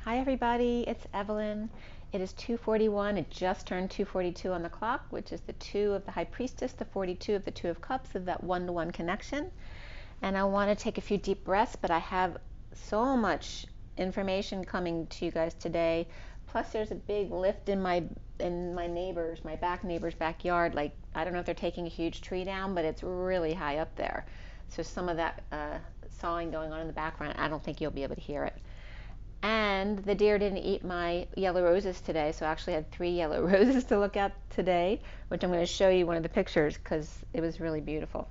Hi everybody, it's Evelyn. It is 2:41. It just turned 2:42 on the clock, which is the 2 of the High Priestess, the 42 of the Two of Cups, of that one-to-one connection. And I want to take a few deep breaths, but I have so much information coming to you guys today. Plus there's a big lift in my neighbors, my back neighbor's backyard. Like, I don't know if they're taking a huge tree down, but it's really high up there. So some of that sawing going on in the background, I don't think you'll be able to hear it. And the deer didn't eat my yellow roses today, so I actually had 3 yellow roses to look at today, which I'm going to show you one of the pictures because it was really beautiful.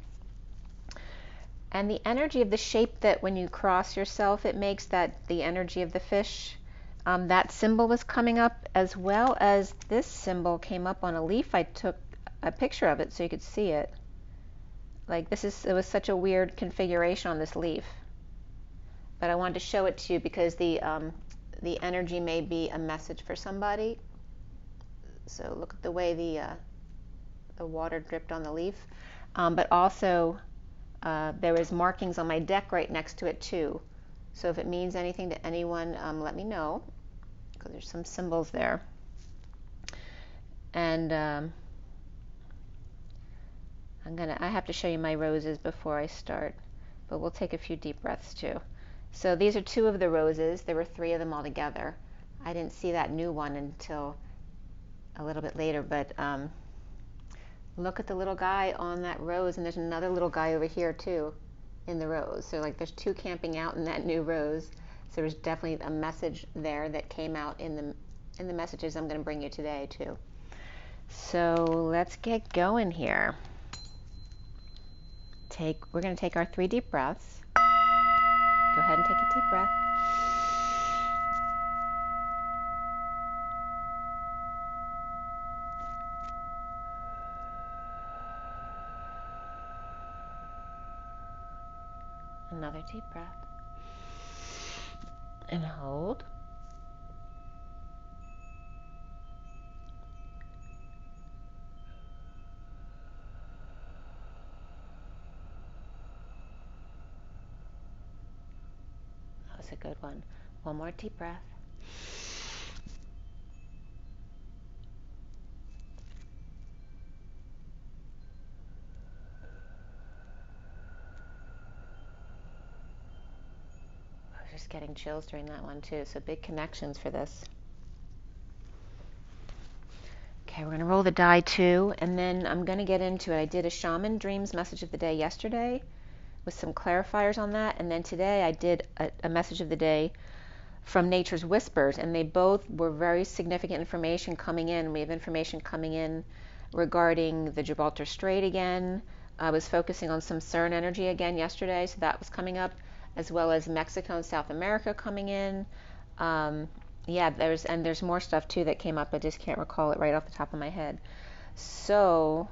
And the energy of the shape that when you cross yourself, it makes that the energy of the fish, that symbol was coming up, as well as this symbol came up on a leaf. I took a picture of it so you could see it. Like, it was such a weird configuration on this leaf. But I wanted to show it to you because the energy may be a message for somebody. So look at the way the water dripped on the leaf. But also there was markings on my deck right next to it too. So if it means anything to anyone, let me know, because there's some symbols there. And I have to show you my roses before I start, but we'll take a few deep breaths too. So these are 2 of the roses. There were 3 of them all together. I didn't see that new one until a little bit later, but look at the little guy on that rose, and there's another little guy over here too in the rose. So like there's 2 camping out in that new rose. So there's definitely a message there that came out in the messages I'm going to bring you today too. So let's get going here. We're going to take our 3 deep breaths. Go ahead and take a deep breath. Another deep breath. And hold. That was a good one. One more deep breath. I was just getting chills during that one too, so big connections for this. Okay, we're going to roll the die too, and then I'm going to get into it. I did a Shaman Dreams message of the day yesterday with some clarifiers on that, and then today I did a message of the day from Nature's Whispers, and they both were very significant information coming in. We have information coming in regarding the Gibraltar Strait again. I was focusing on some CERN energy again yesterday, so that was coming up, as well as Mexico and South America coming in. Yeah, there's more stuff too that came up. I just can't recall it right off the top of my head. So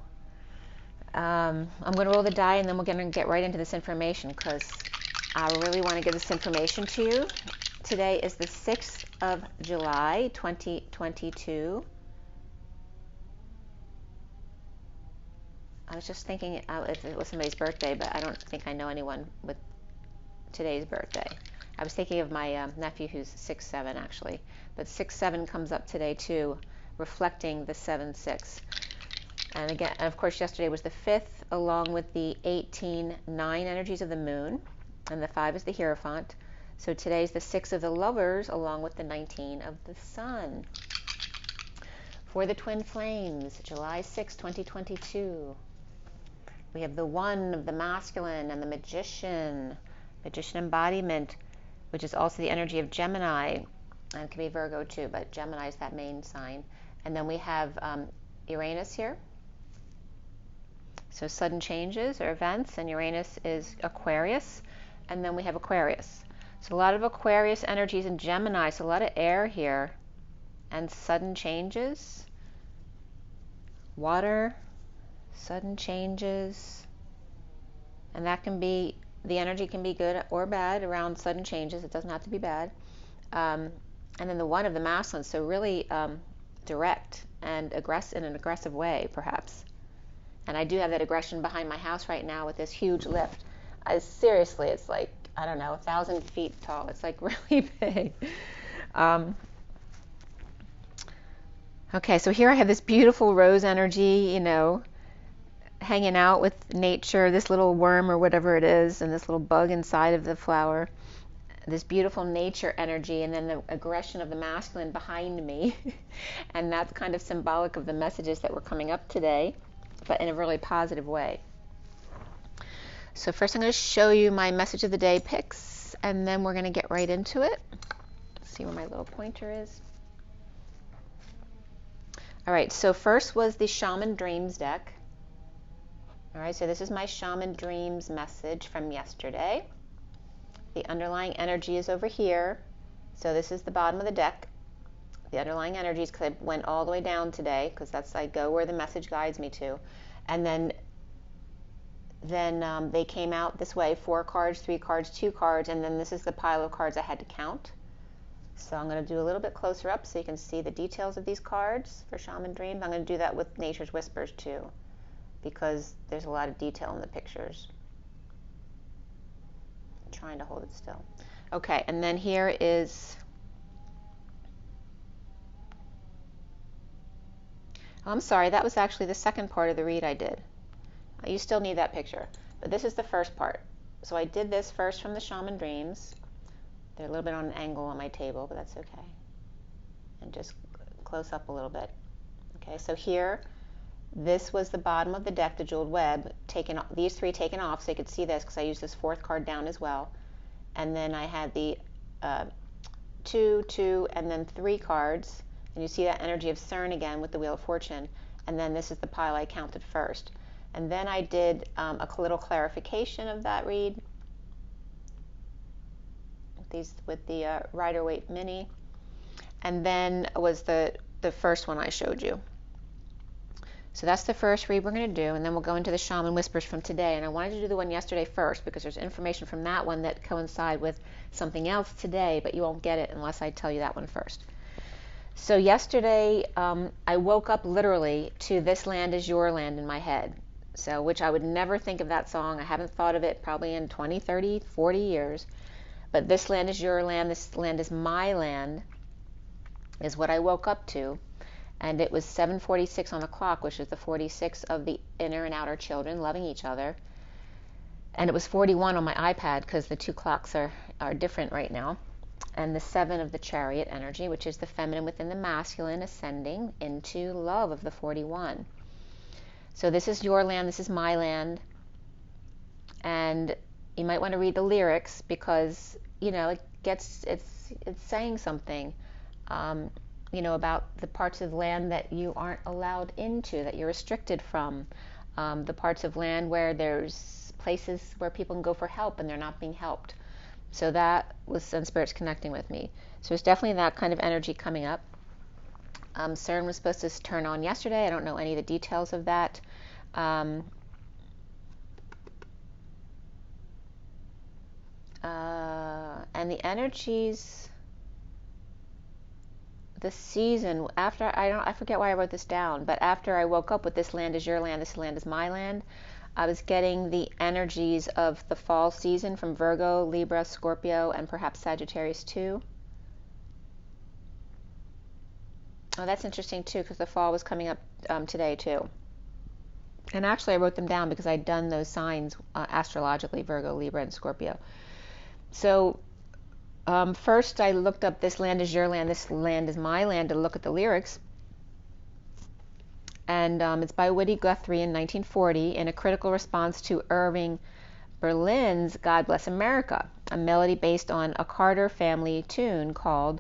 I'm going to roll the die, and then we're going to get right into this information because I really want to give this information to you. Today is the 6th of July, 2022. I was just thinking if it was somebody's birthday, but I don't think I know anyone with today's birthday. I was thinking of my nephew who's 6'7" actually, but 6'7" comes up today too, reflecting the 7-6. And again, of course, yesterday was the 5th, along with the 18-9 energies of the moon, and the 5 is the Hierophant. So today's the 6 of the Lovers, along with the 19 of the Sun. For the Twin Flames, July 6, 2022, we have the 1 of the Masculine and the Magician embodiment, which is also the energy of Gemini, and can be Virgo too, but Gemini is that main sign. And then we have Uranus here. So sudden changes or events, and Uranus is Aquarius. And then we have Aquarius. So a lot of Aquarius energies in Gemini, so a lot of air here. And sudden changes. Water, sudden changes. And that can be, the energy can be good or bad around sudden changes. It doesn't have to be bad. And then the 1 of the Masculine, so really direct and in an aggressive way, perhaps. And I do have that aggression behind my house right now with this huge lift. Seriously, it's like, I don't know, 1,000 feet tall. It's like really big. Okay, so here I have this beautiful rose energy, you know, hanging out with nature, this little worm or whatever it is, and this little bug inside of the flower, this beautiful nature energy, and then the aggression of the masculine behind me. And that's kind of symbolic of the messages that were coming up today, but in a really positive way. So first I'm going to show you my message of the day picks, and then we're going to get right into it. Let's see where my little pointer is. All right, so first was the Shaman Dreams deck. All right, so this is my Shaman Dreams message from yesterday. The underlying energy is over here. So this is the bottom of the deck. The underlying energies, because I went all the way down today, because that's I go where the message guides me to. And then they came out this way, 4 cards, 3 cards, 2 cards, and then this is the pile of cards I had to count. So I'm going to do a little bit closer up so you can see the details of these cards for Shaman Dreams. I'm going to do that with Nature's Whispers too, because there's a lot of detail in the pictures. I'm trying to hold it still. Okay, and then here is, oh, I'm sorry, that was actually the second part of the read I did. You still need that picture, but this is the first part. So I did this first from the Shaman Dreams. They're a little bit on an angle on my table, but that's okay. And just close up a little bit. Okay, so here, this was the bottom of the deck, the Jeweled Web, these 3 taken off, so you could see this because I used this 4th card down as well. And then I had the 2, 2, and then 3 cards. And you see that energy of CERN again with the Wheel of Fortune. And then this is the pile I counted first. And then I did a little clarification of that read with the Rider-Waite Mini. And then was the first one I showed you. So that's the first read we're going to do, and then we'll go into the Shaman Whispers from today. And I wanted to do the one yesterday first because there's information from that one that coincide with something else today, but you won't get it unless I tell you that one first. So yesterday, I woke up literally to This Land Is Your Land in my head, so which I would never think of that song. I haven't thought of it probably in 20, 30, 40 years. But this land is your land, this land is my land, is what I woke up to. And it was 7:46 on the clock, which is the 46 of the inner and outer children loving each other. And it was 41 on my iPad because the 2 clocks are different right now. And the 7 of the Chariot energy, which is the feminine within the masculine, ascending into love of the 41. So this is your land, this is my land. And you might want to read the lyrics because, you know, it's saying something, you know, about the parts of land that you aren't allowed into, that you're restricted from, the parts of land where there's places where people can go for help and they're not being helped. So that was Sun Spirits connecting with me. So there's definitely that kind of energy coming up. CERN was supposed to turn on yesterday. I don't know any of the details of that. And the energies, the season, after, I forget why I wrote this down, but after I woke up with This Land Is Your Land, This Land Is My Land, I was getting the energies of the fall season from Virgo, Libra, Scorpio, and perhaps Sagittarius too. Oh, that's interesting too, because the fall was coming up today too. And actually I wrote them down because I'd done those signs astrologically, Virgo, Libra, and Scorpio. So first I looked up This Land Is Your Land, This Land Is My Land to look at the lyrics. And it's by Woody Guthrie in 1940 in a critical response to Irving Berlin's God Bless America, a melody based on a Carter family tune called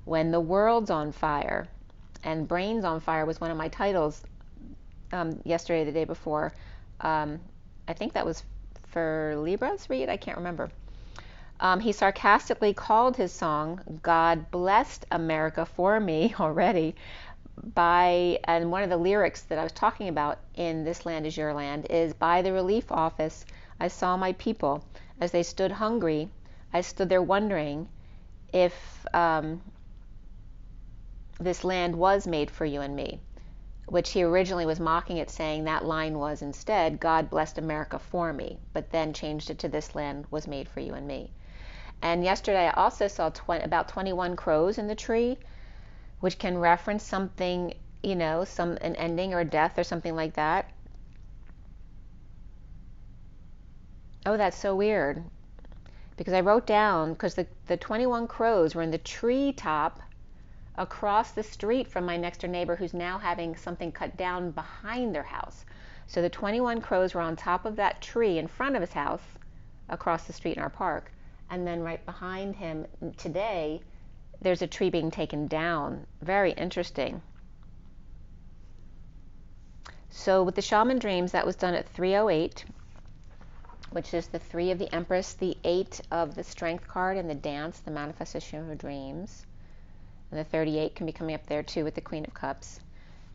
When the World's on Fire. And Brains on Fire was one of my titles yesterday, the day before. I think that was for Libra's read, I can't remember. He sarcastically called his song God Blessed America for Me already, and one of the lyrics that I was talking about in This Land Is Your Land is, by the relief office I saw my people as they stood hungry. I stood there wondering if this land was made for you and me, which he originally was mocking it, saying that line was instead God blessed America for me, but then changed it to This land was made for you and me. And yesterday I also saw about 21 crows in the tree, which can reference something, you know, an ending or a death or something like that. Oh, that's so weird. Because I wrote down, because the 21 crows were in the treetop across the street from my next door neighbor, who's now having something cut down behind their house. So the 21 crows were on top of that tree in front of his house across the street in our park. And then right behind him today, there's a tree being taken down. Very interesting. So with the shaman dreams, that was done at 3:08, which is the 3 of the Empress, the 8 of the Strength card, and the dance, the manifestation of dreams. And the 38 can be coming up there too with the Queen of Cups,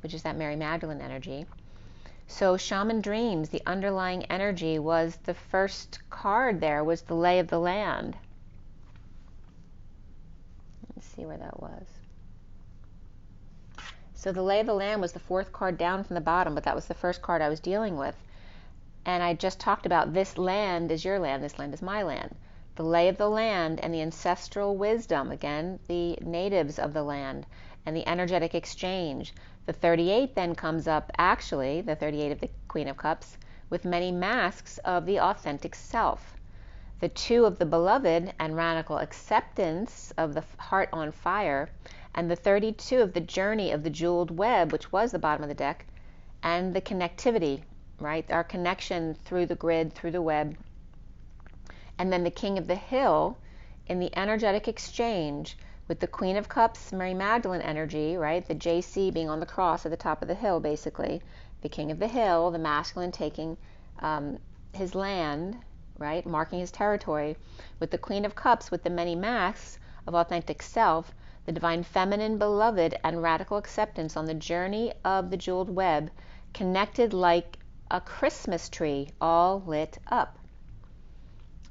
which is that Mary Magdalene energy. So shaman dreams, the underlying energy was the first card there was the lay of the land. Let's see where that was. So the lay of the land was the 4th card down from the bottom, but that was the first card I was dealing with. And I just talked about this land is your land, this land is my land. The lay of the land and the ancestral wisdom, again, the natives of the land, and the energetic exchange. The 38 then comes up, actually, the 38 of the Queen of Cups, with many masks of the authentic self. The 2 of the beloved and radical acceptance of the heart on fire, and the 32 of the journey of the jeweled web, which was the bottom of the deck, and the connectivity, right? Our connection through the grid, through the web. And then the King of the Hill in the energetic exchange with the Queen of Cups, Mary Magdalene energy, right? The JC being on the cross at the top of the hill, basically. The King of the Hill, the masculine taking his land, right? Marking his territory. With the Queen of Cups, with the many masks of authentic self, the divine feminine beloved and radical acceptance on the journey of the jeweled web, connected like a Christmas tree, all lit up.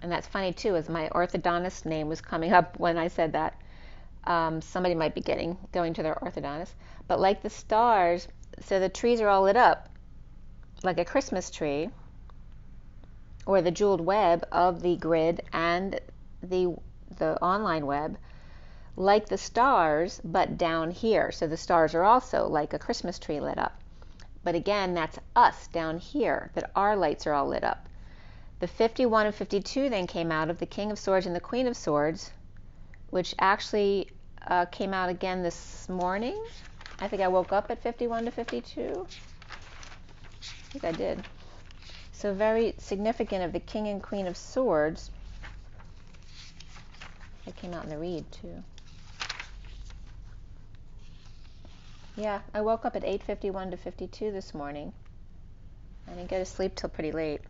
And that's funny too, as my orthodontist name was coming up when I said that. Somebody might be going to their orthodontist. But like the stars, so the trees are all lit up like a Christmas tree, or the jeweled web of the grid and the online web, like the stars, but down here. So the stars are also like a Christmas tree lit up. But again, that's us down here, that our lights are all lit up. The 51 and 52 then came out of the King of Swords and the Queen of Swords, which actually came out again this morning. I think I woke up at 51 to 52. I think I did. So very significant of the King and Queen of Swords. It came out in the read too. Yeah, I woke up at 8:51 to 52 this morning. I didn't go to sleep till pretty late.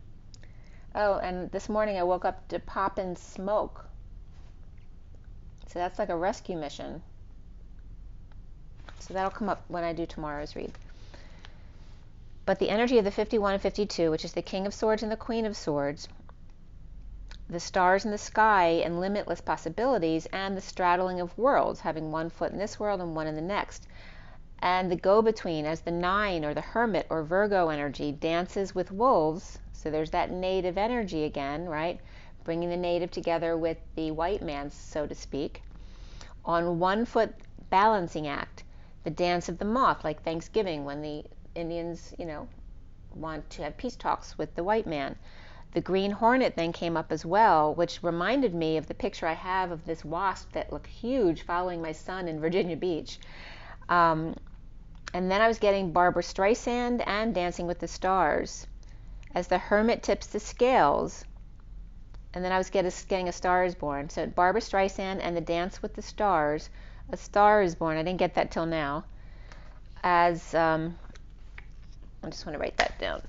Oh, and this morning I woke up to pop and smoke. So that's like a rescue mission. So that'll come up when I do tomorrow's read. But the energy of the 51 and 52, which is the King of Swords and the Queen of Swords, the stars in the sky and limitless possibilities, and the straddling of worlds, having one foot in this world and one in the next. And the go-between as the 9 or the Hermit or Virgo energy dances with wolves. So there's that native energy again, right? Bringing the native together with the white man, so to speak. On one foot balancing act, the dance of the moth, like Thanksgiving when the Indians, want to have peace talks with the white man. The green hornet then came up as well, which reminded me of the picture I have of this wasp that looked huge following my son in Virginia Beach. And then I was getting Barbra Streisand and Dancing with the Stars. As the hermit tips the scales, and then I was getting A Star is Born. So Barbra Streisand and the Dance with the Stars, A Star is Born. I didn't get that till now. As I just want to write that down.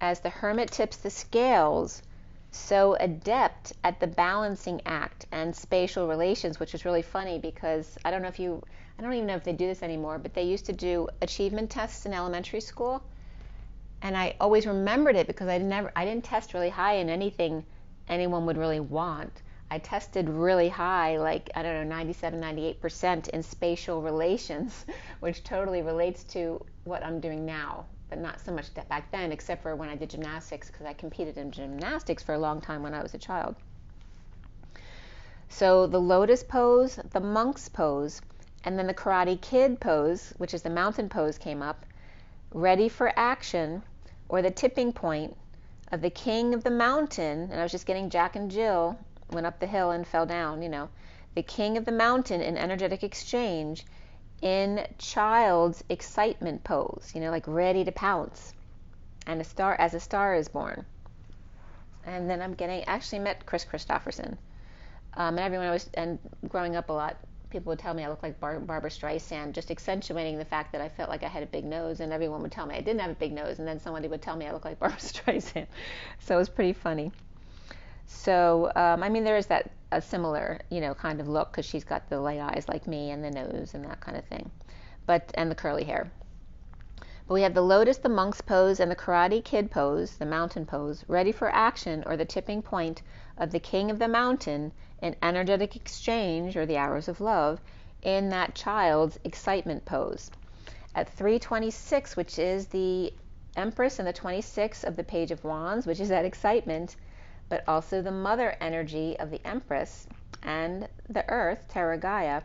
As the hermit tips the scales, so adept at the balancing act and spatial relations, which is really funny because I don't even know if they do this anymore, but they used to do achievement tests in elementary school, and I always remembered it because I didn't test really high in anything anyone would really want. I tested really high, like, 97, 98% in spatial relations, which totally relates to what I'm doing now, but not so much back then, except for when I did gymnastics, because I competed in gymnastics for a long time when I was a child. So the lotus pose, the monk's pose, and then the Karate Kid pose, which is the mountain pose, came up. Ready for action, or the tipping point of the king of the mountain, and I was just getting Jack and Jill, went up the hill and fell down, the king of the mountain in energetic exchange, in child's excitement pose, like ready to pounce, and as a star is born. And then actually met Chris Christopherson, and growing up a lot, people would tell me I looked like Barbara Streisand, just accentuating the fact that I felt like I had a big nose, and everyone would tell me I didn't have a big nose, and then somebody would tell me I looked like Barbara Streisand. So it was pretty funny. So, there is a similar, kind of look, because she's got the light eyes like me, and the nose, and that kind of thing, and the curly hair. But we have the lotus, the monk's pose, and the Karate Kid pose, the mountain pose, ready for action, or the tipping point of the king of the mountain in energetic exchange, or the arrows of love, in that child's excitement pose. At 326, which is the Empress and the 26 of the Page of Wands, which is that excitement, but also the mother energy of the Empress and the Earth, Terra Gaia,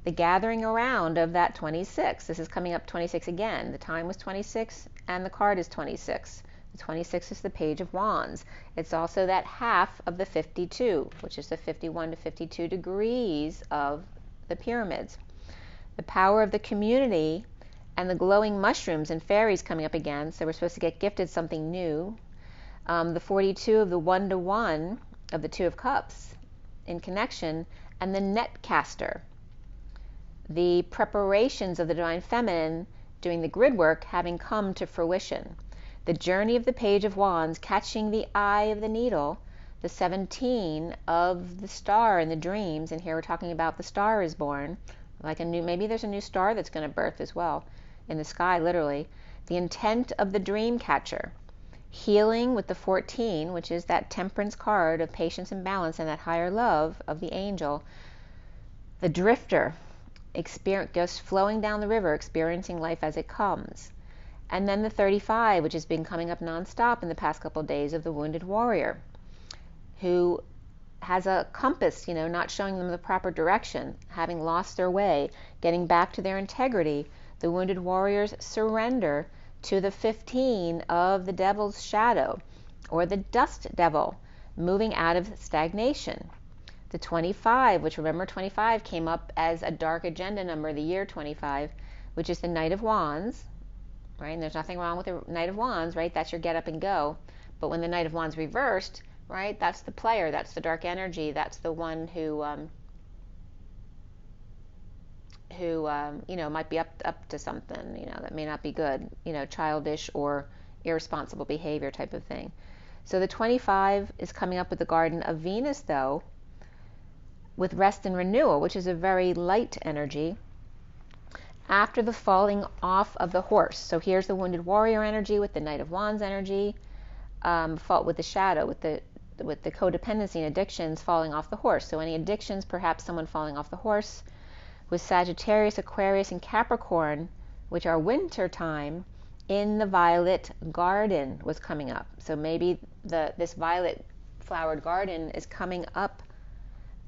the gathering around of that 26. This is coming up 26 again. The time was 26 and the card is 26. The 26 is the Page of Wands. It's also that half of the 52, which is the 51 to 52 degrees of the pyramids. The power of the community and the glowing mushrooms and fairies coming up again. So we're supposed to get gifted something new. The 42 of the 1-to-1 of the 2 of Cups in connection, and the Netcaster. The preparations of the Divine Feminine doing the grid work having come to fruition. The journey of the Page of Wands catching the eye of the needle, the 17 of the star in the dreams, and here we're talking about the star is born, maybe there's a new star that's going to birth as well, in the sky, literally. The intent of the dream catcher. Healing with the 14, which is that temperance card of patience and balance, and that higher love of the angel. The drifter, just flowing down the river, experiencing life as it comes. And then the 35, which has been coming up nonstop in the past couple of days, of the wounded warrior, who has a compass, not showing them the proper direction, having lost their way, getting back to their integrity. The wounded warriors surrender to the 15 of the devil's shadow, or the dust devil, moving out of stagnation. The 25, which, remember, 25 came up as a dark agenda number, the year 25, which is the Knight of Wands, right? And there's nothing wrong with the Knight of Wands, right? That's your get up and go. But when the Knight of Wands reversed, right, that's the player, that's the dark energy, that's the one who might be up to something, that may not be good, childish or irresponsible behavior type of thing. So the 25 is coming up with the Garden of Venus, though, with rest and renewal, which is a very light energy, after the falling off of the horse. So here's the wounded warrior energy with the Knight of Wands energy, with the shadow, with the codependency and addictions falling off the horse. So any addictions, perhaps someone falling off the horse, with Sagittarius, Aquarius, and Capricorn, which are winter time, in the violet garden was coming up. So maybe this violet flowered garden is coming up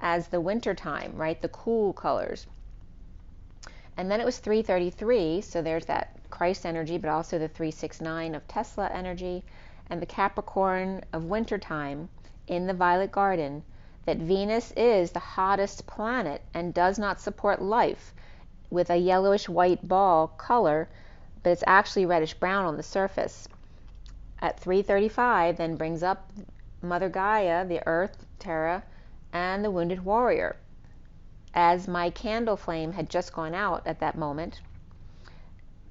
as the winter time, right? The cool colors. And then it was 333, so there's that Christ energy, but also the 369 of Tesla energy, and the Capricorn of winter time in the violet garden, that Venus is the hottest planet and does not support life, with a yellowish white ball color, but it's actually reddish brown on the surface. At 335, then brings up Mother Gaia, the Earth, Terra, and the wounded warrior. As my candle flame had just gone out at that moment,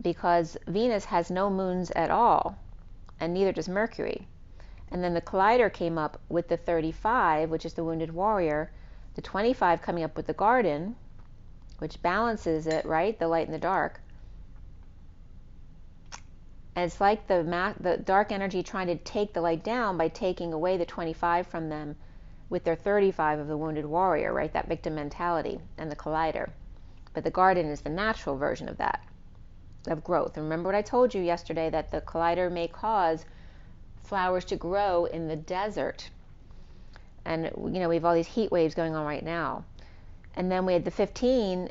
because Venus has no moons at all, and neither does Mercury. And then the collider came up with the 35, which is the wounded warrior, the 25 coming up with the garden, which balances it, right? The light and the dark. And it's like the dark energy trying to take the light down by taking away the 25 from them with their 35 of the wounded warrior, right? That victim mentality and the collider. But the garden is the natural version of that. of growth. And remember what I told you yesterday, that the collider may cause flowers to grow in the desert. And, you know, we have all these heat waves going on right now. And then we had the 15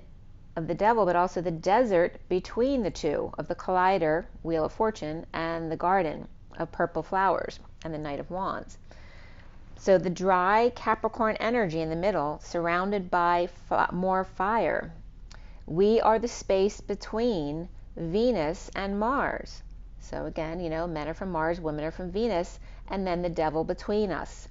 of the devil, but also the desert between the two of the collider, Wheel of Fortune, and the garden of purple flowers and the Knight of Wands. So the dry Capricorn energy in the middle, surrounded by more fire. We are the space between Venus and Mars. So again, you know, men are from Mars, women are from Venus, and then the devil between us.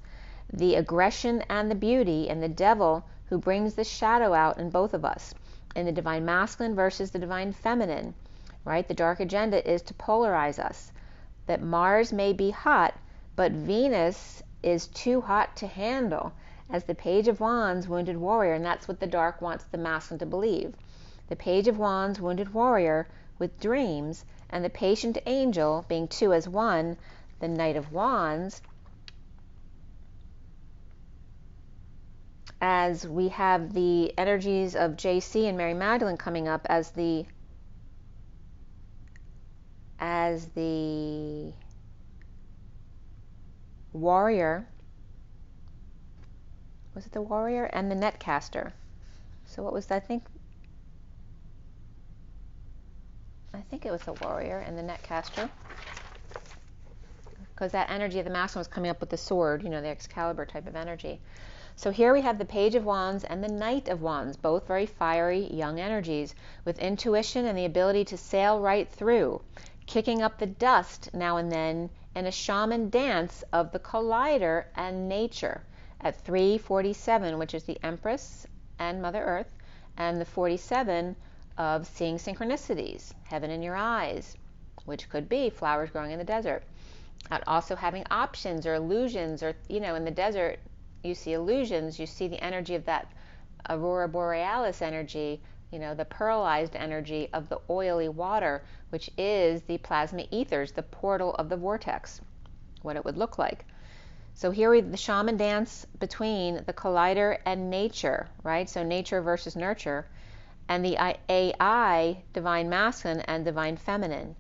The aggression and the beauty, and the devil who brings the shadow out in both of us. In the divine masculine versus the divine feminine, right? The dark agenda is to polarize us. That Mars may be hot, but Venus is too hot to handle, as the Page of Wands, wounded warrior, and that's what the dark wants the masculine to believe. The Page of Wands, wounded warrior with dreams, and the patient angel being two as one, the Knight of Wands, as we have the energies of JC and Mary Magdalene coming up as the warrior. Was it the warrior and the netcaster? So what was that? I think it was the warrior and the netcaster, because that energy of the masculine was coming up with the sword, you know, the Excalibur type of energy. So here we have the Page of Wands and the Knight of Wands, both very fiery, young energies, with intuition and the ability to sail right through, kicking up the dust now and then in a shaman dance of the collider and nature at 347, which is the Empress and Mother Earth, and the 47 of seeing synchronicities, heaven in your eyes, which could be flowers growing in the desert. And also having options or illusions, or, you know, in the desert, you see illusions, you see the energy of that Aurora Borealis energy, you know, the pearlized energy of the oily water, which is the plasma ethers, the portal of the vortex, what it would look like. So here we have the shaman dance between the collider and nature, right? So nature versus nurture, and the AI, divine masculine and divine feminine.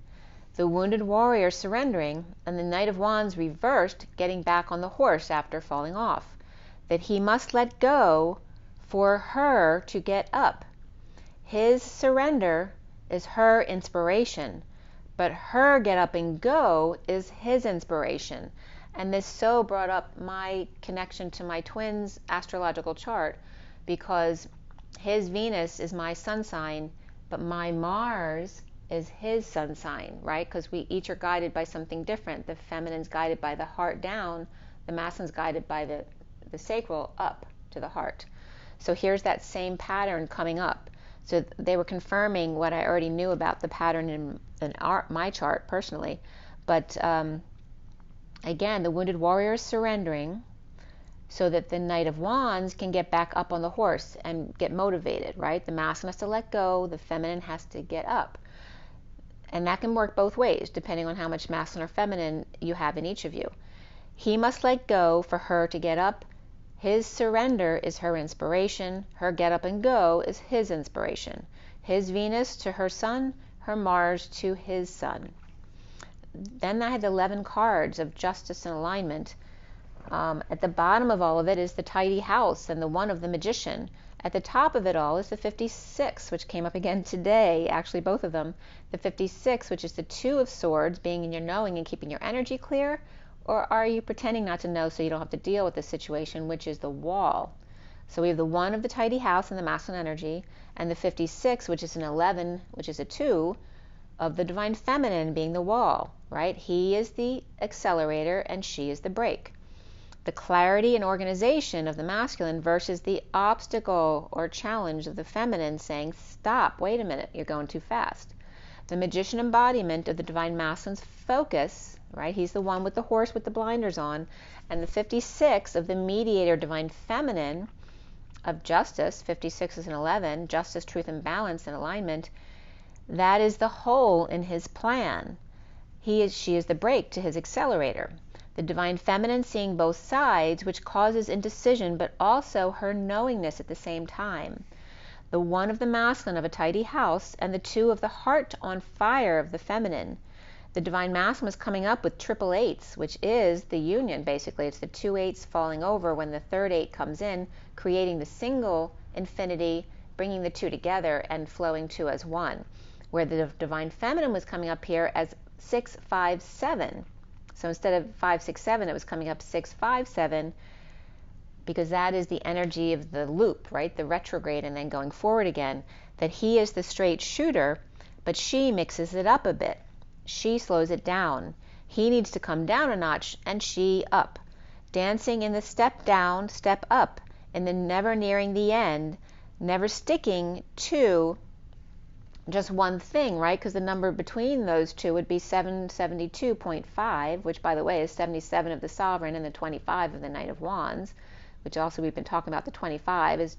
The wounded warrior surrendering, and the Knight of Wands reversed, getting back on the horse after falling off. That he must let go for her to get up. His surrender is her inspiration, but her get up and go is his inspiration. And this so brought up my connection to my twins' astrological chart, because his Venus is my sun sign, but my Mars is his sun sign, right? Because we each are guided by something different. The feminine's guided by the heart down, the masculine's guided by the sacral up to the heart. So here's that same pattern coming up. So they were confirming what I already knew about the pattern in my chart personally. But again, the wounded warrior is surrendering so that the Knight of Wands can get back up on the horse and get motivated, right? The masculine has to let go, the feminine has to get up. And that can work both ways, depending on how much masculine or feminine you have in each of you. He must let go for her to get up. His surrender is her inspiration. Her get up and go is his inspiration. His Venus to her sun, her Mars to his sun. Then I had 11 cards of justice and alignment. At the bottom of all of it is the tidy house and the one of the magician. At the top of it all is the 56, which came up again today, actually both of them. The 56, which is the 2 of swords, being in your knowing and keeping your energy clear. Or are you pretending not to know so you don't have to deal with the situation, which is the wall? So we have the 1 of the tidy house and the masculine energy, and the 56, which is an 11, which is a 2, of the divine feminine being the wall, right? He is the accelerator and she is the brake. The clarity and organization of the masculine versus the obstacle or challenge of the feminine, saying, stop, wait a minute, you're going too fast. The magician embodiment of the divine masculine's focus, right? He's the one with the horse with the blinders on. And the 56 of the mediator divine feminine of justice, 56 is an 11, justice, truth, and balance and alignment. That is the whole in his plan. She is the brake to his accelerator. The divine feminine seeing both sides, which causes indecision, but also her knowingness at the same time. the 1 of the masculine of a tidy house, and the 2 of the heart on fire of the feminine. The divine masculine is coming up with triple eights, which is the union, basically. It's the 2 eights falling over when the third 8 comes in, creating the single infinity, bringing the 2 together and flowing 2 as 1. Where the divine feminine was coming up here as 6, 5, 7. So instead of 5, 6, 7, it was coming up 6, 5, 7, because that is the energy of the loop, right? The retrograde and then going forward again. That he is the straight shooter, but she mixes it up a bit. She slows it down. He needs to come down a notch and she up. Dancing in the step down, step up, and then never nearing the end, never sticking to just one thing, right? Because the number between those two would be 772.5, which, by the way, is 77 of the Sovereign and the 25 of the Knight of Wands, which also we've been talking about the 25 is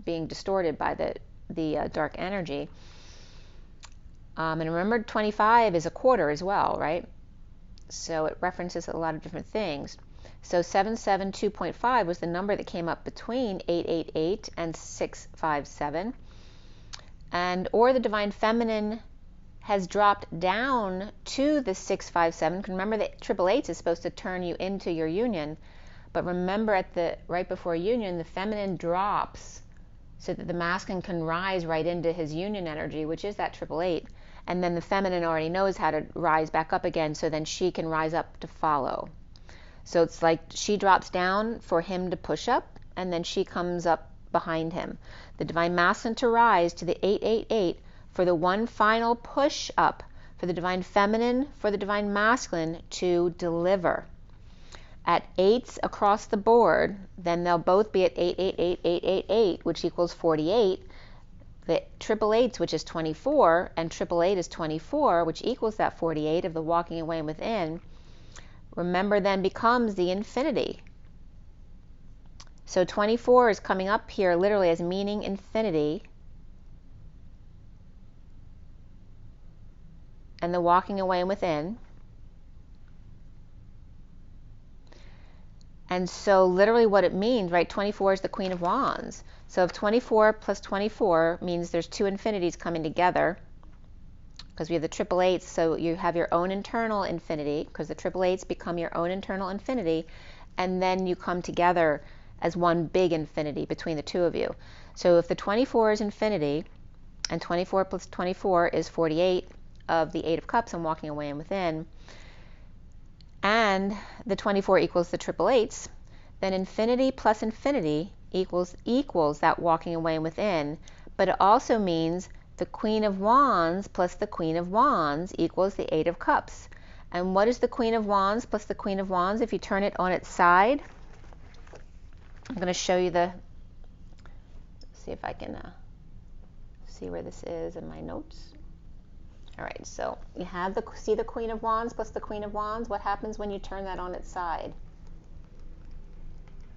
being distorted by the dark energy. And remember, 25 is a quarter as well, right? So it references a lot of different things. So 772.5 was the number that came up between 888 and 657. And or the divine feminine has dropped down to the 657. Remember that triple eights is supposed to turn you into your union. But remember, at the right before union, the feminine drops so that the masculine can rise right into his union energy, which is that triple eight. And then the feminine already knows how to rise back up again, so then she can rise up to follow. So it's like she drops down for him to push up, and then she comes up behind him. The divine masculine to rise to the 888 for the one final push up, for the divine feminine, for the divine masculine to deliver. At 8s across the board, then they'll both be at 888, 888, which equals 48. The triple eights, which is 24, and triple eight is 24, which equals that 48 of the walking away within, remember, then becomes the infinity. So 24 is coming up here literally as meaning infinity. And the walking away within. And so literally what it means, right, 24 is the Queen of Wands. So if 24 plus 24 means there's two infinities coming together, because we have the triple eights, so you have your own internal infinity, because the triple eights become your own internal infinity, and then you come together as one big infinity between the two of you. So if the 24 is infinity, and 24 plus 24 is 48 of the 8 of Cups and walking away and within, and the 24 equals the triple eights, then infinity plus infinity equals that walking away and within, but it also means the Queen of Wands plus the Queen of Wands equals the 8 of Cups. And what is the Queen of Wands plus the Queen of Wands if you turn it on its side? I'm going to show you see if I can see where this is in my notes. All right, so you have see the Queen of Wands plus the Queen of Wands. What happens when you turn that on its side?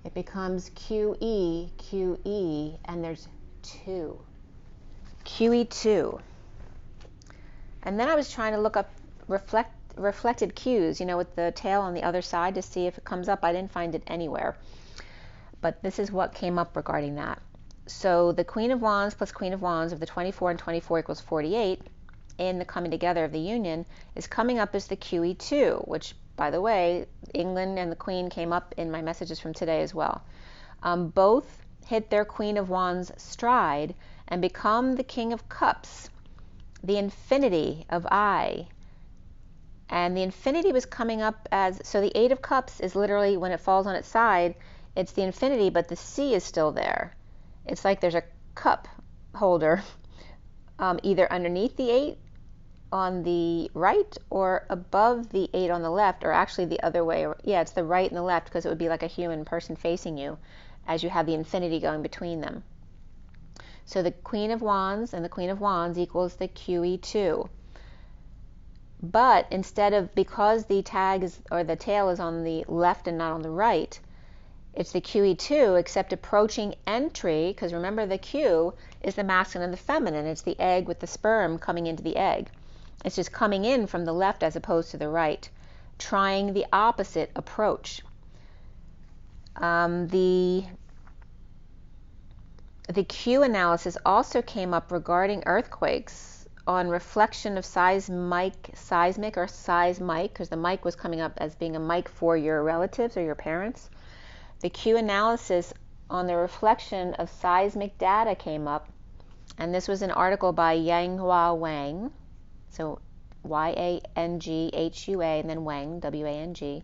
It becomes QE, QE, and there's 2. QE2. And then I was trying to look up reflected Qs, you know, with the tail on the other side to see if it comes up. I didn't find it anywhere. But this is what came up regarding that. So the Queen of Wands plus Queen of Wands of the 24 and 24 equals 48 in the coming together of the union is coming up as the QE2, which, by the way, England and the Queen came up in my messages from today as well. Both hit their Queen of Wands stride and become the King of Cups, the infinity of I. And the infinity was coming up as, so the 8 of Cups is literally, when it falls on its side, it's the infinity, but the C is still there. It's like there's a cup holder either underneath the 8 on the right or above the 8 on the left, or actually the other way. Yeah, it's the right and the left, because it would be like a human person facing you as you have the infinity going between them. So the Queen of Wands and the Queen of Wands equals the QE2. But instead of, because the tag is, or the tail is on the left and not on the right, it's the QE2, except approaching entry, because remember the Q is the masculine and the feminine. It's the egg with the sperm coming into the egg. It's just coming in from the left as opposed to the right, trying the opposite approach. The the Q analysis also came up regarding earthquakes on reflection of seismic, because the mic was coming up as being a mic for your relatives or your parents. The Q analysis on the reflection of seismic data came up, and this was an article by Yanghua Wang, so Y-A-N-G-H-U-A, and then Wang, W-A-N-G.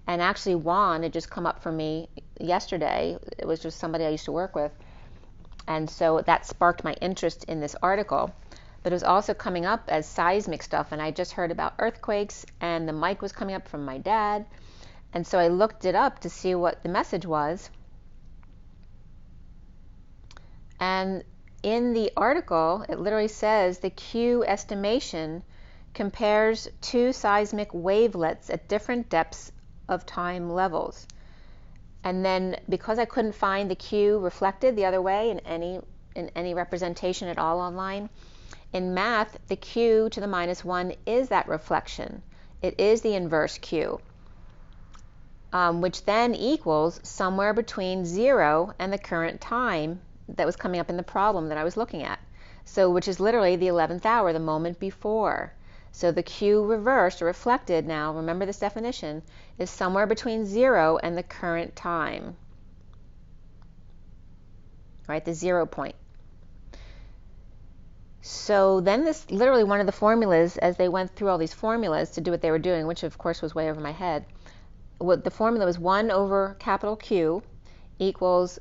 And actually Juan had just come up for me yesterday. It was just somebody I used to work with. And so that sparked my interest in this article. But it was also coming up as seismic stuff, and I just heard about earthquakes, and the mic was coming up from my dad. And so I looked it up to see what the message was. And in the article, it literally says the Q estimation compares two seismic wavelets at different depths of time levels. And then because I couldn't find the Q reflected the other way in any representation at all online, in math, the Q to the -1 is that reflection. It is the inverse Q, which then equals somewhere between 0 and the current time that was coming up in the problem that I was looking at. So which is literally the 11th hour, the moment before. So the Q reversed or reflected, now remember this definition, is somewhere between 0 and the current time, right, the 0 point. So then this, literally one of the formulas, as they went through all these formulas to do what they were doing, which of course was way over my head, what the formula was 1 over capital Q equals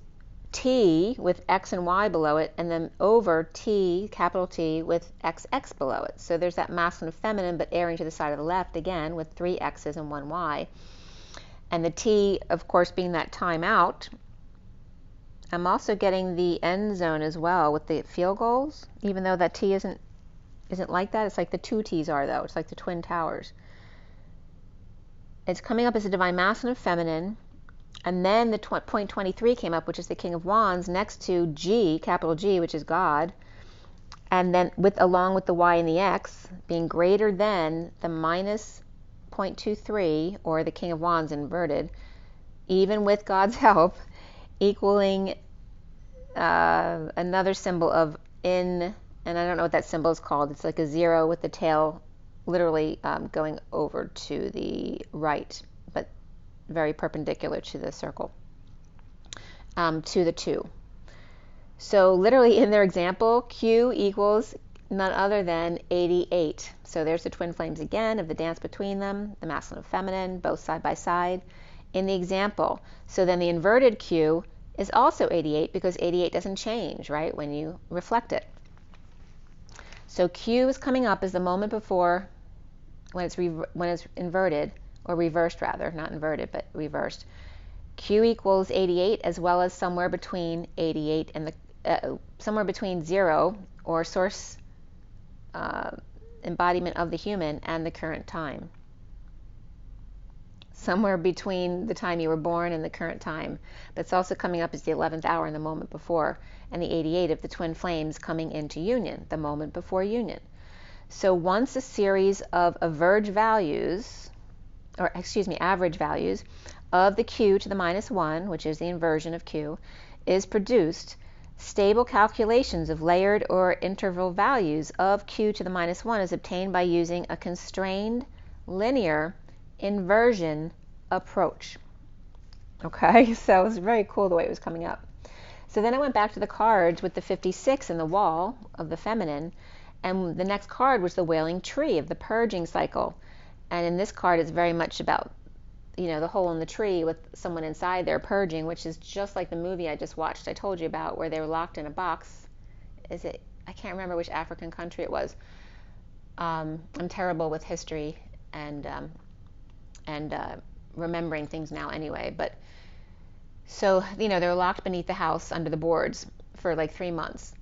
T with X and Y below it, and then over T, capital T, with XX below it. So there's that masculine and feminine, but airing to the side of the left again with 3 X's and 1 Y. And the T, of course, being that time out. I'm also getting the end zone as well with the field goals, even though that T isn't like that. It's like the 2 T's are, though. It's like the Twin Towers. It's coming up as a divine masculine and feminine. And then the point 23 came up, which is the King of Wands, next to G, capital G, which is God. And then along with the Y and the X being greater than the minus 0.23, or the King of Wands inverted, even with God's help, equaling another symbol of in, and I don't know what that symbol is called. It's like a 0 with the tail literally going over to the right, but very perpendicular to the circle, to the 2. So literally in their example, Q equals none other than 88. So there's the twin flames again of the dance between them, the masculine and feminine, both side by side in the example. So then the inverted Q is also 88, because 88 doesn't change, right, when you reflect it. So Q is coming up as the moment before, when it's inverted, or reversed rather, not inverted, but reversed. Q equals 88, as well as somewhere between 88 and somewhere between 0, or source embodiment of the human, and the current time. Somewhere between the time you were born and the current time. But it's also coming up as the 11th hour in the moment before, and the 88 of the twin flames coming into union, the moment before union. So once a series of average values, average values of the Q to the -1, which is the inversion of Q, is produced, stable calculations of layered or interval values of Q to the -1 is obtained by using a constrained linear inversion approach. Okay, so it was very cool the way it was coming up. So then I went back to the cards with the 56 in the wall of the feminine, and the next card was the Wailing Tree of the Purging cycle. And in this card, it's very much about, the hole in the tree with someone inside there purging, which is just like the movie I just watched, I told you about, where they were locked in a box. I can't remember which African country it was. I'm terrible with history and remembering things now anyway. But so, they're locked beneath the house under the boards for like 3 months.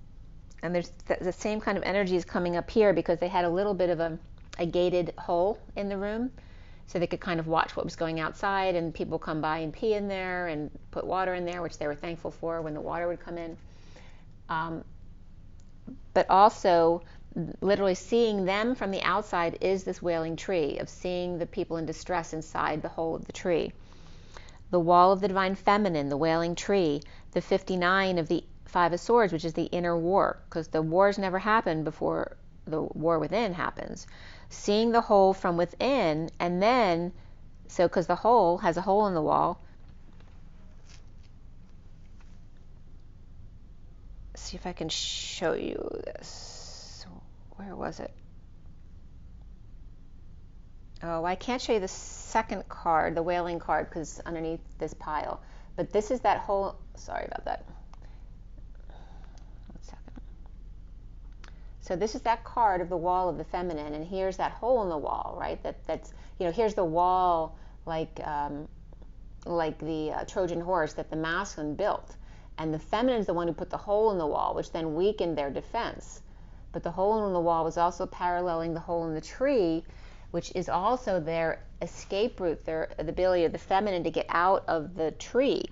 And there's the same kind of energy is coming up here, because they had a little bit of a gated hole in the room, so they could kind of watch what was going outside, and people come by and pee in there and put water in there, which they were thankful for when the water would come in. But also, literally seeing them from the outside is this Wailing Tree, of seeing the people in distress inside the hole of the tree. The wall of the divine feminine, the Wailing Tree, the 59 of the Five of Swords, which is the inner war, because the wars never happen before the war within happens. Seeing the whole from within, and then, so because the hole has a hole in the wall. See if I can show you this. Where was it? Oh, I can't show you the second card, the Wailing card, because underneath this pile. But this is that whole, sorry about that. 1 second. So this is that card of the wall of the feminine, and here's that hole in the wall, right? That's, you know, here's the wall like the Trojan horse that the masculine built. And the feminine is the one who put the hole in the wall, which then weakened their defense. But the hole in the wall was also paralleling the hole in the tree, which is also their escape route, the ability of the feminine to get out of the tree,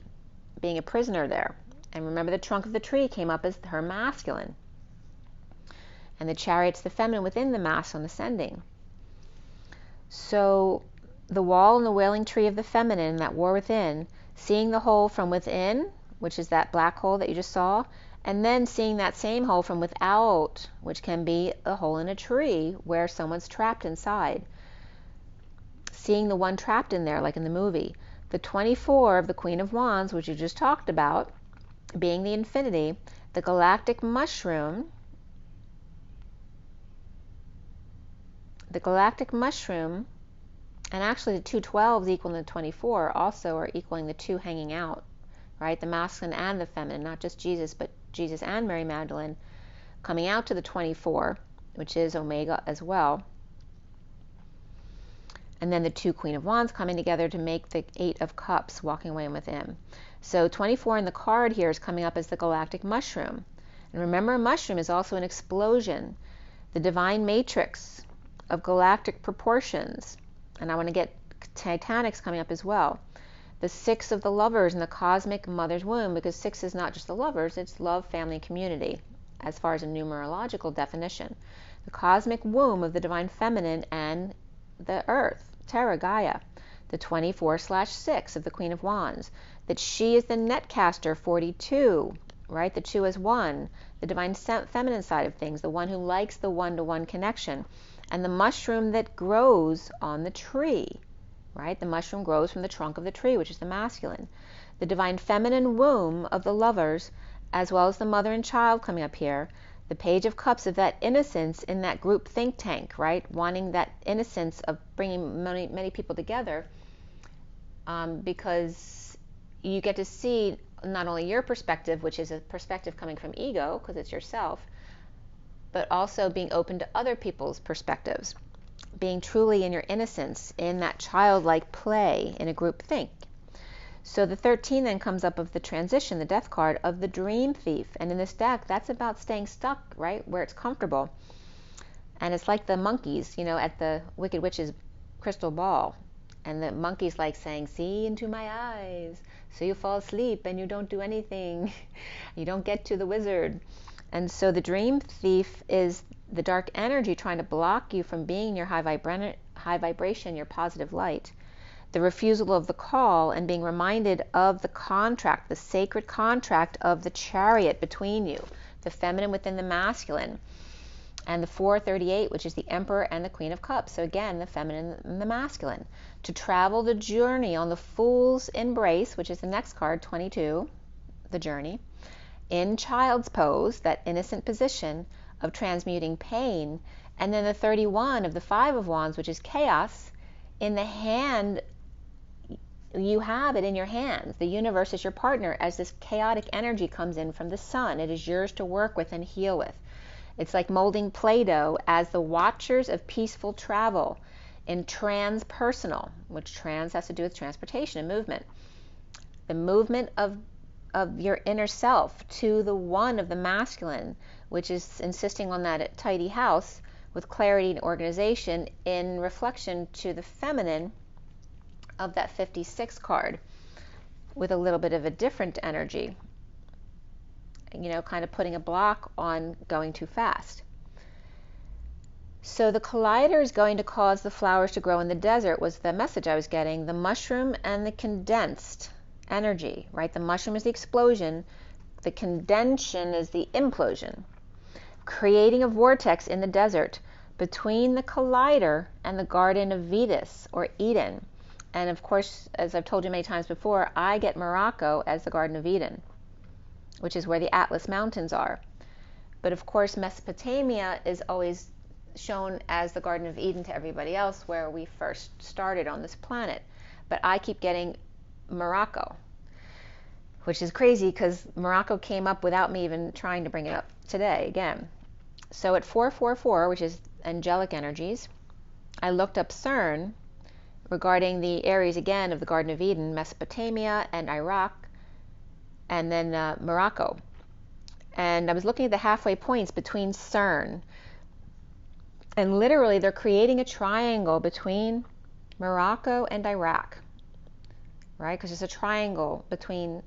being a prisoner there. And remember, the trunk of the tree came up as her masculine. And the chariot's the feminine within the masculine ascending. So the wall and the wailing tree of the feminine, that war within, seeing the hole from within, which is that black hole that you just saw, and then seeing that same hole from without, which can be a hole in a tree where someone's trapped inside. Seeing the one trapped in there, like in the movie. The 24 of the Queen of Wands, which you just talked about, being the infinity, the galactic mushroom, and actually the 2 12s equaling the 24 also are equaling the 2 hanging out, right? The masculine and the feminine, not just Jesus, but Jesus and Mary Magdalene coming out to the 24, which is Omega as well. And then the 2 Queen of Wands coming together to make the 8 of Cups walking away with him. So 24 in the card here is coming up as the galactic mushroom. And remember, a mushroom is also an explosion, the divine matrix of galactic proportions. And I want to get Titanics coming up as well. The 6 of the lovers in the cosmic mother's womb, because 6 is not just the lovers, it's love, family, community, as far as a numerological definition. The cosmic womb of the divine feminine and the earth, Terra, Gaia. The 24/6 of the Queen of Wands, that she is the netcaster, 42, right? The 2 is 1, the divine feminine side of things, the one who likes the one-to-one connection. And the mushroom that grows on the tree, right? The mushroom grows from the trunk of the tree, which is the masculine. The divine feminine womb of the lovers, as well as the mother and child coming up here. The Page of Cups of that innocence in that group think tank, right? Wanting that innocence of bringing many people together, because you get to see not only your perspective, which is a perspective coming from ego, because it's yourself, but also being open to other people's perspectives, being truly in your innocence, in that childlike play in a group think. So the 13 then comes up of the transition, the death card of the dream thief. And in this deck, that's about staying stuck, right, where it's comfortable. And it's like the monkeys, you know, at the Wicked Witch's crystal ball. And the monkey's like saying, see into my eyes. So you fall asleep and you don't do anything. You don't get to the wizard. And so the dream thief is the dark energy trying to block you from being your high vibration, your positive light. The refusal of the call and being reminded of the contract, the sacred contract of the chariot between you, the feminine within the masculine. And the 438, which is the Emperor and the Queen of Cups. So again, the feminine and the masculine. To travel the journey on the Fool's Embrace, which is the next card, 22, the journey. In child's pose, that innocent position of transmuting pain. And then the 31 of the 5 of Wands, which is chaos. In the hand, you have it in your hands. The universe is your partner as this chaotic energy comes in from the sun. It is yours to work with and heal with. It's like molding Play-Doh as the watchers of peaceful travel in transpersonal, which trans has to do with transportation and movement. The movement of your inner self to the one of the masculine, which is insisting on that tidy house with clarity and organization, in reflection to the feminine of that 56 card with a little bit of a different energy, you know, kind of putting a block on going too fast. So the collider is going to cause the flowers to grow in the desert was the message I was getting. The mushroom and the condensed energy, right? The mushroom is the explosion The condension is the implosion, creating a vortex in the desert between the collider and the Garden of Venus, or Eden. And of course, as I've told you many times before, I get Morocco as the Garden of Eden, which is where the Atlas Mountains are. But of course, Mesopotamia is always shown as the Garden of Eden to everybody else, where we first started on this planet. But I keep getting Morocco, which is crazy because Morocco came up without me even trying to bring it up today again. So at 444, which is angelic energies, I looked up CERN regarding the areas again of the Garden of Eden, Mesopotamia and Iraq, and then Morocco. And I was looking at the halfway points between CERN, and literally they're creating a triangle between Morocco and Iraq, right? Because there's a triangle between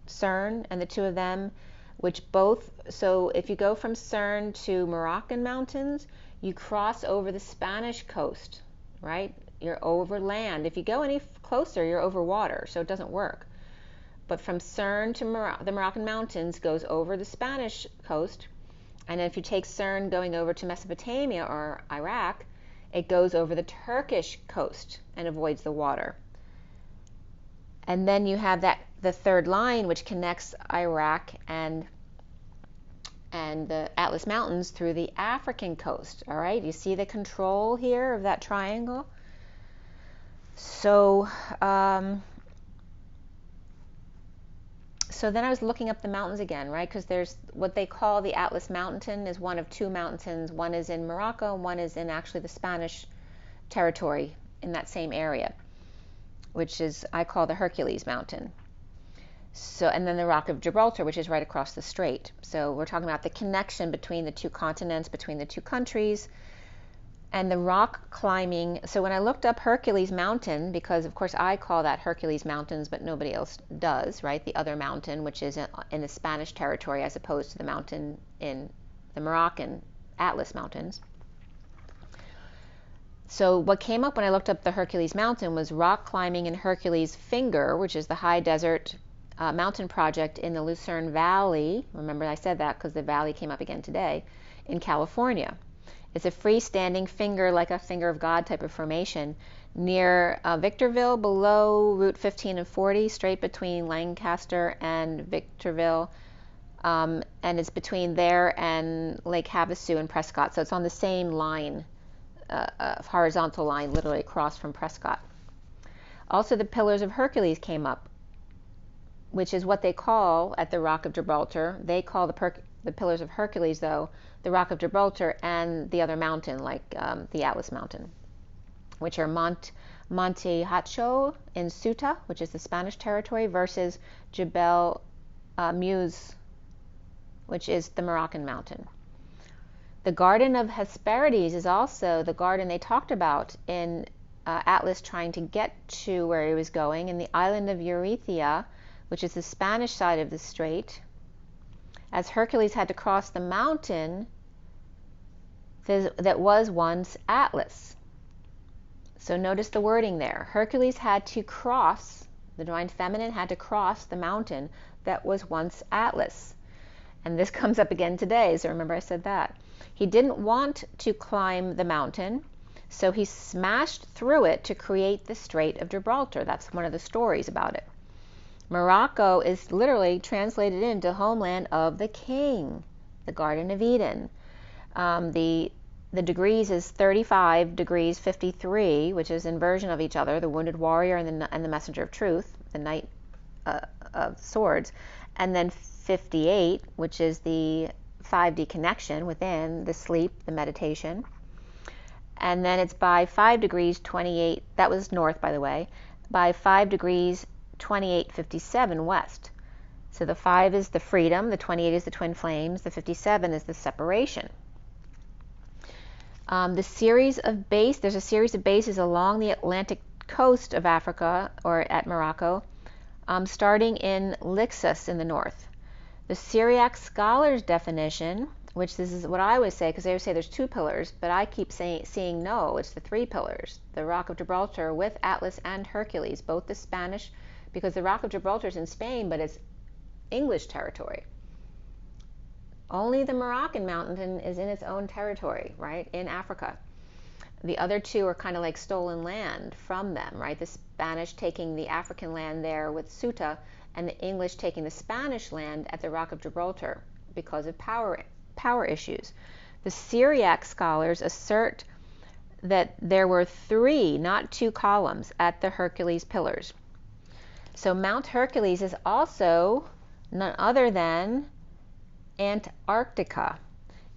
CERN and the two of them, which both, so if you go from CERN to Moroccan mountains, you cross over the Spanish coast, right? You're over land. If you go any closer, you're over water, so it doesn't work. But from CERN to the Moroccan mountains goes over the Spanish coast, and if you take CERN going over to Mesopotamia or Iraq, it goes over the Turkish coast and avoids the water. And then you have the third line, which connects Iraq and the Atlas Mountains through the African coast. All right, you see the control here of that triangle. So so then I was looking up the mountains again, right? Because there's what they call the Atlas Mountain is one of two mountains. One is in Morocco, one is in actually the Spanish territory in that same area, which is I call the Hercules Mountain. So, and then the Rock of Gibraltar, which is right across the strait. So we're talking about the connection between the two continents, between the two countries, and the rock climbing. So when I looked up Hercules Mountain, because of course I call that Hercules Mountains, but nobody else does, right? The other mountain, which is in the Spanish territory, as opposed to the mountain in the Moroccan Atlas Mountains. So what came up when I looked up the Hercules Mountain was rock climbing in Hercules Finger, which is the high desert mountain project in the Lucerne Valley. Remember I said that because the valley came up again today, in California. It's a freestanding finger, like a finger of God type of formation, near Victorville, below Route 15 and 40, straight between Lancaster and Victorville, and it's between there and Lake Havasu and Prescott. So it's on the same line, horizontal line, literally across from Prescott. Also, the Pillars of Hercules came up, which is what they call at the Rock of Gibraltar. They call the Pillars of Hercules, though, the Rock of Gibraltar and the other mountain, like the Atlas Mountain, which are Monte Hacho in Ceuta, which is the Spanish territory, versus Jebel Meuse, which is the Moroccan mountain. The Garden of Hesperides is also the garden they talked about in Atlas trying to get to where he was going, in the island of Eurythia, which is the Spanish side of the strait. As Hercules had to cross the mountain that was once Atlas. So notice the wording there. Hercules had to cross, the divine feminine had to cross the mountain that was once Atlas. And this comes up again today, so remember I said that. He didn't want to climb the mountain, so he smashed through it to create the Strait of Gibraltar. That's one of the stories about it. Morocco is literally translated into homeland of the king, the Garden of Eden. The degrees is 35 degrees 53, which is inversion of each other, the wounded warrior and the messenger of truth, the knight of swords, and then 58, which is the 5D connection within the sleep, the meditation. And then it's by 5 degrees 28, that was north, by the way, by 5 degrees 28:57 west. So the 5 is the freedom, the 28 is the twin flames, the 57 is the separation. There's a series of bases along the Atlantic coast of Africa, or at Morocco, starting in Lixus in the north. The Syriac scholars' definition, which this is what I always say, because they always say there's 2 pillars, but I keep seeing no, it's the 3 pillars. The Rock of Gibraltar with Atlas and Hercules, both the Spanish, because the Rock of Gibraltar is in Spain, but it's English territory. Only the Moroccan mountain is in its own territory, right, in Africa. The other two are kind of like stolen land from them, right? The Spanish taking the African land there with Ceuta, and the English taking the Spanish land at the Rock of Gibraltar because of power issues. The Syriac scholars assert that there were 3, not 2 columns at the Hercules pillars. So Mount Hercules is also none other than Antarctica.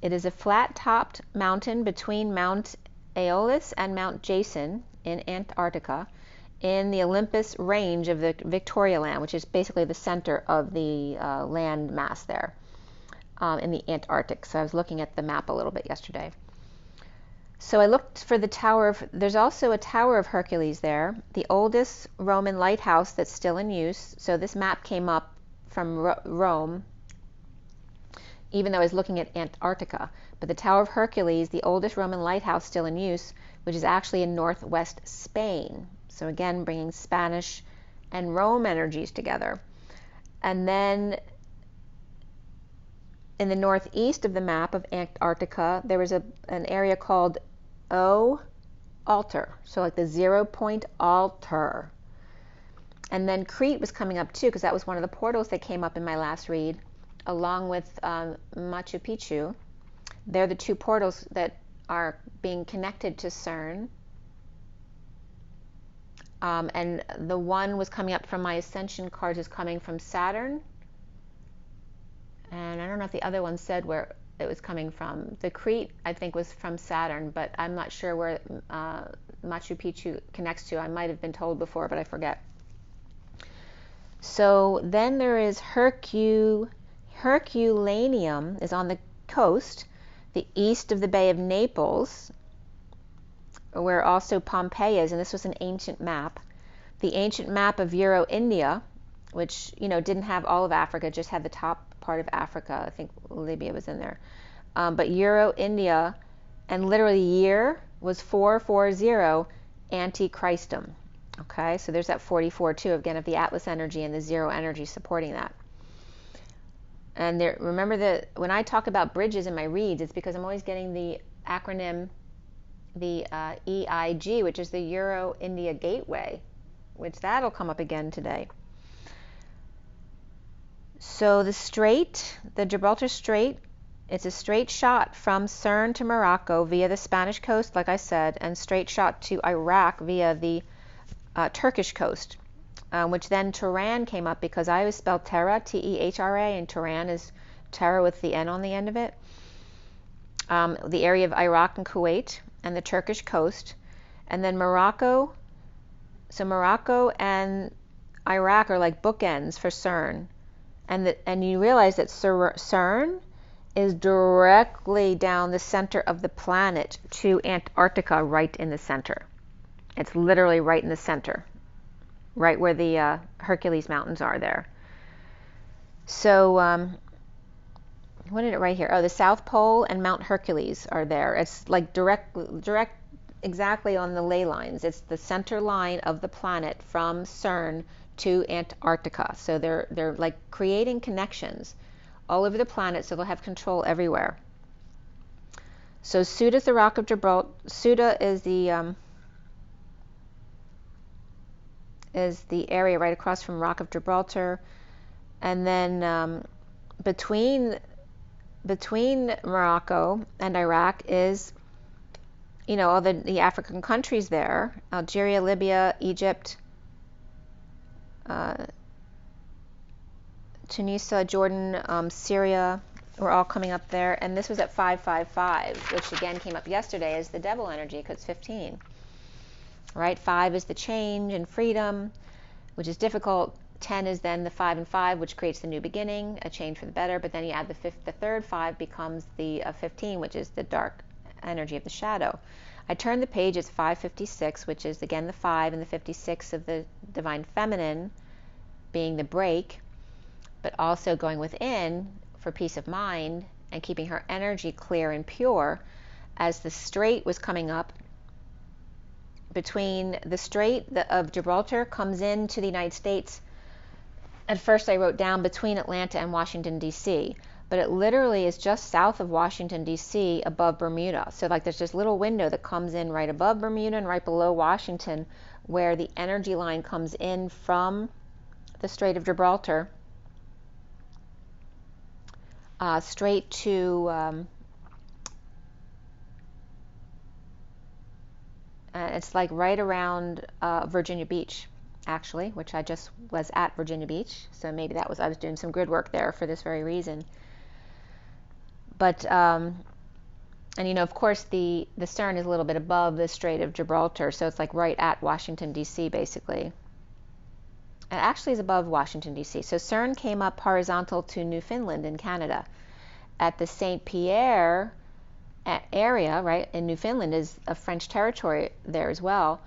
It is a flat-topped mountain between Mount Aeolus and Mount Jason in Antarctica in the Olympus range of the Victoria Land, which is basically the center of the land mass there in the Antarctic. So I was looking at the map a little bit yesterday. So I looked for the Tower of, there's also a Tower of Hercules there, the oldest Roman lighthouse that's still in use. So this map came up from Rome, even though I was looking at Antarctica. But the Tower of Hercules, the oldest Roman lighthouse still in use, which is actually in northwest Spain. So again, bringing Spanish and Rome energies together. And then in the northeast of the map of Antarctica, there was an area called O Altar, so like the 0 point altar. And then Crete was coming up too, because that was one of the portals that came up in my last read, along with Machu Picchu. They're the 2 portals that are being connected to CERN. And the one was coming up from my Ascension cards is coming from Saturn. And I don't know if the other one said where it was coming from. The Crete, I think, was from Saturn, but I'm not sure where Machu Picchu connects to. I might have been told before, but I forget. So then there is Herculaneum is on the coast, the east of the Bay of Naples, where also Pompeii is, and this was an ancient map. The ancient map of Euro-India, which, you know, didn't have all of Africa, just had the top part of Africa. I think Libya was in there. But Euro-India, and literally year was 440 Antichristum. Okay, so there's that 44 too, again, of the Atlas energy and the 0 energy supporting that. And there, remember that when I talk about bridges in my reads, it's because I'm always getting the acronym, the EIG, which is the Euro-India Gateway, which that'll come up again today. So the strait, the Gibraltar Strait, it's a straight shot from CERN to Morocco via the Spanish coast, like I said, and straight shot to Iraq via the Turkish coast, which then Tehran came up because I always spell Terra, T-E-H-R-A, and Tehran is Terra with the N on the end of it. The area of Iraq and Kuwait and the Turkish coast, and then Morocco. So Morocco and Iraq are like bookends for CERN. And you realize that CERN is directly down the center of the planet to Antarctica, right in the center. It's literally right in the center, right where the Hercules Mountains are there. So, what did it write here? Oh, the South Pole and Mount Hercules are there. It's like direct, exactly on the ley lines. It's the center line of the planet from CERN to Antarctica. So they're like creating connections all over the planet, so they'll have control everywhere. So Ceuta is the Rock of Gibraltar. Ceuta is the area right across from Rock of Gibraltar, and then between Morocco and Iraq is, you know, all the African countries there: Algeria, Libya, Egypt, Tunisia, Jordan, Syria, were all coming up there. And this was at 555, which again came up yesterday as the devil energy, because it's 15. Right? 5 is the change and freedom, which is difficult. 10 is then the 5 and 5, which creates the new beginning, a change for the better. But then you add the third 5 becomes the 15, which is the dark energy of the shadow. I turned the page, it's 556, which is again the 5 and the 56 of the divine feminine being the break, but also going within for peace of mind and keeping her energy clear and pure. As the strait was coming up, between the Strait of Gibraltar comes into the United States at first I wrote down between Atlanta and Washington, D.C., but it literally is just south of Washington, D.C., above Bermuda. So like there's this little window that comes in right above Bermuda and right below Washington, where the energy line comes in from the Strait of Gibraltar straight to it's like right around Virginia Beach, actually, which I just was at Virginia Beach, so maybe that was, I was doing some grid work there for this very reason. But and you know, of course, the CERN is a little bit above the Strait of Gibraltar, so it's like right at Washington, D.C., basically. It actually is above Washington, D.C. So CERN came up horizontal to Newfoundland in Canada. At the St. Pierre area, right, in Newfoundland is a French territory there as well,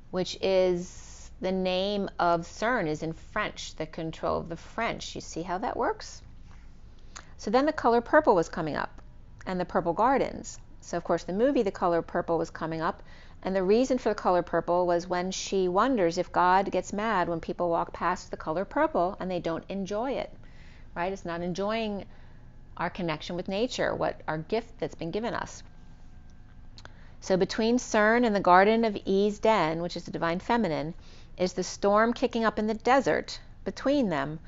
which is the name of CERN is in French, the control of the French. You see how that works? So then the color purple was coming up, and the purple gardens. So of course the movie The Color Purple was coming up, and the reason for the color purple was when she wonders if God gets mad when people walk past the color purple and they don't enjoy it, right? It's not enjoying our connection with nature, what our gift that's been given us. So between CERN and the Garden of E's Den, which is the divine feminine, is the storm kicking up in the desert between them,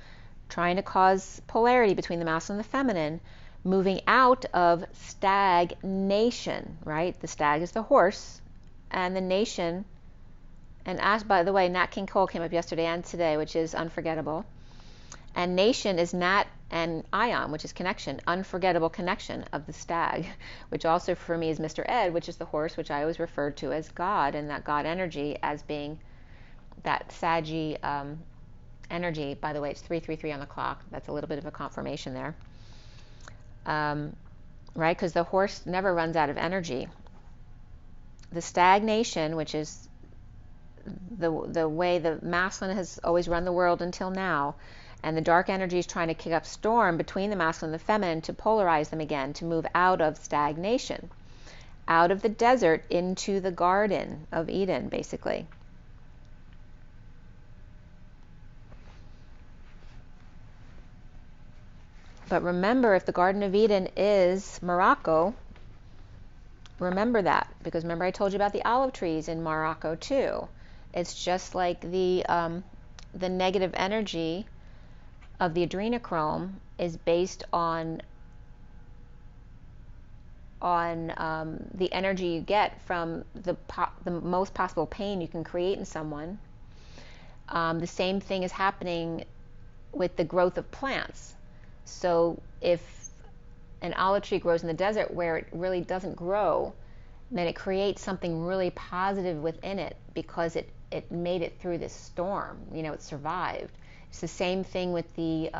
trying to cause polarity between the masculine and the feminine, moving out of stagnation, right? The stag is the horse, and the nation, and as, by the way, Nat King Cole came up yesterday and today, which is unforgettable. And nation is Nat and Ion, which is connection, unforgettable connection of the stag, which also for me is Mr. Ed, which is the horse, which I always referred to as God, and that God energy as being that Saggy energy. By the way, it's 333 on the clock. That's a little bit of a confirmation there. Right? Because the horse never runs out of energy. The stagnation, which is the way the masculine has always run the world until now, and the dark energy is trying to kick up storm between the masculine and the feminine to polarize them again, to move out of stagnation, out of the desert into the Garden of Eden, basically. But remember, if the Garden of Eden is Morocco, remember that, because remember I told you about the olive trees in Morocco too. It's just like the negative energy of the adrenochrome is based on the energy you get from the most possible pain you can create in someone. The same thing is happening with the growth of plants. So if an olive tree grows in the desert where it really doesn't grow, then it creates something really positive within it because it made it through this storm. You know, it survived. It's the same thing with the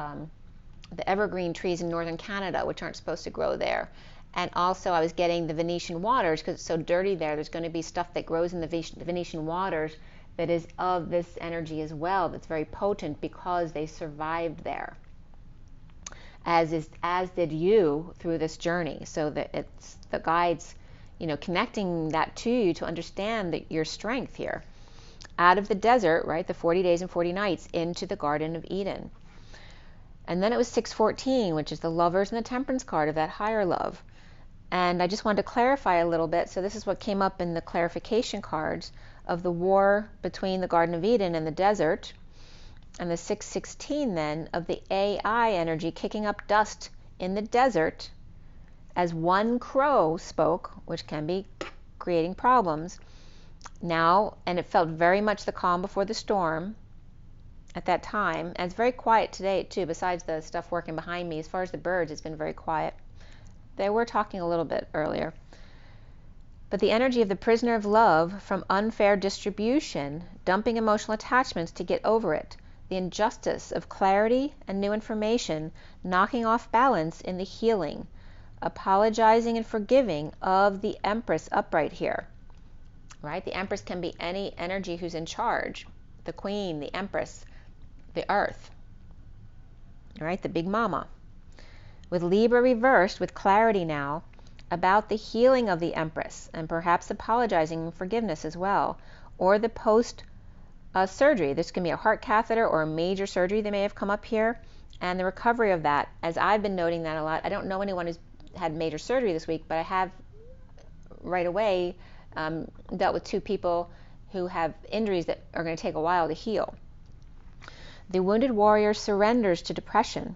evergreen trees in northern Canada, which aren't supposed to grow there. And also I was getting the Venetian waters, because it's so dirty there, there's going to be stuff that grows in the Venetian waters that is of this energy as well, that's very potent because they survived there. As did you through this journey. So that it's the guides, you know, connecting that to you to understand that your strength here. Out of the desert, right, the 40 days and 40 nights into the Garden of Eden. And then it was 614, which is the lovers and the temperance card of that higher love. And I just wanted to clarify a little bit. So this is what came up in the clarification cards of the war between the Garden of Eden and the desert. And the 616 then of the AI energy kicking up dust in the desert as one crow spoke, which can be creating problems. Now, and it felt very much the calm before the storm at that time. And it's very quiet today too, besides the stuff working behind me. As far as the birds, it's been very quiet. They were talking a little bit earlier. But the energy of the prisoner of love from unfair distribution, dumping emotional attachments to get over it. The injustice of clarity and new information, knocking off balance in the healing. Apologizing and forgiving of the Empress upright here. Right? The Empress can be any energy who's in charge. The Queen, the Empress, the Earth. Right? The Big Mama. With Libra reversed, with clarity now, about the healing of the Empress, and perhaps apologizing and forgiveness as well, or the surgery. This can be a heart catheter or a major surgery that may have come up here, and the recovery of that, as I've been noting that a lot. I don't know anyone who's had major surgery this week, but I have right away dealt with 2 people who have injuries that are going to take a while to heal. The wounded warrior surrenders to depression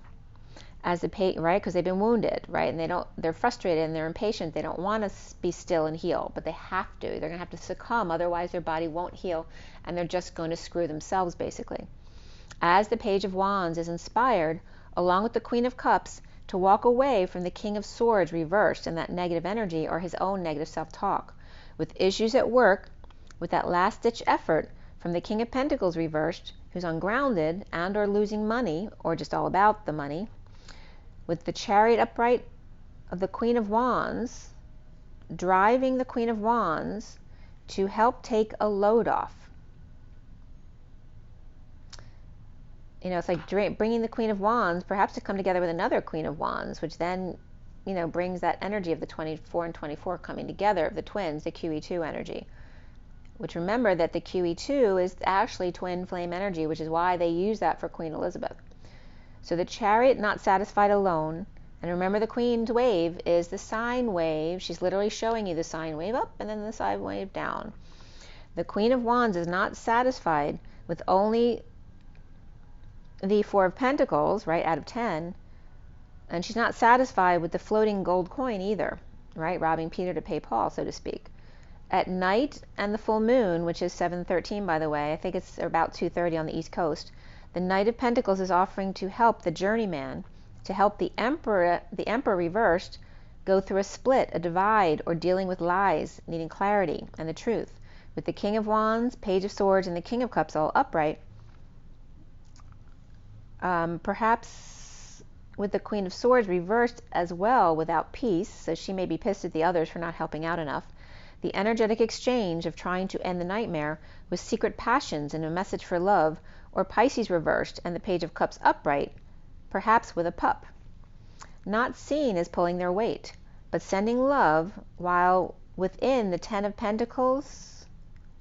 as the patient, right? Because they've been wounded, right? And they're frustrated and they're impatient. They don't want to be still and heal, but they have to. They're going to have to succumb, otherwise their body won't heal, and they're just going to screw themselves, basically. As the Page of Wands is inspired, along with the Queen of Cups, to walk away from the King of Swords reversed and that negative energy or his own negative self-talk. With issues at work, with that last-ditch effort from the King of Pentacles reversed, who's ungrounded and or losing money, or just all about the money, with the Chariot upright of the Queen of Wands, driving the Queen of Wands to help take a load off. You know, it's like bringing the Queen of Wands perhaps to come together with another Queen of Wands, which then, you know, brings that energy of the 24 and 24 coming together, of the twins, the QE2 energy. Which, remember that the QE2 is actually twin flame energy, which is why they use that for Queen Elizabeth. So the Chariot, not satisfied alone, and remember the Queen's wave is the sine wave. She's literally showing you the sine wave up and then the sine wave down. The Queen of Wands is not satisfied with only the 4 of Pentacles, right, out of 10, and she's not satisfied with the floating gold coin either, right, robbing Peter to pay Paul, so to speak. At night and the full moon, which is 7:13, by the way, I think it's about 2:30 on the East Coast, the Knight of Pentacles is offering to help the journeyman, to help the Emperor reversed, go through a split, a divide, or dealing with lies, needing clarity and the truth. With the King of Wands, Page of Swords, and the King of Cups all upright, perhaps with the Queen of Swords reversed as well, without peace, so she may be pissed at the others for not helping out enough. The energetic exchange of trying to end the nightmare with secret passions and a message for love, or Pisces reversed and the Page of Cups upright, perhaps with a pup. Not seen as pulling their weight, but sending love, while within the 10 of Pentacles,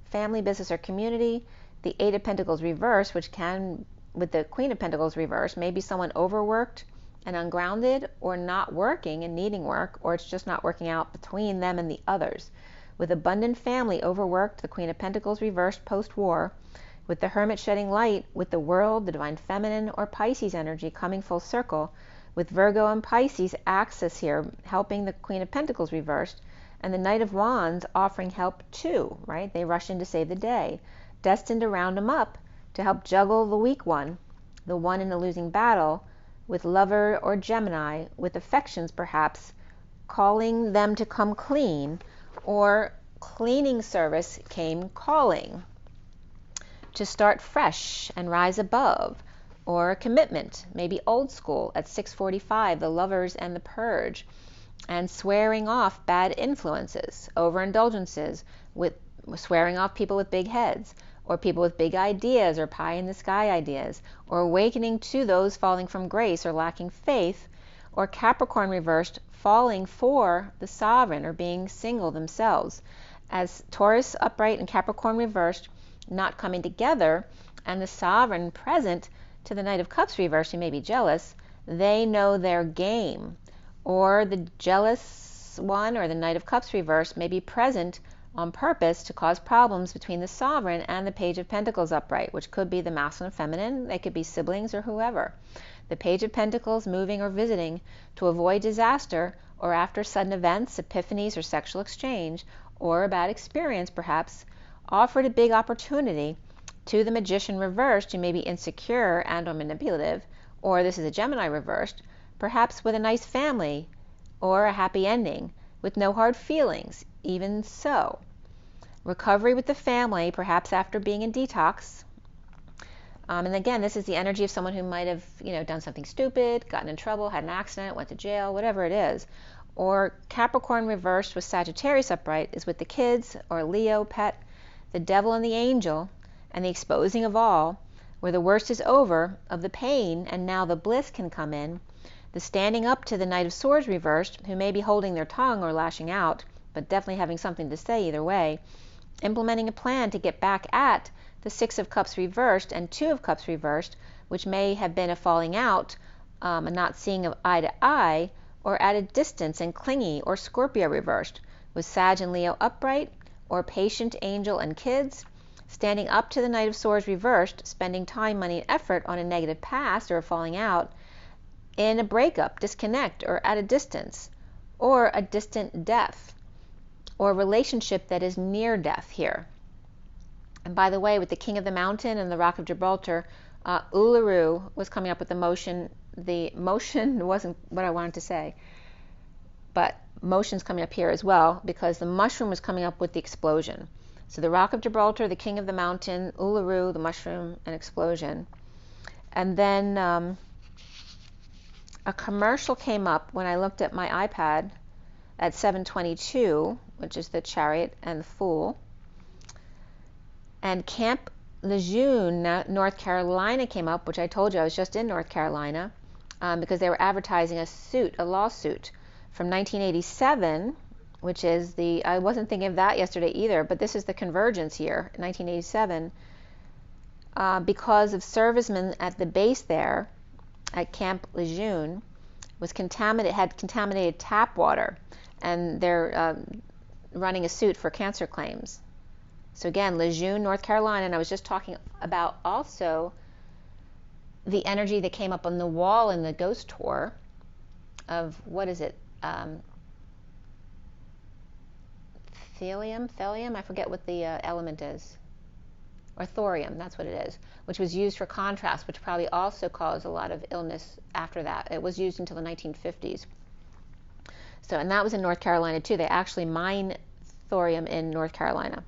family, business, or community, the 8 of Pentacles reversed, which can, with the Queen of Pentacles reversed, maybe someone overworked and ungrounded, or not working and needing work, or it's just not working out between them and the others. With abundant family overworked, the Queen of Pentacles reversed post-war, with the Hermit shedding light, with the World, the Divine Feminine, or Pisces energy coming full circle, with Virgo and Pisces axis here, helping the Queen of Pentacles reversed, and the Knight of Wands offering help too, right? They rush in to save the day, destined to round them up, to help juggle the weak one, the one in a losing battle, with Lover or Gemini, with affections perhaps, calling them to come clean, or cleaning service came calling to start fresh and rise above, or a commitment, maybe old school at 6:45, the Lovers and the Purge, and swearing off bad influences, overindulgences, with swearing off people with big heads, or people with big ideas or pie in the sky ideas, or awakening to those falling from grace or lacking faith, or Capricorn reversed, falling for the sovereign or being single themselves, as Taurus upright and Capricorn reversed, not coming together, and the sovereign present to the Knight of Cups reversed, who may be jealous. They know their game, or the jealous one or the Knight of Cups reversed may be present on purpose to cause problems between the sovereign and the Page of Pentacles upright, which could be the masculine and feminine, they could be siblings or whoever. The Page of Pentacles moving or visiting to avoid disaster, or after sudden events, epiphanies, or sexual exchange, or a bad experience perhaps, offered a big opportunity to the Magician reversed, who may be insecure and or manipulative, or this is a Gemini reversed, perhaps with a nice family or a happy ending, with no hard feelings. Even so, recovery with the family, perhaps after being in detox. And again, this is the energy of someone who might have, done something stupid, gotten in trouble, had an accident, went to jail, whatever it is. Or Capricorn reversed with Sagittarius upright is with the kids, or Leo, pet, the devil and the angel, and the exposing of all, where the worst is over of the pain, and now the bliss can come in. The standing up to the Knight of Swords reversed, who may be holding their tongue or lashing out, but definitely having something to say either way, implementing a plan to get back at the Six of Cups reversed and Two of Cups reversed, which may have been a falling out, a not seeing of eye to eye, or at a distance and clingy, or Scorpio reversed, with Sag and Leo upright, or patient angel and kids, standing up to the Knight of Swords reversed, spending time, money, and effort on a negative past or a falling out, in a breakup, disconnect, or at a distance, or a distant death, or a relationship that is near death here. And by the way, with the King of the Mountain and the Rock of Gibraltar, Uluru was coming up with the motion. The motion wasn't what I wanted to say, but motion's coming up here as well, because the mushroom was coming up with the explosion. So the Rock of Gibraltar, the King of the Mountain, Uluru, the mushroom, and explosion. And then a commercial came up when I looked at my iPad at 7:22, which is the Chariot and the Fool. And Camp Lejeune, North Carolina came up, which I told you I was just in North Carolina, because they were advertising a lawsuit from 1987, which is I wasn't thinking of that yesterday either, but this is the convergence here, 1987, because of servicemen at the base there at Camp Lejeune had contaminated tap water, and they're running a suit for cancer claims. So again, Lejeune, North Carolina, and I was just talking about also the energy that came up on the wall in the ghost tour of, what is it, Thelium, I forget what the element is, or thorium, that's what it is, which was used for contrast, which probably also caused a lot of illness after that. It was used until the 1950s. So, and that was in North Carolina too. They actually mine thorium in North Carolina.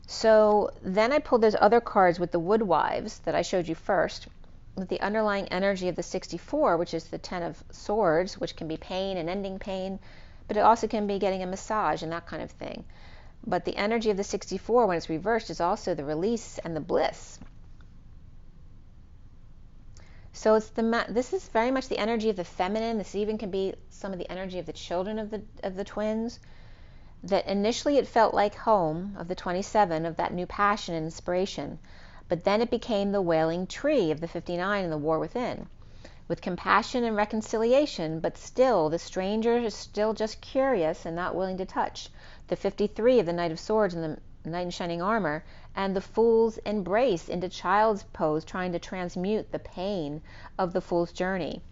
So then I pulled those other cards with the Woodwives that I showed you first, with the underlying energy of the 64, which is the 10 of Swords, which can be pain and ending pain, but it also can be getting a massage and that kind of thing. But the energy of the 64, when it's reversed, is also the release and the bliss. So it's this is very much the energy of the feminine. This even can be some of the energy of the children of the twins. That initially it felt like home of the 27, of that new passion and inspiration, but then it became the wailing tree of the 59 and the war within, with compassion and reconciliation, but still the stranger is still just curious and not willing to touch, the 53 of the Knight of Swords and the Knight in Shining Armor, and the Fool's embrace into child's pose, trying to transmute the pain of the Fool's journey.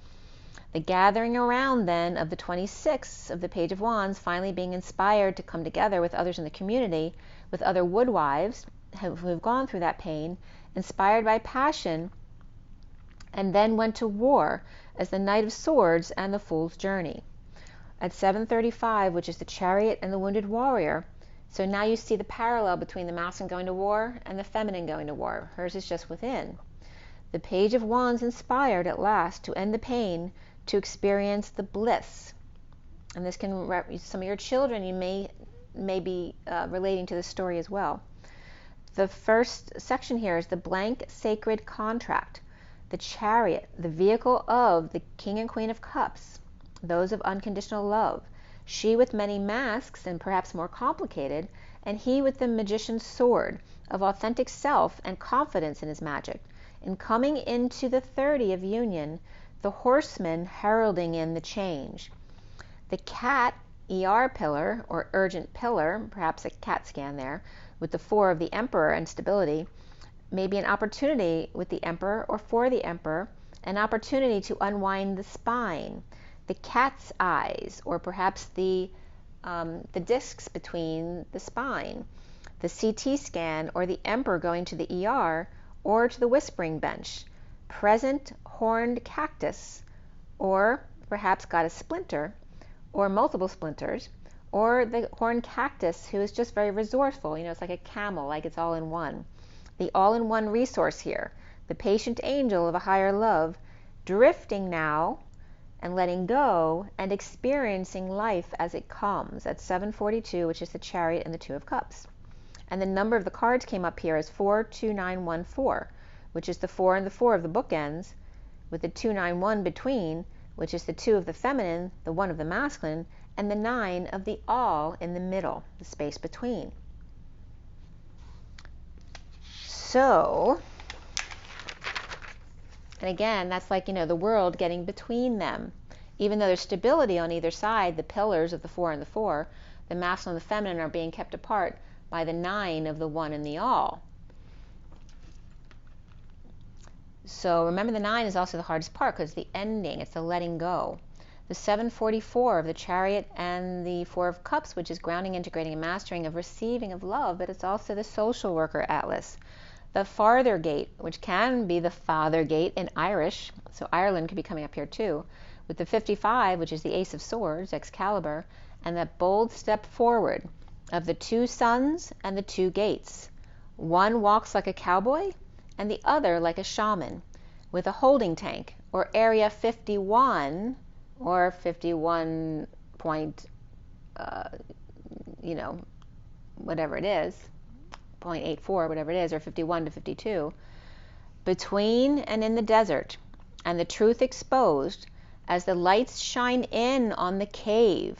The gathering around then of the 26 of the Page of Wands, finally being inspired to come together with others in the community, with other woodwives who have gone through that pain, inspired by passion, and then went to war as the Knight of Swords and the Fool's journey. At 7:35, which is the Chariot and the Wounded Warrior, so now you see the parallel between the masculine going to war and the feminine going to war. Hers is just within. The Page of Wands inspired at last to end the pain, to experience the bliss. And this can, some of your children, you may be relating to this story as well. The first section here is the blank sacred contract, the Chariot, the vehicle of the King and Queen of Cups, those of unconditional love, she with many masks and perhaps more complicated, and he with the magician's sword of authentic self and confidence in his magic. In coming into the 30 of union, the horseman heralding in the change. The cat, ER pillar, or urgent pillar, perhaps a CAT scan there, with the 4 of the Emperor and stability, may be an opportunity with the Emperor or for the Emperor, an opportunity to unwind the spine. The cat's eyes, or perhaps the discs between the spine. The CT scan, or the Emperor going to the ER, or to the whispering bench. Present horned cactus, or perhaps got a splinter, or multiple splinters, or the horned cactus who is just very resourceful. It's like a camel, like it's all in one. The all-in-one resource here, the patient angel of a higher love, drifting now and letting go and experiencing life as it comes at 7:42, which is the Chariot and the 2 of Cups. And the number of the cards came up here as 42914, which is the 4 and the 4 of the bookends, with the 291 between, which is the 2 of the feminine, the 1 of the masculine, and the 9 of the all in the middle, the space between. So, and again, that's like, the world getting between them. Even though there's stability on either side, the pillars of the 4 and the 4, the masculine and the feminine are being kept apart by the 9 of the 1 and the all. So remember, the 9 is also the hardest part because it's the ending, it's the letting go. The 744 of the Chariot and the 4 of Cups, which is grounding, integrating, and mastering of receiving of love, but it's also the social worker Atlas. The Farther Gate, which can be the Father Gate in Irish, so Ireland could be coming up here too, with the 55, which is the Ace of Swords, Excalibur, and that bold step forward of the 2 suns and the 2 gates. One walks like a cowboy, and the other like a shaman, with a holding tank, or area 51, or 51 point, whatever it is, 0.84, whatever it is, or 51 to 52, between and in the desert, and the truth exposed as the lights shine in on the cave,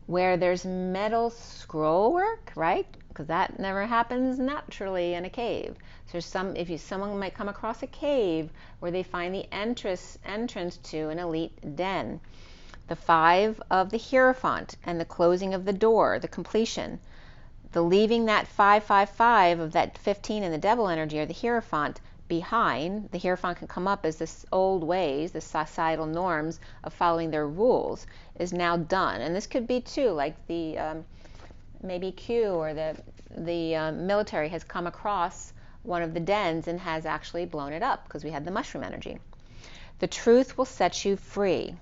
where there's metal scroll work, right? Because that never happens naturally in a cave. So someone might come across a cave where they find the entrance to an elite den. The 5 of the Hierophant and the closing of the door, the completion. The leaving that 555 of that 15 in the devil energy, or the Hierophant, behind. The Hierophant can come up as this old ways, the societal norms of following their rules, is now done. And this could be too, like the maybe Q or the military has come across one of the dens and has actually blown it up because we had the mushroom energy. The truth will set you free.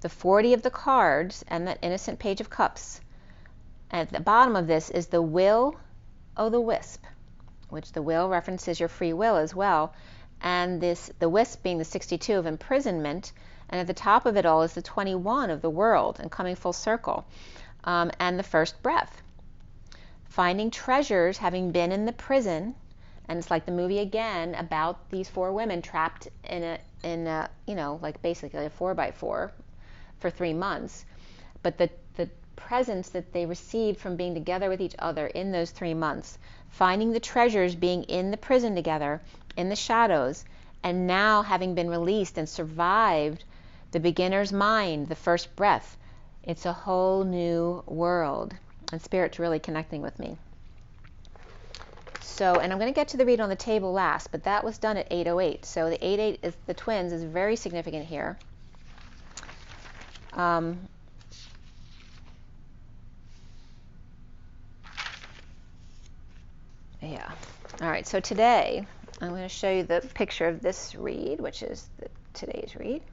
The 40 of the cards and that innocent Page of Cups. At the bottom of this is the Will o' the Wisp, which the will references your free will as well, and the wisp being the 62 of imprisonment, and at the top of it all is the 21 of the world and coming full circle, and the first breath. Finding treasures, having been in the prison, and it's like the movie again about these 4 women trapped in a like basically a 4x4 for 3 months, but the presence that they received from being together with each other in those 3 months, finding the treasures, being in the prison together in the shadows, and now having been released and survived the beginner's mind, the first breath. It's a whole new world, and Spirit's really connecting with me. So, and I'm going to get to the read on the table last, but that was done at 8:08. So the 8:8 is the twins is very significant here. Yeah. All right. So today I'm going to show you the picture of this read, which is today's read.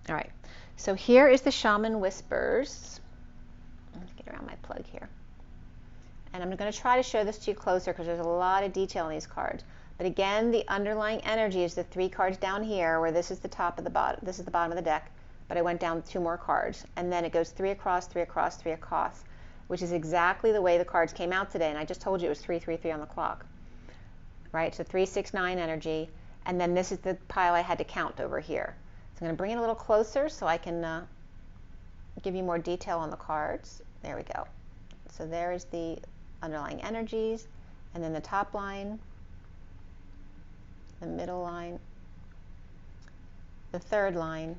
All right. So here is the Shaman Whispers. Let's get around my plug here. And I'm going to try to show this to you closer because there's a lot of detail in these cards. But again, the underlying energy is the 3 cards down here, where this is the top of the bottom. This is the bottom of the deck, but I went down 2 more cards, and then it goes 3 across, 3 across, 3 across, which is exactly the way the cards came out today. And I just told you it was 333 on the clock, right? So 369 energy, and then this is the pile I had to count over here. So I'm going to bring it a little closer so I can give you more detail on the cards. There we go. So there is the underlying energies, and then the top line, the middle line, the third line,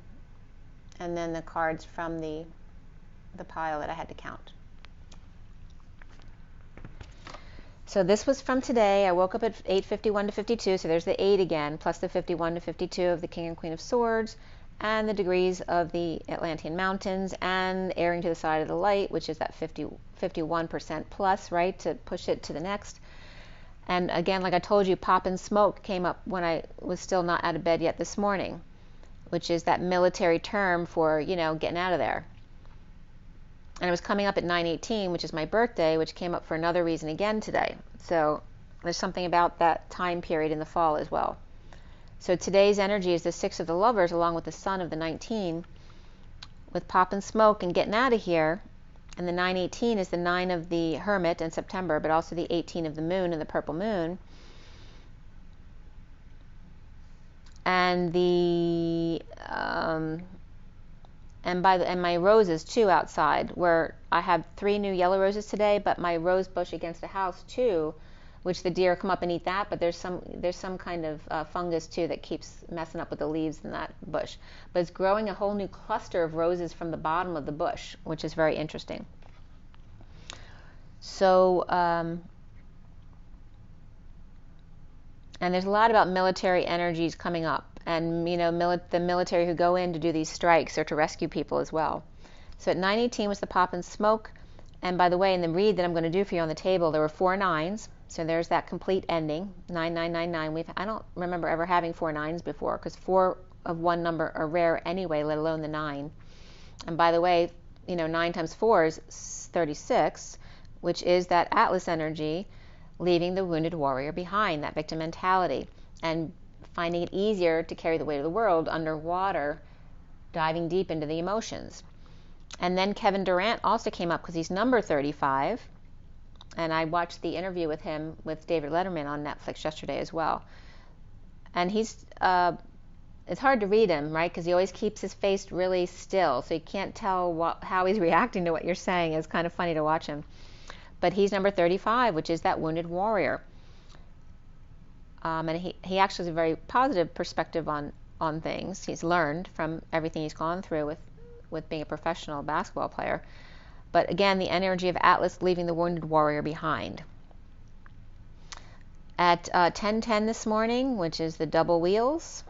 and then the cards from the pile that I had to count. So this was from today. I woke up at 8:51 to 52, so there's the 8 again, plus the 51 to 52 of the King and Queen of Swords, and the degrees of the Atlantean Mountains, and airing to the side of the light, which is that 51% plus, right, to push it to the next. And again, like I told you, pop and smoke came up when I was still not out of bed yet this morning, which is that military term for, getting out of there. And it was coming up at 9/18, which is my birthday, which came up for another reason again today. So there's something about that time period in the fall as well. So today's energy is the 6 of the Lovers along with the Sun of the 19, with pop and smoke and getting out of here. And the 9/18 is the 9 of the Hermit in September, but also the 18 of the Moon and the Purple Moon. And and my roses too outside, where I have 3 new yellow roses today, but my rose bush against the house too, which the deer come up and eat that, but there's some kind of fungus too that keeps messing up with the leaves in that bush. But it's growing a whole new cluster of roses from the bottom of the bush, which is very interesting. So, and there's a lot about military energies coming up, and you know, the military who go in to do these strikes or to rescue people as well. So at 9:18 was the pop and smoke, and by the way, in the read that I'm going to do for you on the table, there were 4 9s. So there's that complete ending, 9999. I don't remember ever having 4 9s before, because 4 of one number are rare anyway, let alone the 9. And by the way, you know, 9 times 4 is 36, which is that Atlas energy, leaving the wounded warrior behind, that victim mentality, and finding it easier to carry the weight of the world underwater, diving deep into the emotions. And then Kevin Durant also came up because he's number 35. And I watched the interview with him with David Letterman on Netflix yesterday as well. And he's, it's hard to read him, right? Because he always keeps his face really still. So you can't tell how he's reacting to what you're saying. It's kind of funny to watch him. But he's number 35, which is that wounded warrior. And he actually has a very positive perspective on things. He's learned from everything he's gone through with being a professional basketball player. But again, the energy of Atlas leaving the wounded warrior behind. At 10:10 this morning, which is the double wheels,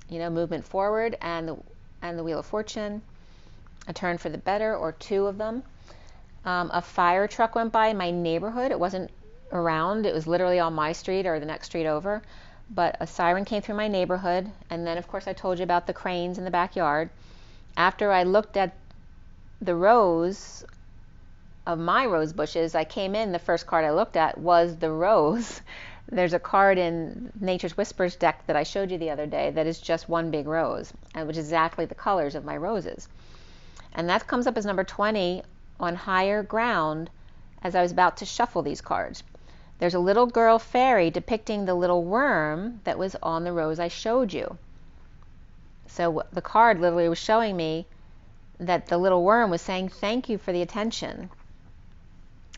you know, movement forward, and the wheel of fortune, a turn for the better, or 2 of them. A fire truck went by in my neighborhood. It wasn't around. It was literally on my street or the next street over. But a siren came through my neighborhood, and then, of course, I told you about the cranes in the backyard. After I looked at the rows of my rose bushes, I came in, the first card I looked at was the rose. There's a card in Nature's Whispers deck that I showed you the other day that is just one big rose, and which is exactly the colors of my roses. And that comes up as number 20 on higher ground as I was about to shuffle these cards. There's a little girl fairy depicting the little worm that was on the rose I showed you. So the card literally was showing me that the little worm was saying thank you for the attention.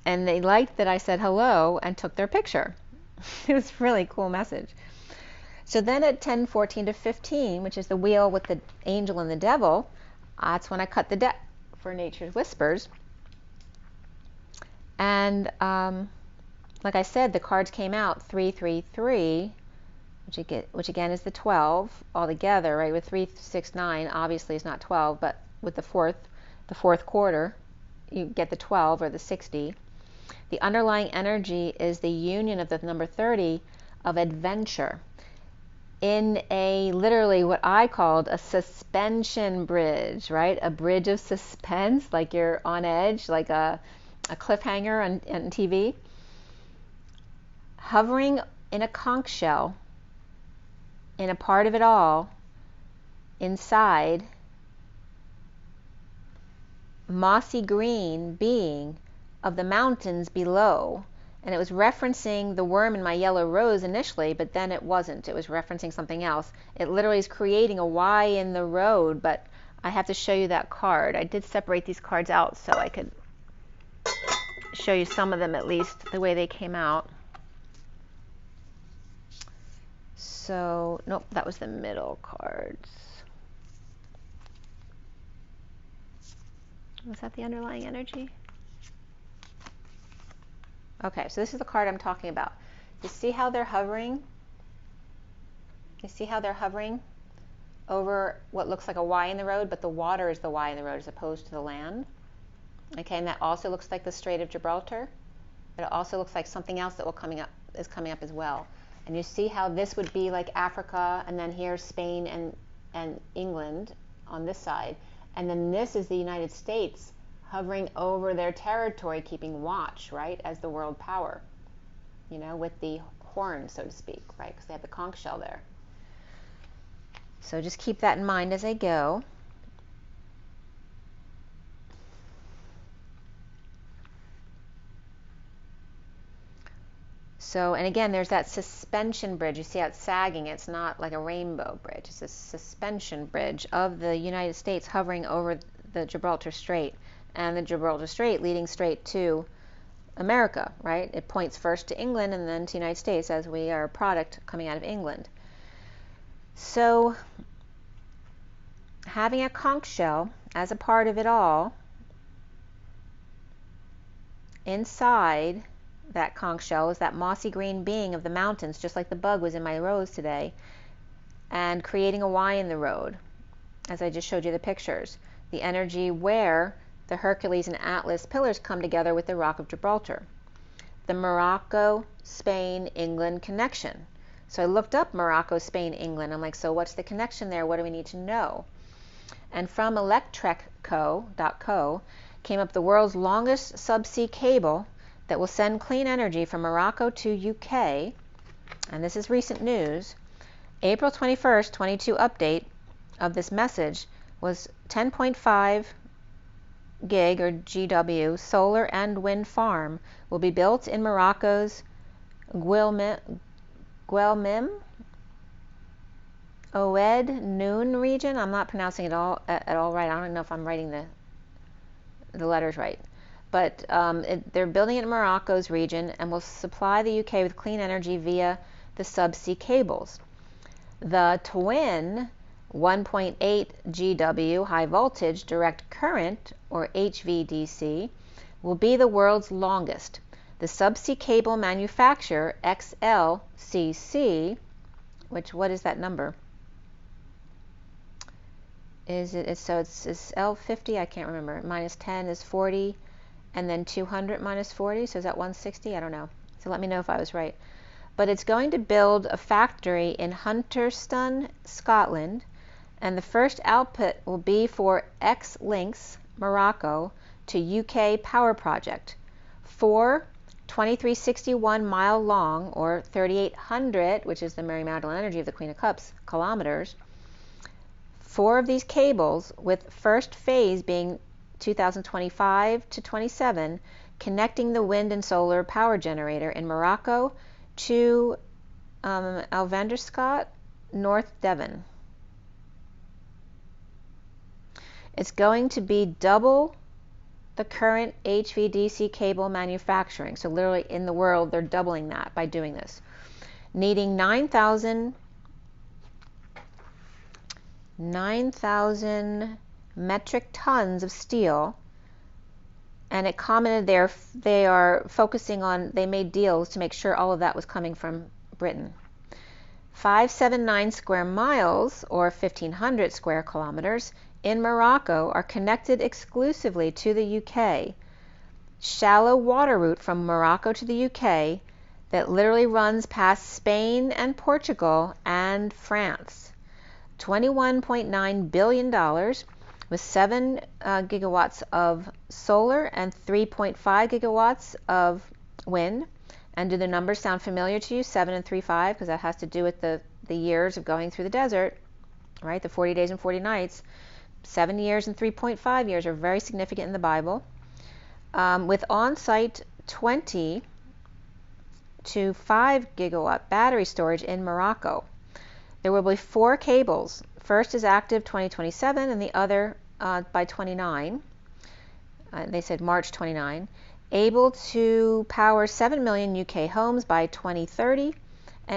And they liked that I said hello and took their picture. It was a really cool message. So then at 10:14 to 15, which is the wheel with the angel and the devil, that's when I cut the deck for Nature's Whispers. And like I said, the cards came out 333, which again is the 12 altogether, right? With 3, 6, 9, obviously it's not 12, but with the fourth quarter, you get the 12 or the 60. The underlying energy is the union of the number 30 of adventure in a literally what I called a suspension bridge, right? A bridge of suspense, like you're on edge, like a cliffhanger on TV. Hovering in a conch shell, in a part of it all, inside, mossy green being of the mountains below. And it was referencing the worm in my yellow rose initially, but then it wasn't. It was referencing something else. It literally is creating a Y in the road, but I have to show you that card. I did separate these cards out so I could show you some of them, at least the way they came out. So, nope, that was the middle cards. Was that the underlying energy? Okay, so this is the card I'm talking about. You see how they're hovering? You see how they're hovering over what looks like a Y in the road, but the water is the Y in the road as opposed to the land. Okay, and that also looks like the Strait of Gibraltar. But it also looks like something else that is coming up as well. And you see how this would be like Africa, and then here's Spain and England on this side. And then this is the United States hovering over their territory, keeping watch, right, as the world power, you know, with the horn, so to speak, right, because they have the conch shell there. So just keep that in mind as I go. So, and again, there's that suspension bridge. You see how it's sagging. It's not like a rainbow bridge. It's a suspension bridge of the United States hovering over the Gibraltar Strait, and the Gibraltar Strait leading straight to America, right? It points first to England and then to the United States, as we are a product coming out of England. So having a conch shell as a part of it all, inside that conch shell is that mossy green being of the mountains, just like the bug was in my rose today, and creating a Y in the road, as I just showed you the pictures. The energy where the Hercules and Atlas pillars come together with the Rock of Gibraltar. The Morocco, Spain, England connection. So I looked up Morocco, Spain, England. I'm like, so what's the connection there? What do we need to know? And from electrecco.co came up the world's longest subsea cable that will send clean energy from Morocco to UK. And this is recent news. April 21st, 22 update of this message was 10.5 gig or GW solar and wind farm will be built in Morocco's Guelmim Oued Noon region. I'm not pronouncing it at all right. I don't know if I'm writing the letters right, but they're building it in Morocco's region and will supply the UK with clean energy via the subsea cables. The twin 1.8 GW high voltage direct current, or HVDC, will be the world's longest. The subsea cable manufacturer XLCC, which, what is that number? It's L50, I can't remember. Minus 10 is 40, and then 200 minus 40, so is that 160? I don't know. So let me know if I was right. But it's going to build a factory in Hunterston, Scotland, and the first output will be for X-Links, Morocco, to UK power project. 4 2361 mile long, or 3800, which is the Mary Magdalene energy of the Queen of Cups, kilometers. 4 of these cables, with first phase being 2025 to 27, connecting the wind and solar power generator in Morocco to Alvanderscott, North Devon. It's going to be double the current HVDC cable manufacturing. So literally in the world, they're doubling that by doing this. Needing 9,000 metric tons of steel. And it commented there, they are focusing on, they made deals to make sure all of that was coming from Britain. 579 square miles, or 1,500 square kilometers, in Morocco are connected exclusively to the UK. Shallow water route from Morocco to the UK that literally runs past Spain and Portugal and France. $21.9 billion with 7 gigawatts of solar and 3.5 gigawatts of wind. And do the numbers sound familiar to you? 7 and 3.5, because that has to do with the years of going through the desert, right? The 40 days and 40 nights. 7 years and 3.5 years are very significant in the Bible. With on-site 20 to 5 gigawatt battery storage in Morocco. There will be 4 cables. First is active 2027 and the other by 29. They said March 29. Able to power 7 million UK homes by 2030,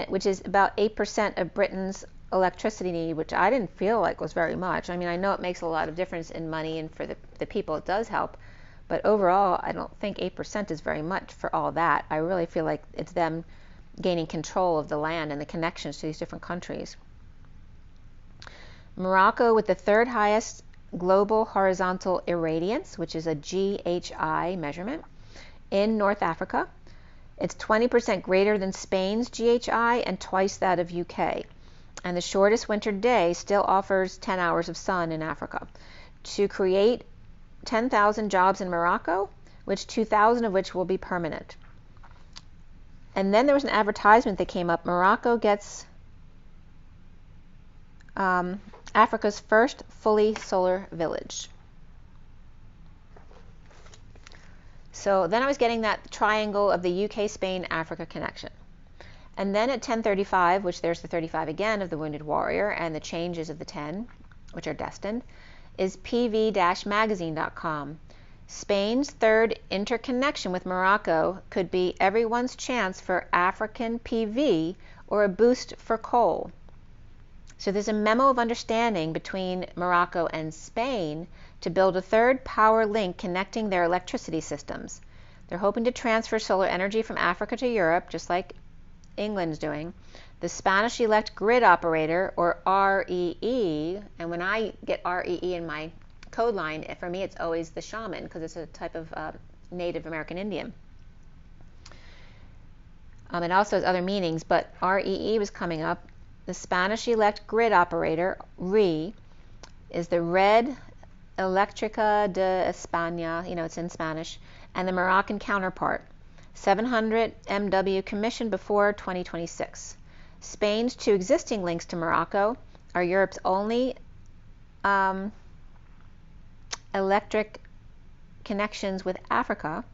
which is about 8% of Britain's electricity need, which I didn't feel like was very much. I mean, I know it makes a lot of difference in money, and for the people it does help, but overall I don't think 8% is very much for all that. I really feel like it's them gaining control of the land and the connections to these different countries. Morocco with the 3rd highest global horizontal irradiance, which is a GHI measurement, in North Africa. It's 20% greater than Spain's GHI and twice that of UK. And the shortest winter day still offers 10 hours of sun in Africa. To create 10,000 jobs in Morocco, which 2,000 of which will be permanent. And then there was an advertisement that came up. Morocco gets Africa's first fully solar village. So then I was getting that triangle of the UK, Spain, Africa connection. And then at 10:35, which there's the 35 again of the Wounded Warrior and the changes of the 10, which are destined, is pv-magazine.com. Spain's third interconnection with Morocco could be everyone's chance for African PV or a boost for coal. So there's a memo of understanding between Morocco and Spain to build a third power link connecting their electricity systems. They're hoping to transfer solar energy from Africa to Europe, just like England's doing. The Spanish elect grid operator, or REE, and when I get REE in my code line, for me it's always the Shaman, because it's a type of Native American Indian. It also has other meanings, but REE was coming up. The Spanish elect grid operator, RE, is the Red Eléctrica de España, it's in Spanish, and the Moroccan counterpart. 700 MW commissioned before 2026. Spain's two existing links to Morocco are Europe's only electric connections with Africa,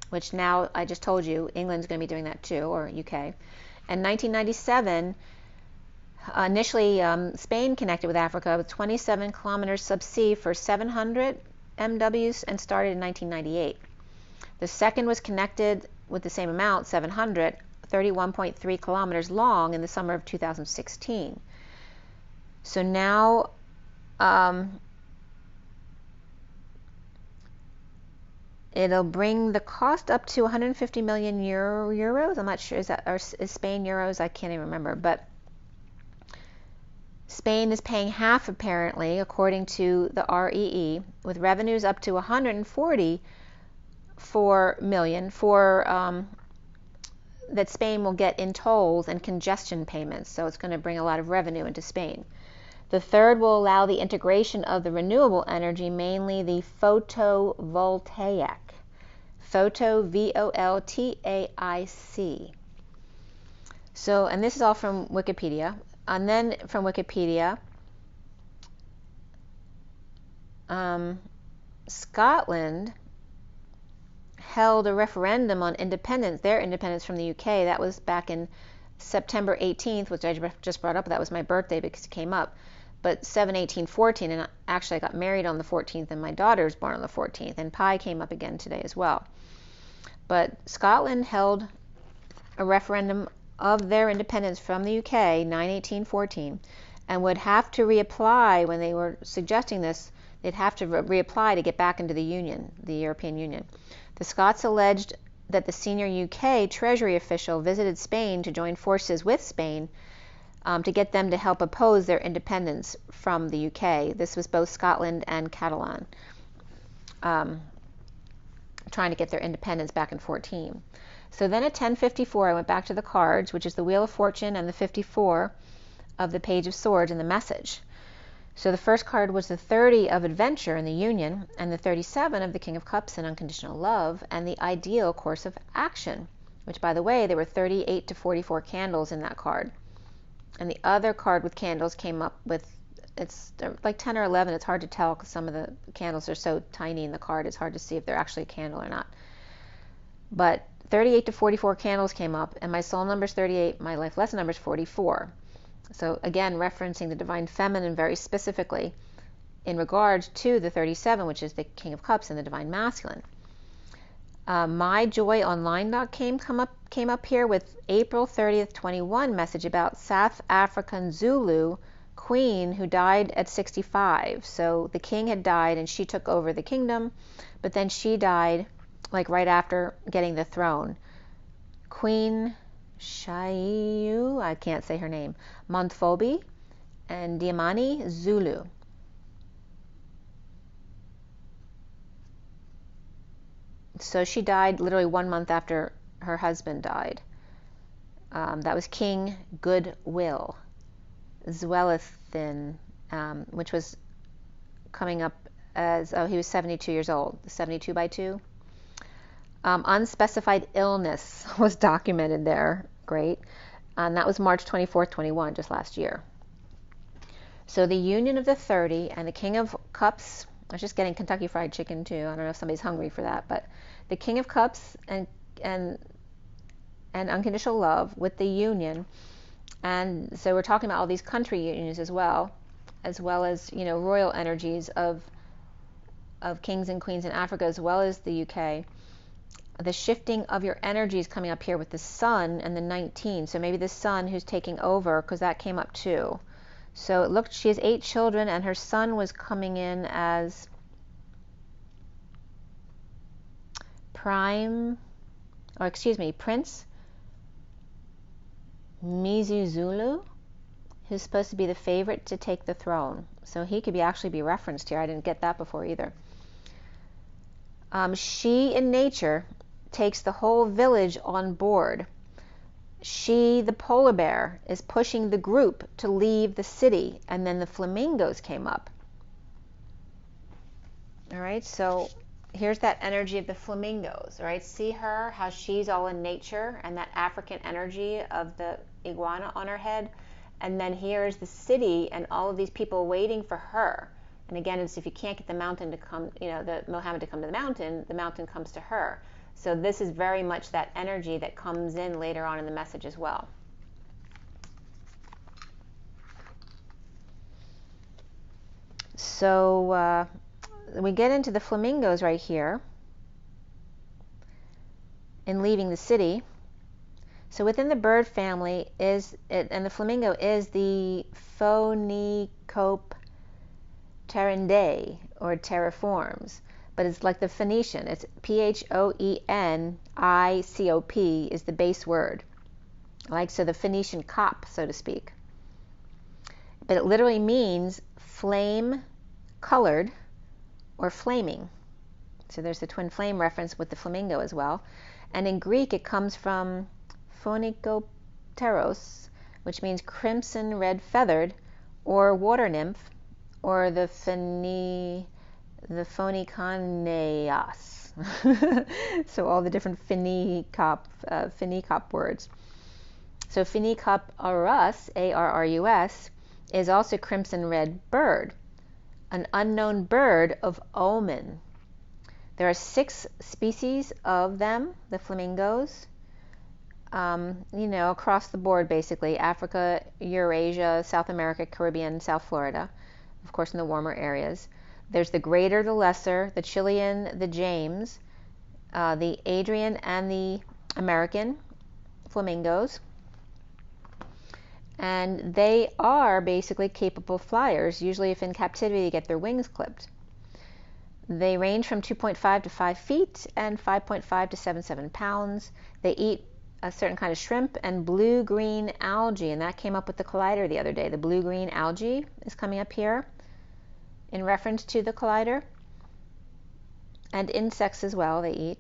which now I just told you England's going to be doing that too, or UK. And 1997, initially Spain connected with Africa with 27 kilometers subsea for 700 MWs and started in 1998. The second was connected with the same amount, 700, 31.3 kilometers long in the summer of 2016. So now it'll bring the cost up to 150 million euros. I'm not sure, is Spain euros? I can't even remember, but Spain is paying half apparently, according to the REE, with revenues up to 144 million for that Spain will get in tolls and congestion payments. So it's going to bring a lot of revenue into Spain. The third will allow the integration of the renewable energy, mainly the photovoltaic. Photo, V-O-L-T-A-I-C. So, and this is all from Wikipedia. And then from Wikipedia, Scotland held a referendum on independence, their independence from the UK. That was back in September 18th, which I just brought up. That was my birthday because it came up. But 7/18/14, and actually I got married on the 14th, and my daughter was born on the 14th, and Pi came up again today as well. But Scotland held a referendum of their independence from the UK, 9/18/14, and would have to reapply when they were suggesting this. They'd have to reapply to get back into the Union, the European Union. The Scots alleged that the senior UK Treasury official visited Spain to join forces with Spain to get them to help oppose their independence from the UK. This was both Scotland and Catalan, trying to get their independence back in 14. So then at 10:54, I went back to the cards, which is the Wheel of Fortune and the 54 of the Page of Swords and the message. So the first card was the 30 of Adventure in the Union, and the 37 of the King of Cups and Unconditional Love, and the Ideal Course of Action, which, by the way, there were 38 to 44 candles in that card. And the other card with candles came up with, it's like 10 or 11. It's hard to tell because some of the candles are so tiny in the card. It's hard to see if they're actually a candle or not. But 38 to 44 candles came up, and my soul number is 38, my life lesson number is 44. So again, referencing the Divine Feminine very specifically in regards to the 37, which is the King of Cups, and the Divine Masculine. MyJoyOnline.com came up here with April 30th, 21 message about South African Zulu queen who died at 65. So the king had died and she took over the kingdom, but then she died like right after getting the throne. Queen Shayu, I can't say her name, Montfobi and Diamani Zulu. So she died literally 1 month after her husband died. That was King Goodwill Zwelithyn, which was coming up as, he was 72 years old, 72 by 2. Unspecified illness was documented there. Great. And that was March 24th, 21, just last year. So the union of the 30 and the King of Cups, I was just getting Kentucky Fried Chicken too. I don't know if somebody's hungry for that, but the King of Cups and and unconditional love with the union. And so we're talking about all these country unions as well as, you know, royal energies of kings and queens in Africa, as well as the UK. The shifting of your energies coming up here with the sun and the 19. So maybe the sun who's taking over, because that came up too. So it looked, she has 8 children, and her son was coming in as Prince Mizuzulu, who's supposed to be the favorite to take the throne. So he could actually be referenced here. I didn't get that before either. She in nature takes the whole village on board. She, the polar bear, is pushing the group to leave the city, and then the flamingos came up. All right, so here's that energy of the flamingos, right? See her, how she's all in nature, and that African energy of the iguana on her head. And then here's the city and all of these people waiting for her. And again, it's if you can't get the mountain to come, you know, the Mohammed to come to the mountain comes to her. So this is very much that energy that comes in later on in the message as well. So we get into the flamingos right here in leaving the city. So within the bird family and the flamingo is the Phoenicopterandae, or terraforms. But it's like the Phoenician. It's P-H-O-E-N-I-C-O-P is the base word. Like, so the Phoenician cop, so to speak. But it literally means flame colored or flaming. So there's the twin flame reference with the flamingo as well. And in Greek, it comes from Phoenicopteros, which means crimson red feathered, or water nymph, or the Phoenicaneas. So all the different Phoenicop words. So Phoenicopterus, A-R-R-U-S, is also crimson red bird, an unknown bird of omen. There are 6 species of them, the flamingos, you know, across the board basically, Africa, Eurasia, South America, Caribbean, South Florida, of course in the warmer areas. There's the greater, the lesser, the Chilean, the James, the Adrian, and the American flamingos. And they are basically capable flyers. Usually if in captivity, they get their wings clipped. They range from 2.5 to 5 feet and 5.5 to 7 pounds. They eat a certain kind of shrimp and blue-green algae, and that came up with the collider the other day. The blue-green algae is coming up here in reference to the collider, and insects as well they eat.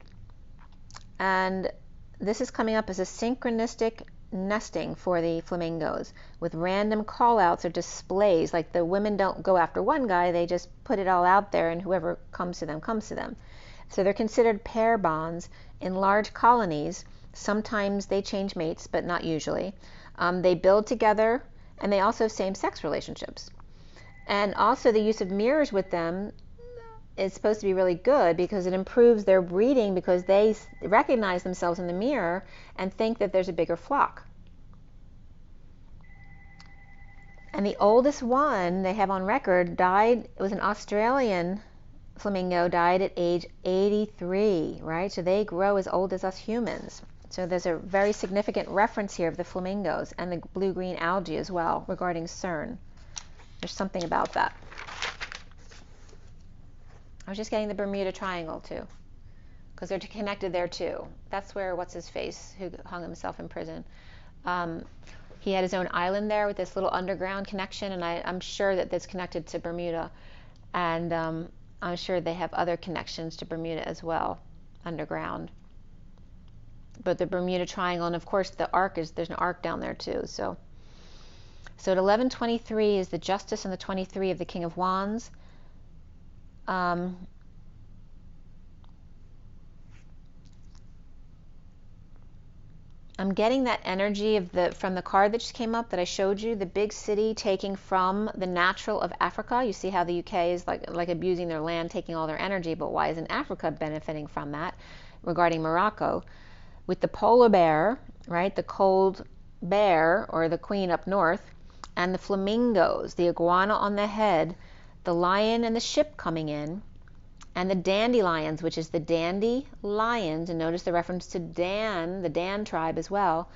And this is coming up as a synchronistic nesting for the flamingos with random call-outs or displays. Like the women don't go after one guy, they just put it all out there, and whoever comes to them comes to them. So they're considered pair bonds in large colonies. Sometimes they change mates, but not usually. They build together, and they also have same-sex relationships. And also the use of mirrors with them is supposed to be really good because it improves their breeding, because they recognize themselves in the mirror and think that there's a bigger flock. And the oldest one they have on record died, it was an Australian flamingo, died at age 83, right? So they grow as old as us humans. So there's a very significant reference here of the flamingos and the blue-green algae as well regarding CERN. There's something about that. I was just getting the Bermuda Triangle too, because they're connected there too. That's where what's-his-face, who hung himself in prison, he had his own island there with this little underground connection, and I'm sure that that's connected to Bermuda. And I'm sure they have other connections to Bermuda as well, underground. But the Bermuda Triangle, and of course the arc there's an arc down there too. So at 11:23 is the Justice, and the 23 of the King of Wands. I'm getting that energy of from the card that just came up that I showed you, the big city taking from the natural of Africa. You see how the UK is like abusing their land, taking all their energy, but why isn't Africa benefiting from that? Regarding Morocco, with the polar bear right? The cold bear, or the queen up north, and the flamingos, the iguana on the head, the lion and the ship coming in, and the dandelions, which is the dandelions, and notice the reference to Dan, the Dan tribe as well.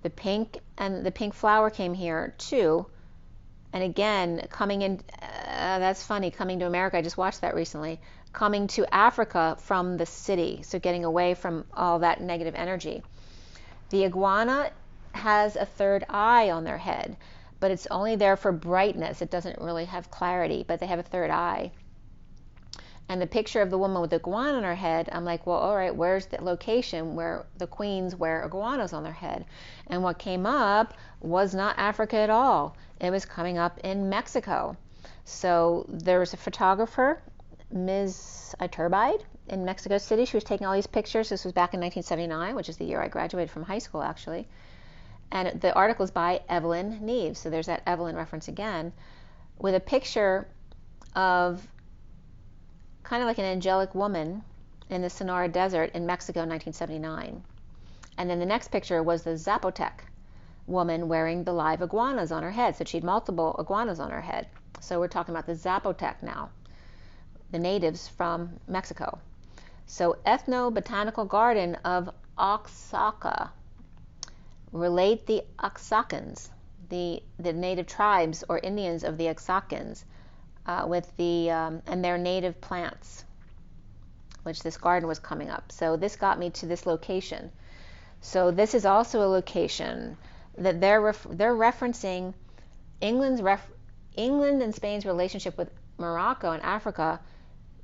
The pink and the pink flower came here too. And again, coming in, that's funny, coming to America, I just watched that recently, coming to Africa from the city, so getting away from all that negative energy. The iguana has a third eye on their head, but it's only there for brightness. It doesn't really have clarity, but they have a third eye. And the picture of the woman with the iguana on her head, I'm like, well, all right, where's the location where the queens wear iguanas on their head? And what came up was not Africa at all. It was coming up in Mexico. So there was a photographer, Ms. Iturbide, in Mexico City. She was taking all these pictures. This was back in 1979, which is the year I graduated from high school, actually. And the article is by Evelyn Neves. So there's that Evelyn reference again, with a picture of kind of like an angelic woman in the Sonora Desert in Mexico in 1979. And then the next picture was the Zapotec woman wearing the live iguanas on her head. So she had multiple iguanas on her head. So we're talking about the Zapotec now, the natives from Mexico. So Ethno-Botanical Garden of Oaxaca. Relate the Oaxacans, the native tribes or Indians of the Oaxacans, with the and their native plants, which this garden was coming up. So this got me to this location. So this is also a location that they're referencing England and Spain's relationship with Morocco and Africa.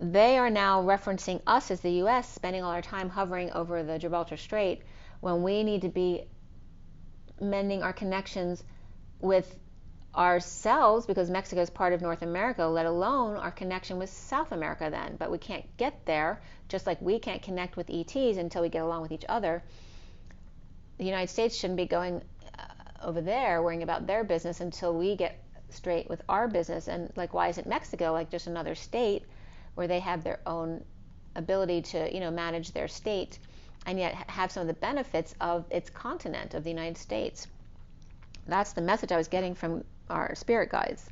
They are now referencing us as the U.S. spending all our time hovering over the Gibraltar Strait, when we need to be mending our connections with ourselves, because Mexico is part of North America, let alone our connection with South America then. But we can't get there, just like we can't connect with ETs until we get along with each other. The United States shouldn't be going over there worrying about their business until we get straight with our business. And like, why isn't Mexico like just another state where they have their own ability to, manage their state, and yet have some of the benefits of its continent, of the United States? That's the message I was getting from our spirit guides.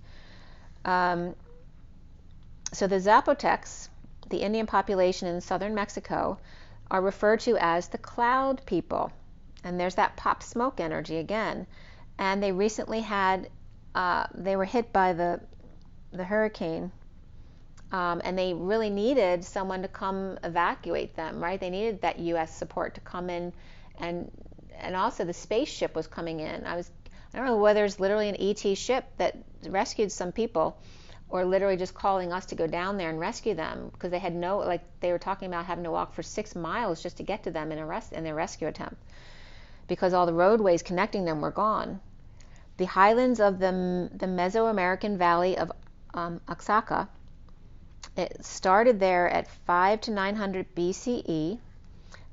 So the Zapotecs, the Indian population in southern Mexico, are referred to as the cloud people. And there's that pop smoke energy again. And they recently had, they were hit by the hurricane, and they really needed someone to come evacuate them, right? They needed that U.S. support to come in, and also the spaceship was coming in. I don't know whether it's literally an ET ship that rescued some people, or literally just calling us to go down there and rescue them, because they had they were talking about having to walk for 6 miles just to get to them in their rescue attempt, because all the roadways connecting them were gone. The highlands of the Mesoamerican Valley of Oaxaca, it started there at 5 to 900 BCE.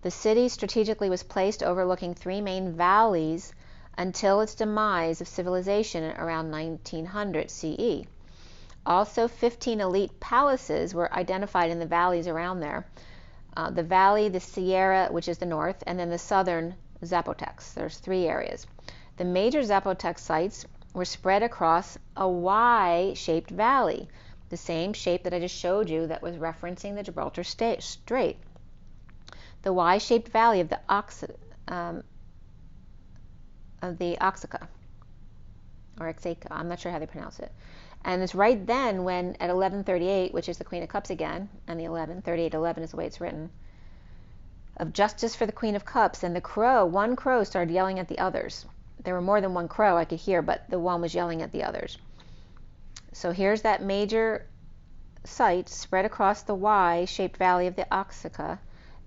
The city strategically was placed overlooking 3 main valleys until its demise of civilization around 1900 CE. Also, 15 elite palaces were identified in the valleys around there. The valley, the Sierra, which is the north, and then the southern Zapotecs. There's 3 areas. The major Zapotec sites were spread across a Y-shaped valley, the same shape that I just showed you that was referencing the Gibraltar Strait. The Y-shaped valley of the Oaxaca, or Oaxaca, I'm not sure how they pronounce it. And it's right then when, at 1138, which is the Queen of Cups again, and the 3811 is the way it's written, of justice for the Queen of Cups, and one crow started yelling at the others. There were more than one crow I could hear, but the one was yelling at the others. So here's that major site spread across the Y-shaped valley of the Oaxaca.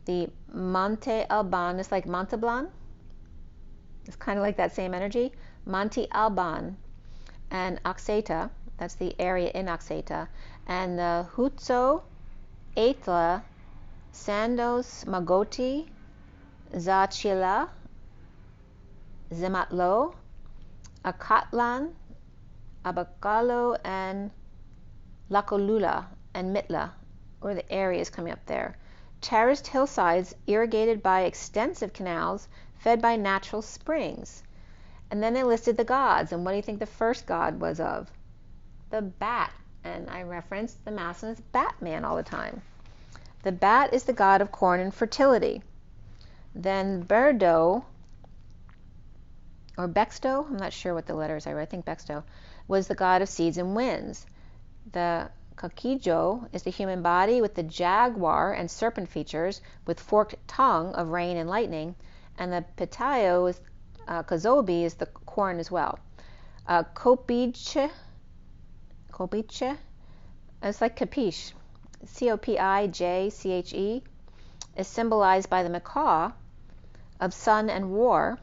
The Monte Alban is like Monteblanc. It's kind of like that same energy. Monte Alban and Oaxaca, that's the area in Oaxaca. And the Hutso, Etla, Sandos, Magoti, Zachila, Zematlo, Acatlan, Abacalo, and Lacolula and Mitla were the areas coming up there. Terraced hillsides irrigated by extensive canals fed by natural springs. And then they listed the gods. And what do you think the first god was of? The bat. And I reference the Masons Batman all the time. The bat is the god of corn and fertility. Then Berdo, or Bexto, I'm not sure what the letters are, I think Bexto, was the god of seeds and winds. The Kakijo is the human body with the jaguar and serpent features with forked tongue of rain and lightning. And the Pitayo is Kazobi is the corn as well. Kopiche, it's like capiche, Copijche, is symbolized by the macaw of sun and war.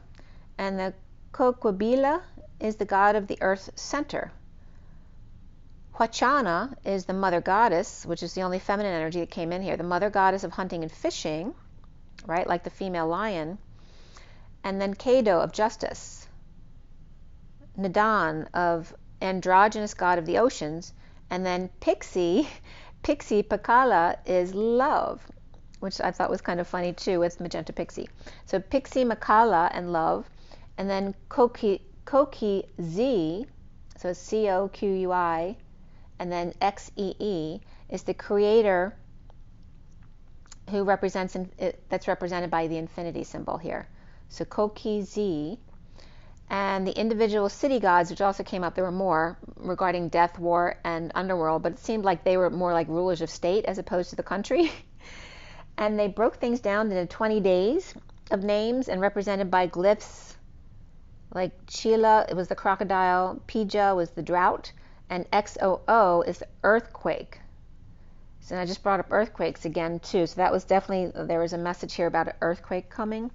And the Kokwabila is the god of the earth's center. Huachana is the mother goddess, which is the only feminine energy that came in here. The mother goddess of hunting and fishing, right, like the female lion. And then Kado of justice. Nadan of androgynous god of the oceans. And then Pixie Pakala is love, which I thought was kind of funny too with Magenta Pixie. So Pixie, Makala, and love. And then Koki Z, so it's Cokui, and then Xee is the creator who represents, that's represented by the infinity symbol here. So Koki Z. And the individual city gods, which also came up, there were more regarding death, war, and underworld, but it seemed like they were more like rulers of state as opposed to the country. And they broke things down into 20 days of names and represented by glyphs. Like Chila, it was the crocodile, Pija was the drought, and XOO is the earthquake. So I just brought up earthquakes again too. So that was definitely, there was a message here about an earthquake coming.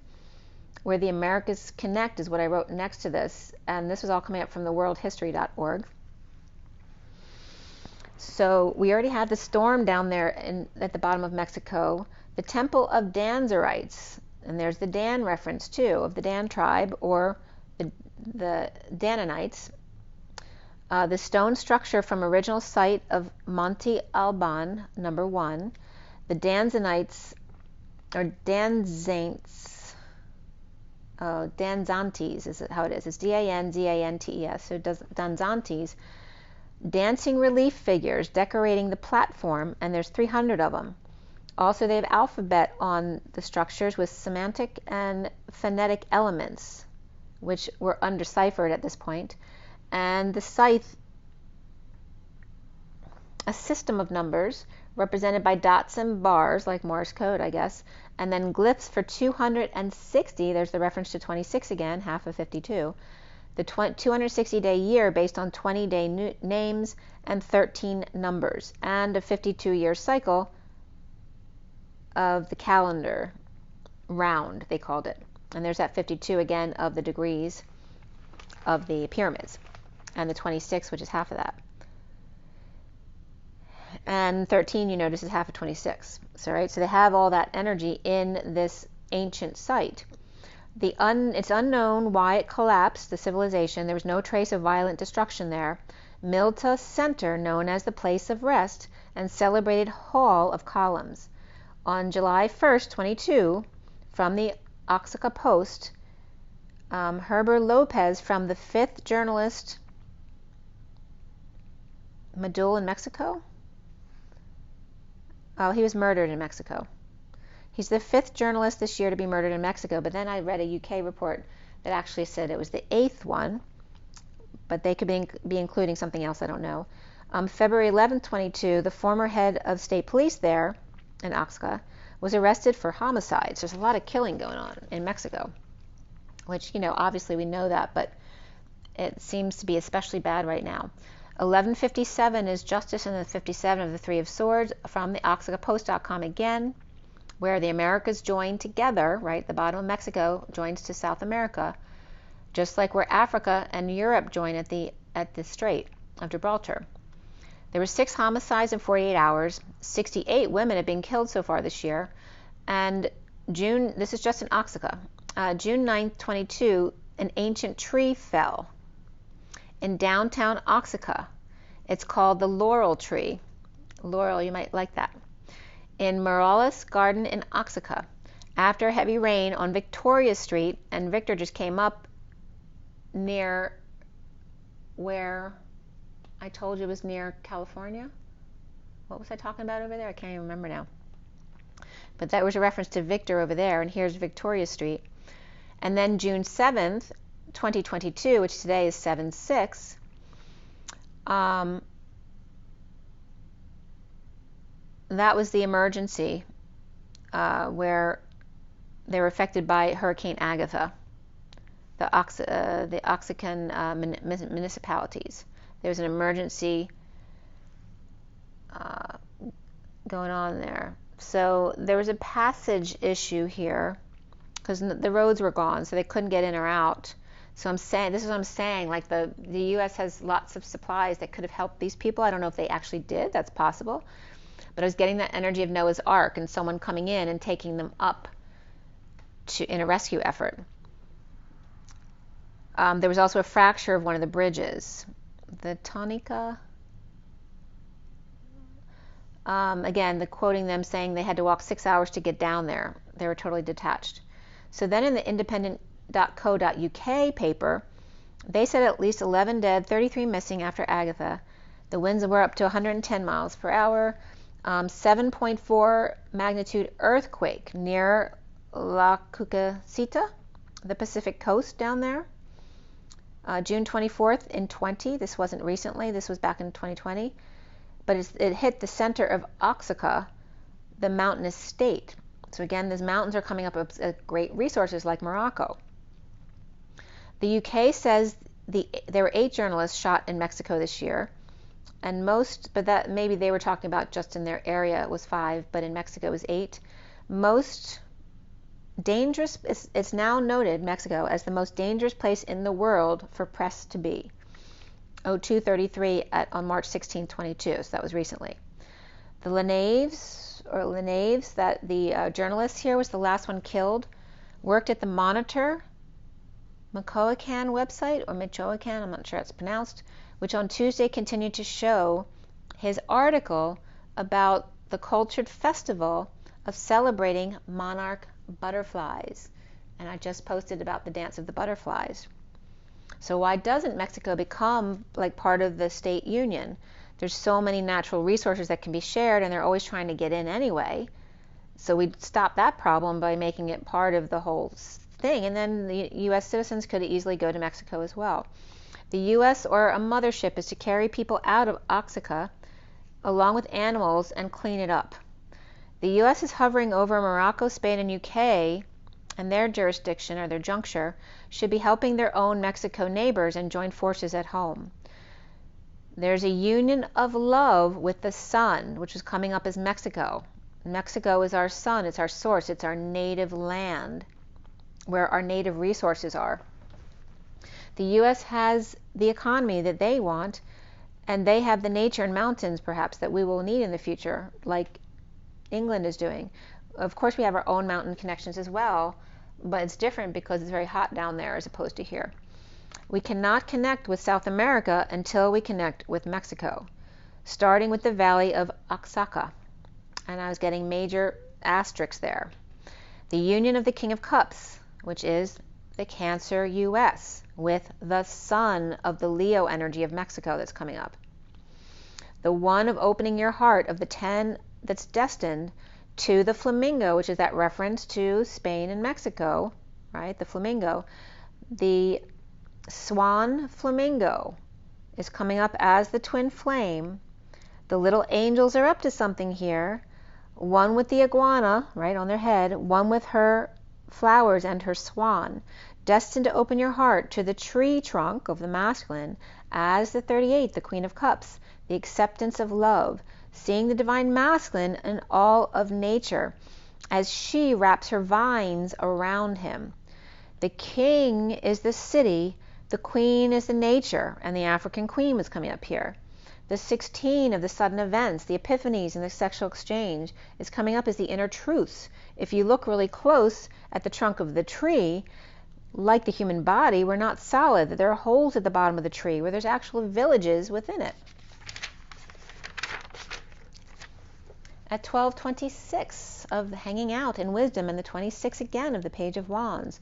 Where the Americas connect is what I wrote next to this. And this was all coming up from the worldhistory.org. So we already had the storm down there at the bottom of Mexico. The Temple of Danzerites. And there's the Dan reference too, of the Dan tribe, or the Dananites. The stone structure from original site of Monte Alban, number 1. The Danzanites, or Danzaints, Danzantes is how it is. It's Danzantes. So Danzantes, dancing relief figures decorating the platform, and there's 300 of them. Also, they have alphabet on the structures with semantic and phonetic elements, which were undeciphered at this point. And the scythe, a system of numbers represented by dots and bars, like Morse code, I guess. And then glyphs for 260, there's the reference to 26 again, half of 52. The 260-day year based on 20-day names and 13 numbers. And a 52-year cycle of the calendar round, they called it. And there's that 52 again of the degrees of the pyramids. And the 26, which is half of that. And 13, you notice, is half of 26. So, right? So they have all that energy in this ancient site. It's unknown why it collapsed, the civilization. There was no trace of violent destruction there. Milta Center, known as the place of rest, and celebrated hall of columns. On July 1st, 22, from the Oaxaca Post, Heber Lopez from the 5th journalist, Madul in Mexico? Oh, he was murdered in Mexico. He's the 5th journalist this year to be murdered in Mexico, but then I read a UK report that actually said it was the 8th one, but they could be including something else, I don't know. February 11th, 22, the former head of state police there in Oaxaca was arrested for homicides. There's a lot of killing going on in Mexico, which, obviously we know that, but it seems to be especially bad right now. 1157 is Justice in the 57 of the Three of Swords from the OaxacaPost.com again, where the Americas join together, right? The bottom of Mexico joins to South America, just like where Africa and Europe join at the Strait of Gibraltar. There were 6 homicides in 48 hours. 68 women have been killed so far this year. And this is just in Oaxaca. June 9th, 22, an ancient tree fell in downtown Oaxaca. It's called the laurel tree. Laurel, you might like that. In Morales Garden in Oaxaca. after heavy rain on Victoria Street, and Victor just came up near where I told you it was near California. What was I talking about over there? I can't even remember now. But that was a reference to Victor over there, and here's Victoria Street. And then June 7th, 2022, which today is 7/6, that was the emergency where they were affected by Hurricane Agatha, the Oaxacan municipalities. There was an emergency going on there. So there was a passage issue here because the roads were gone, so they couldn't get in or out. So I'm saying, this is what I'm saying, like the U.S. has lots of supplies that could have helped these people. I don't know if they actually did. That's possible. But I was getting that energy of Noah's Ark and someone coming in and taking them up in a rescue effort. There was also a fracture of one of the bridges. The Tonica. Again, the quoting them saying they had to walk 6 hours to get down there. They were totally detached. So then in the independent.co.uk paper, they said at least 11 dead, 33 missing after Agatha. The winds were up to 110 miles per hour. 7.4 magnitude earthquake near La Cucacita, the Pacific coast down there. June 24th in 20. This wasn't recently. This was back in 2020. But it hit the center of Oaxaca, the mountainous state. So again, these mountains are coming up with great resources like Morocco. The UK says there were 8 journalists shot in Mexico this year, and but that maybe they were talking about just in their area, it was 5, but in Mexico it was 8. Most dangerous, it's now noted, Mexico, as the most dangerous place in the world for press to be. 0233 on March 16, 22, so that was recently. The Lenaves, that the journalist here was the last one killed, worked at the Monitor, Michoacan website, or Michoacan, I'm not sure how it's pronounced, which on Tuesday continued to show his article about the cultured festival of celebrating monarch butterflies. And I just posted about the dance of the butterflies. So why doesn't Mexico become like part of the state union? There's so many natural resources that can be shared, and they're always trying to get in anyway. So we'd stop that problem by making it part of the whole thing, and then the U.S. citizens could easily go to Mexico as well. The U.S. or a mothership is to carry people out of Oaxaca along with animals and clean it up. The U.S. is hovering over Morocco, Spain, and UK, and their jurisdiction or their juncture should be helping their own Mexico neighbors and join forces at home. There's a union of love with the sun, which is coming up as Mexico. Mexico is our sun, it's our source, it's our native land, where our native resources are. The U.S. has the economy that they want, and they have the nature and mountains, perhaps, that we will need in the future, like England is doing. Of course, we have our own mountain connections as well, but it's different because it's very hot down there as opposed to here. We cannot connect with South America until we connect with Mexico, starting with the valley of Oaxaca. And I was getting major asterisks there. The union of the King of Cups, which is the Cancer U.S., with the sun of the Leo energy of Mexico that's coming up. The one of opening your heart of the 10 that's destined to the flamingo, which is that reference to Spain and Mexico, right? The flamingo. The swan flamingo is coming up as the twin flame. The little angels are up to something here. One with the iguana, right, on their head, one with her flowers and her swan, destined to open your heart to the tree trunk of the masculine as the 38, the Queen of Cups, the acceptance of love, seeing the divine masculine in all of nature as she wraps her vines around him. The king is the city, the queen is the nature, and the African queen was coming up here. The 16 of the sudden events, the epiphanies and the sexual exchange is coming up as the inner truths. If you look really close at the trunk of the tree, like the human body, we're not solid. There are holes at the bottom of the tree where there's actual villages within it. at 12:26 of hanging out in wisdom, and the 26 again of the Page of Wands.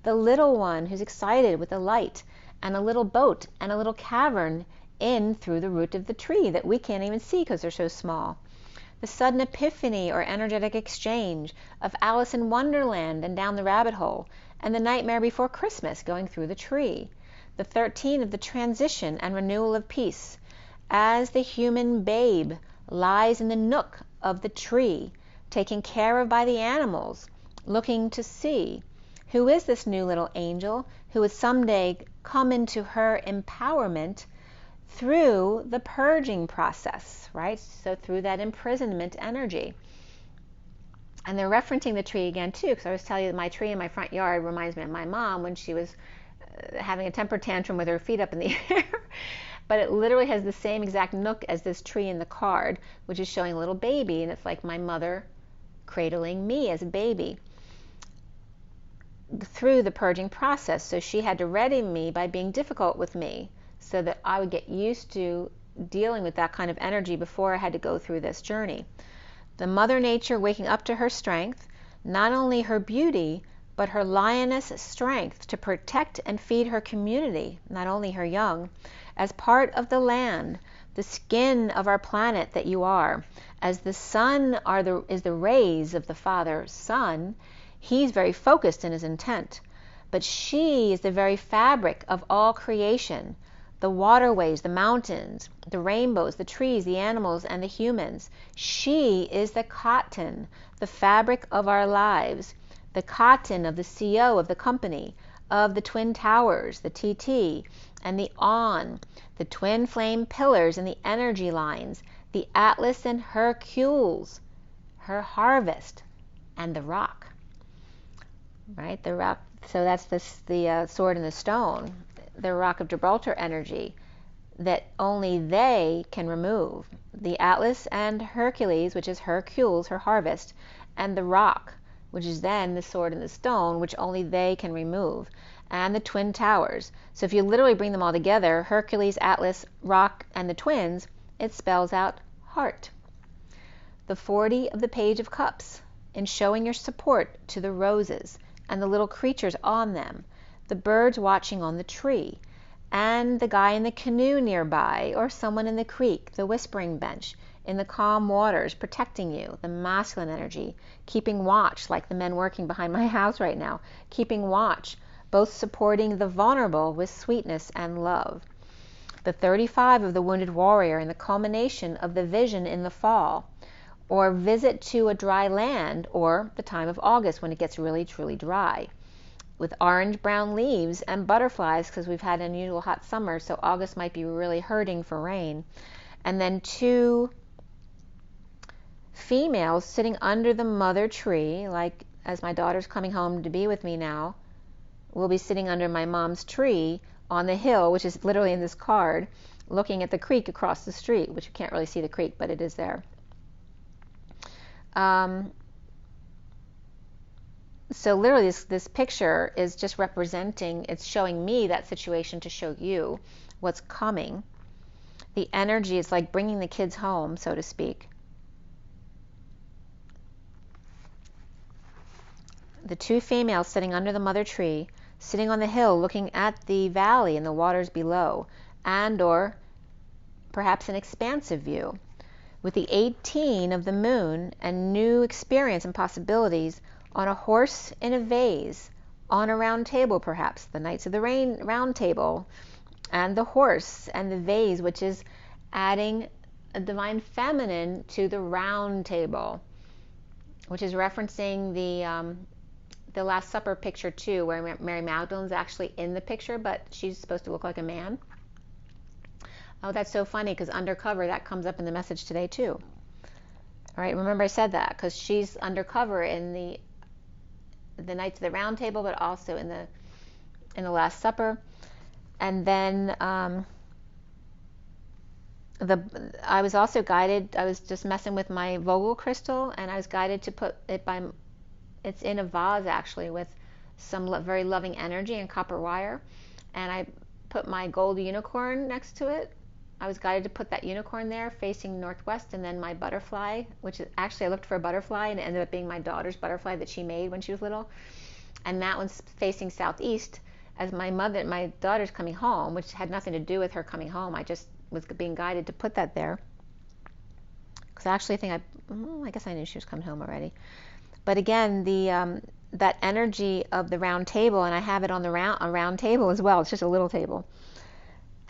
The little one who's excited with a light and a little boat and a little cavern in through the root of the tree that we can't even see because they're so small. The sudden epiphany or energetic exchange of Alice in Wonderland and down the rabbit hole, and the Nightmare Before Christmas going through the tree. The 13 of the transition and renewal of peace, as the human babe lies in the nook of the tree, taken care of by the animals, looking to see who is this new little angel who would someday come into her empowerment through the purging process, right? So through that imprisonment energy. And they're referencing the tree again too, because I was telling you that my tree in my front yard reminds me of my mom when she was having a temper tantrum with her feet up in the air. But it literally has the same exact nook as this tree in the card, which is showing a little baby, and it's like my mother cradling me as a baby through the purging process. So she had to ready me by being difficult with me so that I would get used to dealing with that kind of energy before I had to go through this journey. The Mother Nature waking up to her strength, not only her beauty, but her lioness strength to protect and feed her community, not only her young, as part of the land, the skin of our planet that you are. As the sun is the rays of the Father Sun, he's very focused in his intent. But she is the very fabric of all creation, the waterways, the mountains, the rainbows, the trees, the animals, and the humans. She is the cotton, the fabric of our lives, the cotton of the CO of the company, of the Twin Towers, the TT, and the On, the twin flame pillars and the energy lines, the Atlas and Hercules, her harvest, and the rock. Right, the rock. So that's the sword and the stone, the rock of Gibraltar energy that only they can remove. The Atlas and Hercules, which is Hercules, her harvest, and the rock, which is then the sword and the stone, which only they can remove, and the Twin Towers. So if you literally bring them all together, Hercules, Atlas, rock, and the twins, it spells out heart. The 40 of the Page of Cups, in showing your support to the roses and the little creatures on them, the birds watching on the tree, and the guy in the canoe nearby, or someone in the creek, the whispering bench, in the calm waters, protecting you, the masculine energy, keeping watch, like the men working behind my house right now, keeping watch, both supporting the vulnerable with sweetness and love. The 35 of the wounded warrior, in the culmination of the vision in the fall, or visit to a dry land, or the time of August when it gets really truly dry, with orange brown leaves and butterflies, because we've had an unusual hot summer, so August might be really hurting for rain. And then 2 females sitting under the mother tree, like as my daughter's coming home to be with me now, we'll be sitting under my mom's tree on the hill, which is literally in this card, looking at the creek across the street, which you can't really see the creek, but it is there. So literally this picture is just representing, it's showing me that situation to show you what's coming. The energy is like bringing the kids home, so to speak. The 2 females sitting under the mother tree, sitting on the hill looking at the valley and the waters below, and or perhaps an expansive view, with the 18 of the moon and new experience and possibilities on a horse in a vase, on a round table perhaps, the Knights of the round table, and the horse and the vase, which is adding a divine feminine to the round table, which is referencing the Last Supper picture too, where Mary Magdalene's actually in the picture, but she's supposed to look like a man. Oh, that's so funny, because undercover, that comes up in the message today too. All right, remember I said that, because she's undercover in the Knights of the Round Table, but also in the Last Supper. And then I was also guided, I was just messing with my Vogel crystal, and I was guided to put it it's in a vase actually, with some very loving energy and copper wire, and I put my gold unicorn next to it, I was guided to put that unicorn there facing northwest, and then my butterfly, which is actually, I looked for a butterfly and it ended up being my daughter's butterfly that she made when she was little, and that one's facing southeast as my daughter's coming home, which had nothing to do with her coming home. I just was being guided to put that there because I actually think I guess I knew she was coming home already. But again, the that energy of the round table, and I have it on a round table as well. It's just a little table,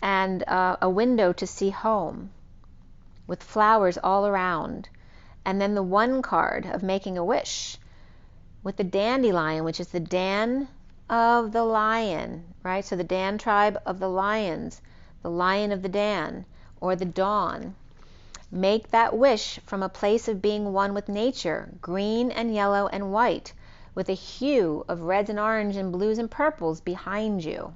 and a window to see home with flowers all around, and then the one card of making a wish with the dandelion, which is the Dan of the lion, right? So the Dan tribe of the lions, the lion of the Dan, or the dawn. Make that wish from a place of being one with nature, green and yellow and white, with a hue of reds and orange and blues and purples behind you.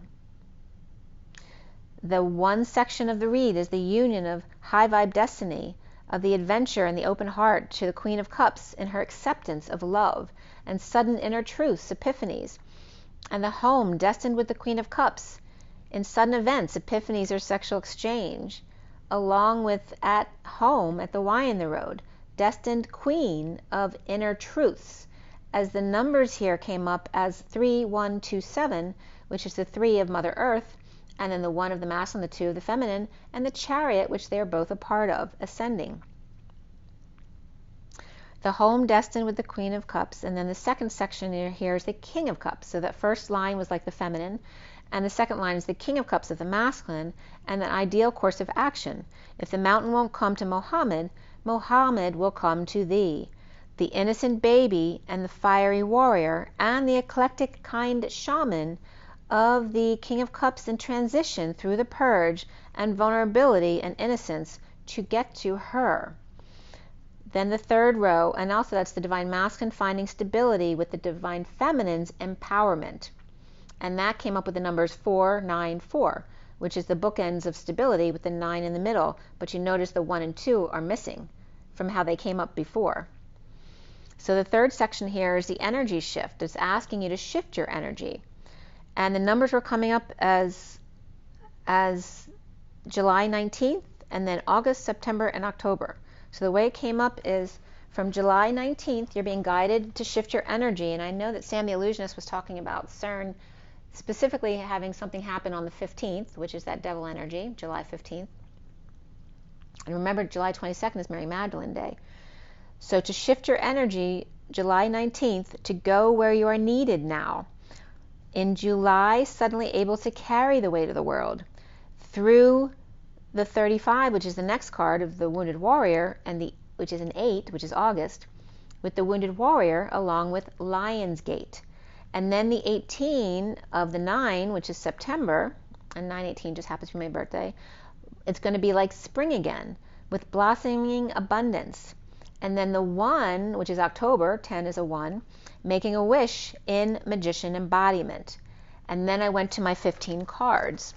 The one section of the read is the union of high vibe destiny, of the adventure and the open heart to the Queen of Cups in her acceptance of love and sudden inner truths, epiphanies, and the home destined with the Queen of Cups in sudden events, epiphanies, or sexual exchange, along with at home at the Y in the road, destined Queen of inner truths, as the numbers here came up as 3127, which is the 3 of Mother Earth, and then the 1 of the masculine, the 2 of the feminine, and the Chariot, which they are both a part of, ascending. The home destined with the Queen of Cups, and then the second section here is the King of Cups. So that first line was like the feminine, and the second line is the King of Cups of the masculine, and the ideal course of action. If the mountain won't come to Mohammed, Mohammed will come to thee. The innocent baby and the fiery warrior and the eclectic kind shaman of the King of Cups in transition through the purge and vulnerability and innocence to get to her. Then the third row, and also that's the divine masculine finding stability with the divine feminine's empowerment. And that came up with the numbers 494, which is the bookends of stability with the 9 in the middle. But you notice the 1 and 2 are missing from how they came up before. So the third section here is the energy shift. It's asking you to shift your energy. And the numbers were coming up as July 19th, and then August, September, and October. So the way it came up is from July 19th, you're being guided to shift your energy. And I know that Sam the Illusionist was talking about CERN specifically having something happen on the 15th, which is that devil energy, July 15th. And remember, July 22nd is Mary Magdalene Day. So to shift your energy, July 19th, to go where you are needed now. In July, suddenly able to carry the weight of the world through the 35, which is the next card of the Wounded Warrior, and which is an 8, which is August, with the Wounded Warrior along with Lion's Gate. And then the 18 of the 9, which is September, and 9/18 just happens to be my birthday, it's going to be like spring again with blossoming abundance. And then the 1, which is October, 10 is a 1, making a wish in magician embodiment. And then I went to my 15 cards.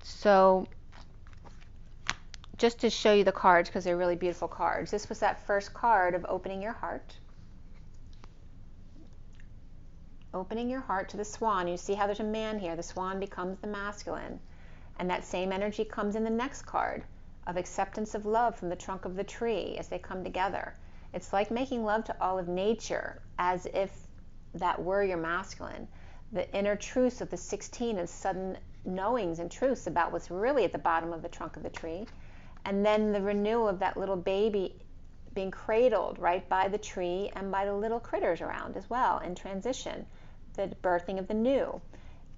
So just to show you the cards, because they're really beautiful cards, this was that first card of opening your heart. Opening your heart to the swan. You see how there's a man here. The swan becomes the masculine. And that same energy comes in the next card of acceptance of love from the trunk of the tree as they come together. It's like making love to all of nature as if that were your masculine. The inner truths of the 16 is sudden knowings and truths about what's really at the bottom of the trunk of the tree. And then the renewal of that little baby being cradled right by the tree and by the little critters around as well in transition. The birthing of the new.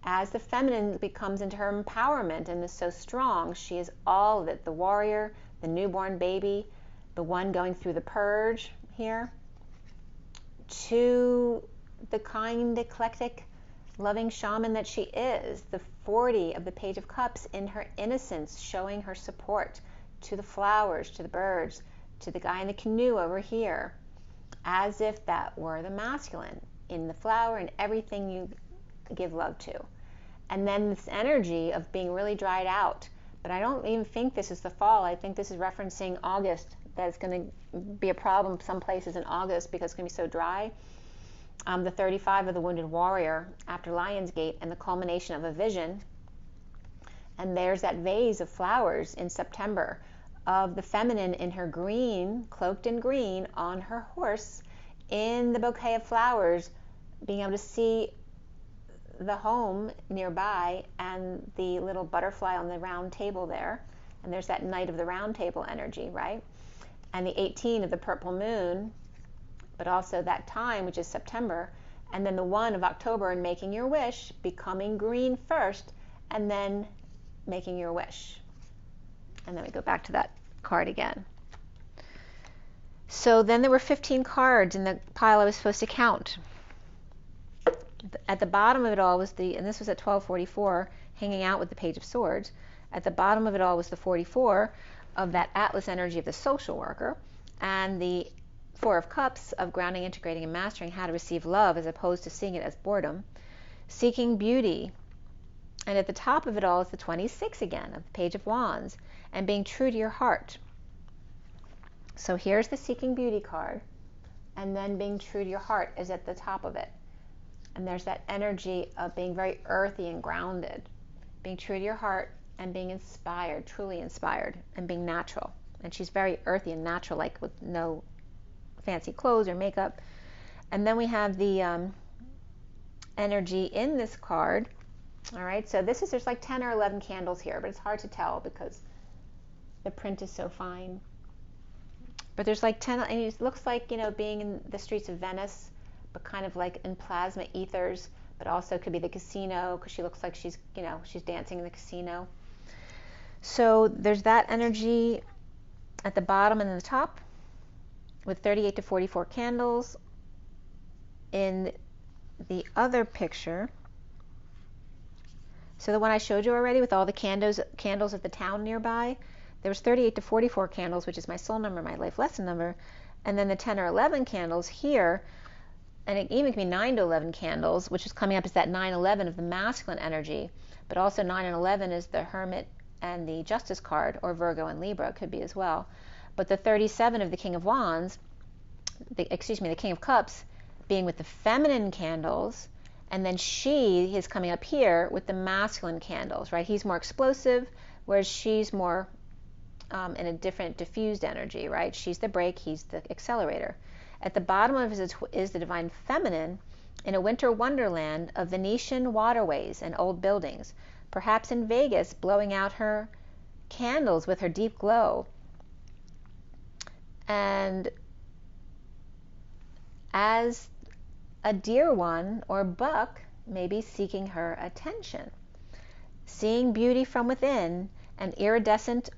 As the feminine becomes into her empowerment and is so strong, she is all of it. The warrior, the newborn baby, the one going through the purge here, to the kind, eclectic, loving shaman that she is. The 40 of the Page of Cups in her innocence, showing her support to the flowers, to the birds, to the guy in the canoe over here, as if that were the masculine in the flower and everything you give love to. And then this energy of being really dried out. But I don't even think this is the fall. I think this is referencing August. That's going to be a problem some places in August because it's going to be so dry. The 35 of the Wounded Warrior after Lion's Gate and the culmination of a vision And there's that vase of flowers in September of the feminine in her green, cloaked in green, on her horse, in the bouquet of flowers, being able to see the home nearby and the little butterfly on the round table there. And there's that Knight of the Round Table energy, right? And the 18 of the purple moon, but also that time, which is September. And then the 1 of October and making your wish, becoming green first, and then making your wish. And then we go back to that card again. So then there were 15 cards in the pile I was supposed to count. At the bottom of it all was and this was at 1244, hanging out with the Page of Swords. At the bottom of it all was the 44 of that Atlas energy of the social worker, and the 4 of Cups of grounding, integrating, and mastering how to receive love as opposed to seeing it as boredom. Seeking beauty. And at the top of it all is the 26 again of the Page of Wands, and being true to your heart. So here's the Seeking Beauty card, and then being true to your heart is at the top of it. And there's that energy of being very earthy and grounded, being true to your heart and being inspired, truly inspired, and being natural. And she's very earthy and natural, like with no fancy clothes or makeup. And then we have the energy in this card. All right, so there's like 10 or 11 candles here, but it's hard to tell because the print is so fine. But there's like 10, and it looks like, being in the streets of Venice, but kind of like in plasma ethers, but also could be the casino, because she looks like she's dancing in the casino. So there's that energy at the bottom and the top with 38 to 44 candles. In the other picture, so the one I showed you already with all the candles at the town nearby, there was 38 to 44 candles, which is my soul number, my life lesson number, and then the 10 or 11 candles here, and it even can be 9 to 11 candles, which is coming up as that 9-11 of the masculine energy, but also 9 and 11 is the Hermit and the Justice card, or Virgo and Libra could be as well. But the 37 of the King of Wands, the King of Cups, being with the feminine candles, and then she is coming up here with the masculine candles, right? He's more explosive, whereas she's more in a different diffused energy, right? She's the brake, he's the accelerator. At the bottom of it is the divine feminine in a winter wonderland of Venetian waterways and old buildings, perhaps in Vegas, blowing out her candles with her deep glow. And as a dear one or buck may be seeking her attention, seeing beauty from within and iridescent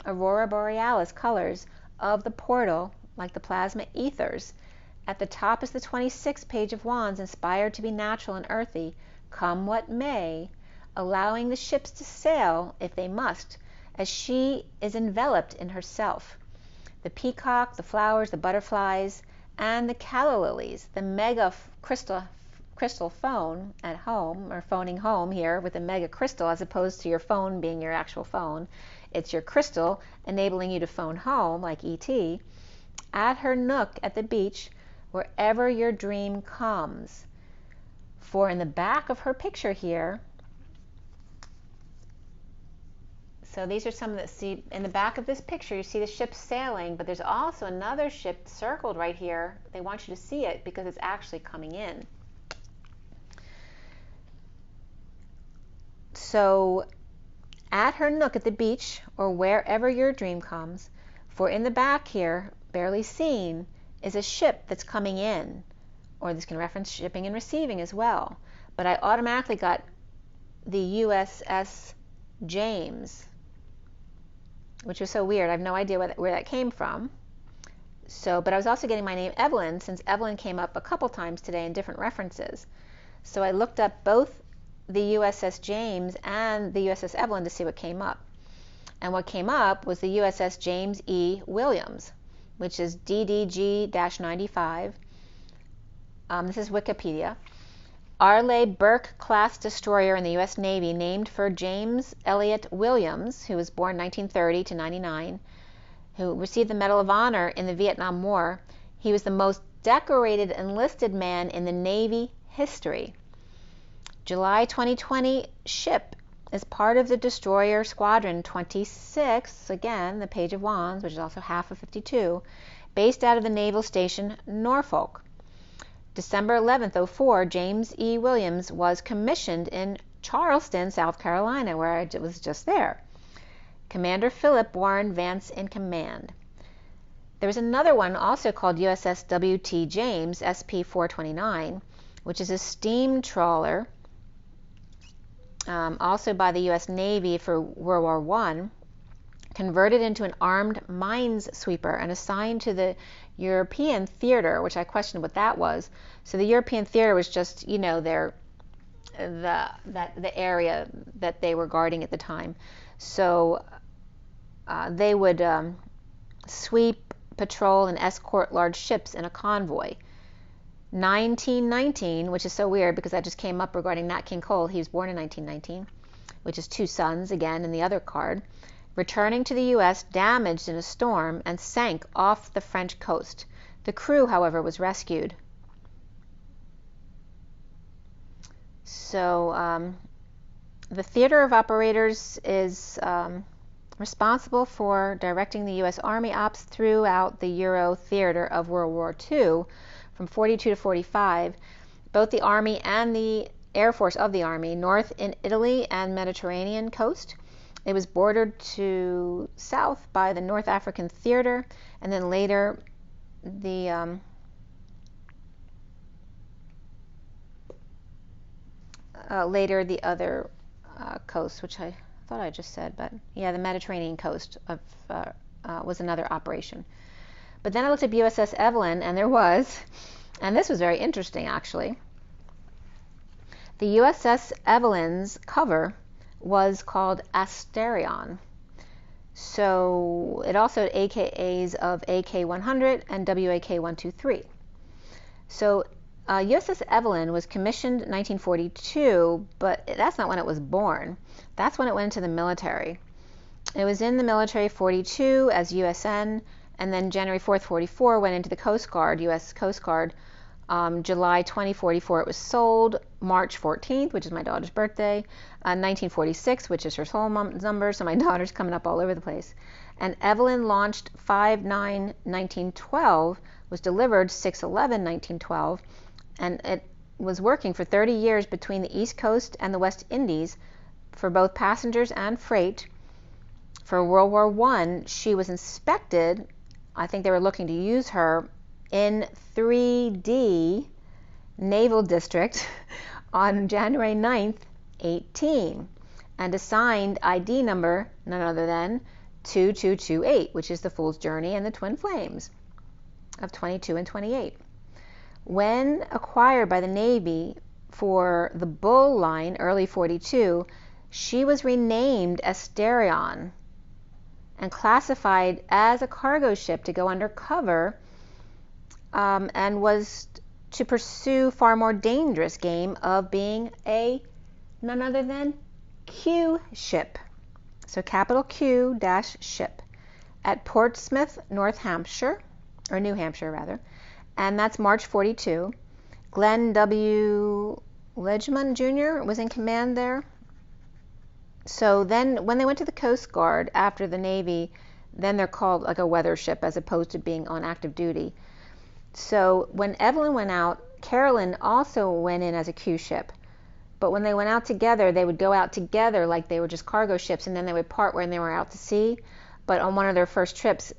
aurora borealis colors of the portal, like the plasma ethers. At the top is the 26th Page of Wands, inspired to be natural and earthy, come what may, allowing the ships to sail if they must, as she is enveloped in herself. The peacock, the flowers, the butterflies, and the calla lilies, the mega crystal phone at home, or phoning home here with a mega crystal, as opposed to your phone being your actual phone. It's your crystal enabling you to phone home, like E.T., at her nook at the beach, wherever your dream comes. For in the back of her picture here, so these are some that see in the back of this picture, you see the ship sailing, but there's also another ship circled right here. They want you to see it because it's actually coming in. So at her nook at the beach, or wherever your dream comes, for in the back here, barely seen, is a ship that's coming in, or this can reference shipping and receiving as well. But I automatically got the USS James, which was so weird. I have no idea where that came from. So, but I was also getting my name Evelyn, since Evelyn came up a couple times today in different references. So I looked up both the USS James and the USS Evelyn to see what came up. And what came up was the USS James E. Williams, which is DDG-95. This is Wikipedia. Arleigh Burke-class destroyer in the U.S. Navy, named for James Elliott Williams, who was born 1930 to 99, who received the Medal of Honor in the Vietnam War. He was the most decorated enlisted man in the Navy history. July 2020 ship is part of the destroyer squadron 26, again, the Page of Wands, which is also half of 52, based out of the naval station Norfolk. December 11th, 04, James E. Williams was commissioned in Charleston, South Carolina, where I was just there. Commander Philip Warren Vance in command. There was another one also called USS W.T. James, SP-429, which is a steam trawler, also by the U.S. Navy for World War I, converted into an armed mines sweeper and assigned to the European theater, which I questioned what that was. So the European theater was just, you know, the area that they were guarding at the time. So they would sweep, patrol, and escort large ships in a convoy. 1919, which is so weird because that just came up regarding Nat King Cole. He was born in 1919, which is two sons, again, in the other card. Returning to the U.S., damaged in a storm and sank off the French coast. The crew, however, was rescued. So the theater of operators is responsible for directing the U.S. Army ops throughout the Euro theater of World War II from 42 to 45, both the Army and the Air Force of the Army, north in Italy and Mediterranean coast. It was bordered to south by the North African Theater, and then later the other coast, which I thought I just said, but yeah, the Mediterranean coast of was another operation. But then I looked at USS Evelyn, and there was, and this was very interesting actually, the USS Evelyn's cover was called Asterion. So it also had AKAs of AK-100 and WAK-123. So USS Evelyn was commissioned in 1942, but that's not when it was born. That's when it went into the military. It was in the military 42 as USN, and then January 4th, 44 went into the Coast Guard, U.S. Coast Guard. July 2044 it was sold. March 14th, which is my daughter's birthday. 1946, which is her soul number, so my daughter's coming up all over the place. And Evelyn launched 5/9/1912, was delivered 6/11/1912, and it was working for 30 years between the East Coast and the West Indies for both passengers and freight. For World War I, she was inspected. I think they were looking to use her in 3D Naval District on January 9th, 18, and assigned ID number none other than 2228, which is the Fool's Journey and the Twin Flames of 22 and 28. When acquired by the Navy for the Bull line, early 42, she was renamed Asterion and classified as a cargo ship to go undercover, and was to pursue far more dangerous game of being a none other than Q ship. So capital Q dash ship at Portsmouth, North Hampshire, or New Hampshire rather, and that's March 42. Glenn W. Ledgman Jr. was in command there. So then when they went to the Coast Guard after the Navy, then they're called like a weather ship as opposed to being on active duty. So when Evelyn went out, Carolyn also went in as a Q ship. But when they went out together, they would go out together like they were just cargo ships, and then they would part when they were out to sea. But on one of their first trips,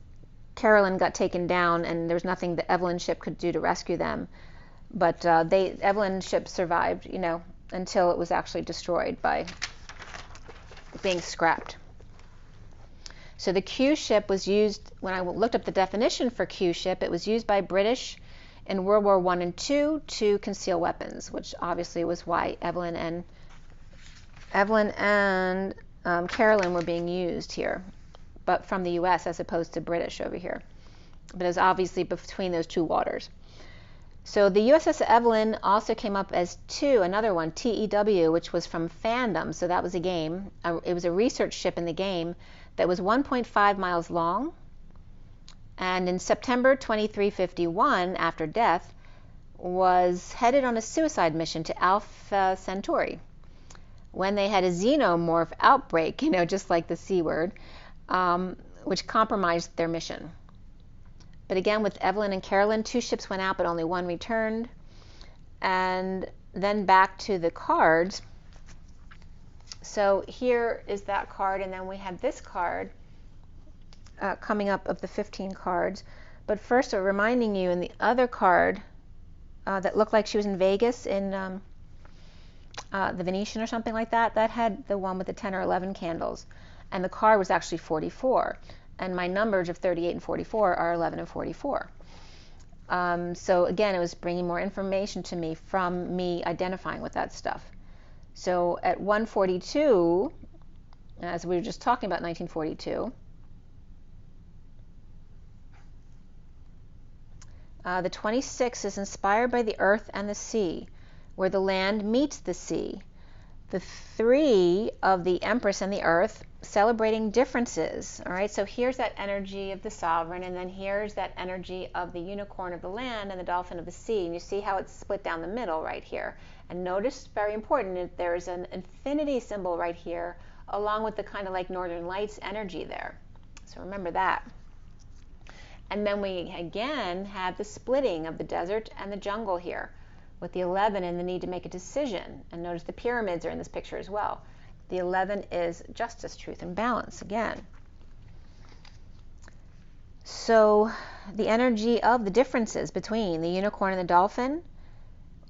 Carolyn got taken down, and there was nothing the Evelyn ship could do to rescue them. But Evelyn ship survived, you know, until it was actually destroyed by being scrapped. So the Q ship was used, when I looked up the definition for Q ship, it was used by British in World War I and II to conceal weapons, which obviously was why Evelyn and Carolyn were being used here, but from the U.S. as opposed to British over here. But it was obviously between those two waters. So the USS Evelyn also came up as another one, TEW, which was from Fandom, so that was a game. It was a research ship in the game that was 1.5 miles long, and in September 2351, after death, was headed on a suicide mission to Alpha Centauri. when they had a xenomorph outbreak, just like the C word, which compromised their mission. But again, with Evelyn and Carolyn, 2 ships went out, but only 1 returned. And then back to the cards. So here is that card, and then we have this card coming up of the 15 cards. But first, reminding you, in the other card that looked like she was in Vegas in the Venetian or something like that, that had the one with the 10 or 11 candles. And the card was actually 44. And my numbers of 38 and 44 are 11 and 44. So again, it was bringing more information to me from me identifying with that stuff. So at 142, as we were just talking about 1942, the 26 is inspired by the earth and the sea, where the land meets the sea. The 3 of the Empress and the earth, celebrating differences. All right, so here's that energy of the sovereign, and then here's that energy of the unicorn of the land and the dolphin of the sea. And you see how it's split down the middle right here. And notice, very important, there's an infinity symbol right here, along with the kind of like Northern Lights energy there. So remember that. And then we again have the splitting of the desert and the jungle here, with the 11 and the need to make a decision. And notice the pyramids are in this picture as well. The 11 is justice, truth, and balance again. So the energy of the differences between the unicorn and the dolphin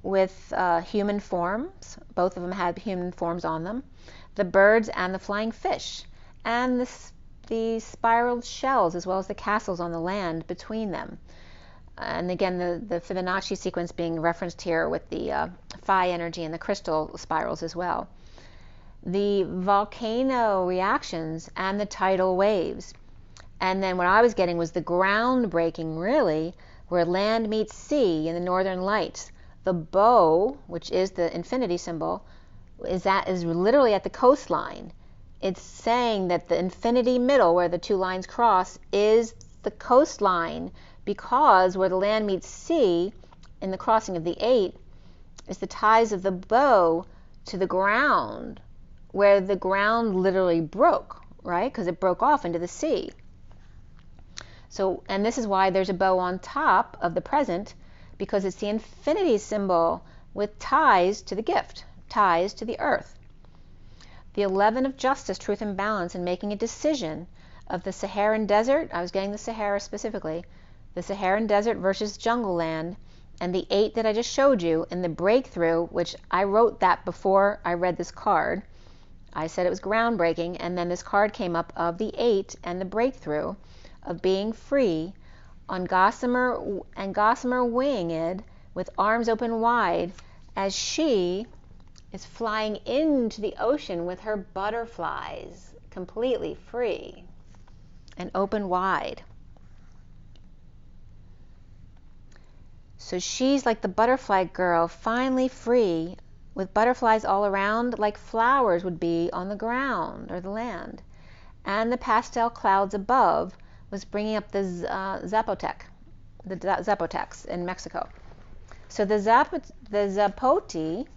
with human forms, both of them had human forms on them, the birds and the flying fish, and the spiraled shells as well as the castles on the land between them. And again, the Fibonacci sequence being referenced here with the phi energy and the crystal spirals as well. The volcano reactions and the tidal waves. And then what I was getting was the groundbreaking, really, where land meets sea in the Northern Lights. The bow, which is the infinity symbol, is literally at the coastline. It's saying that the infinity middle, where the 2 lines cross, is the coastline, because where the land meets sea in the crossing of the 8 is the ties of the bow to the ground, where the ground literally broke, right? Because it broke off into the sea. So, and this is why there's a bow on top of the present, because it's the infinity symbol with ties to the gift, ties to the earth. The 11 of justice, truth, and balance, and making a decision of the Saharan desert. I was getting the Sahara specifically. The Saharan desert versus jungle land, and the 8 that I just showed you in the breakthrough, which I wrote that before I read this card. I said it was groundbreaking, and then this card came up of the 8 and the breakthrough of being free on gossamer winged with arms open wide, as she is flying into the ocean with her butterflies, completely free and open wide. So she's like the butterfly girl, finally free, with butterflies all around like flowers would be on the ground or the land. And the pastel clouds above was bringing up the Zapotecs in Mexico. So the Zapote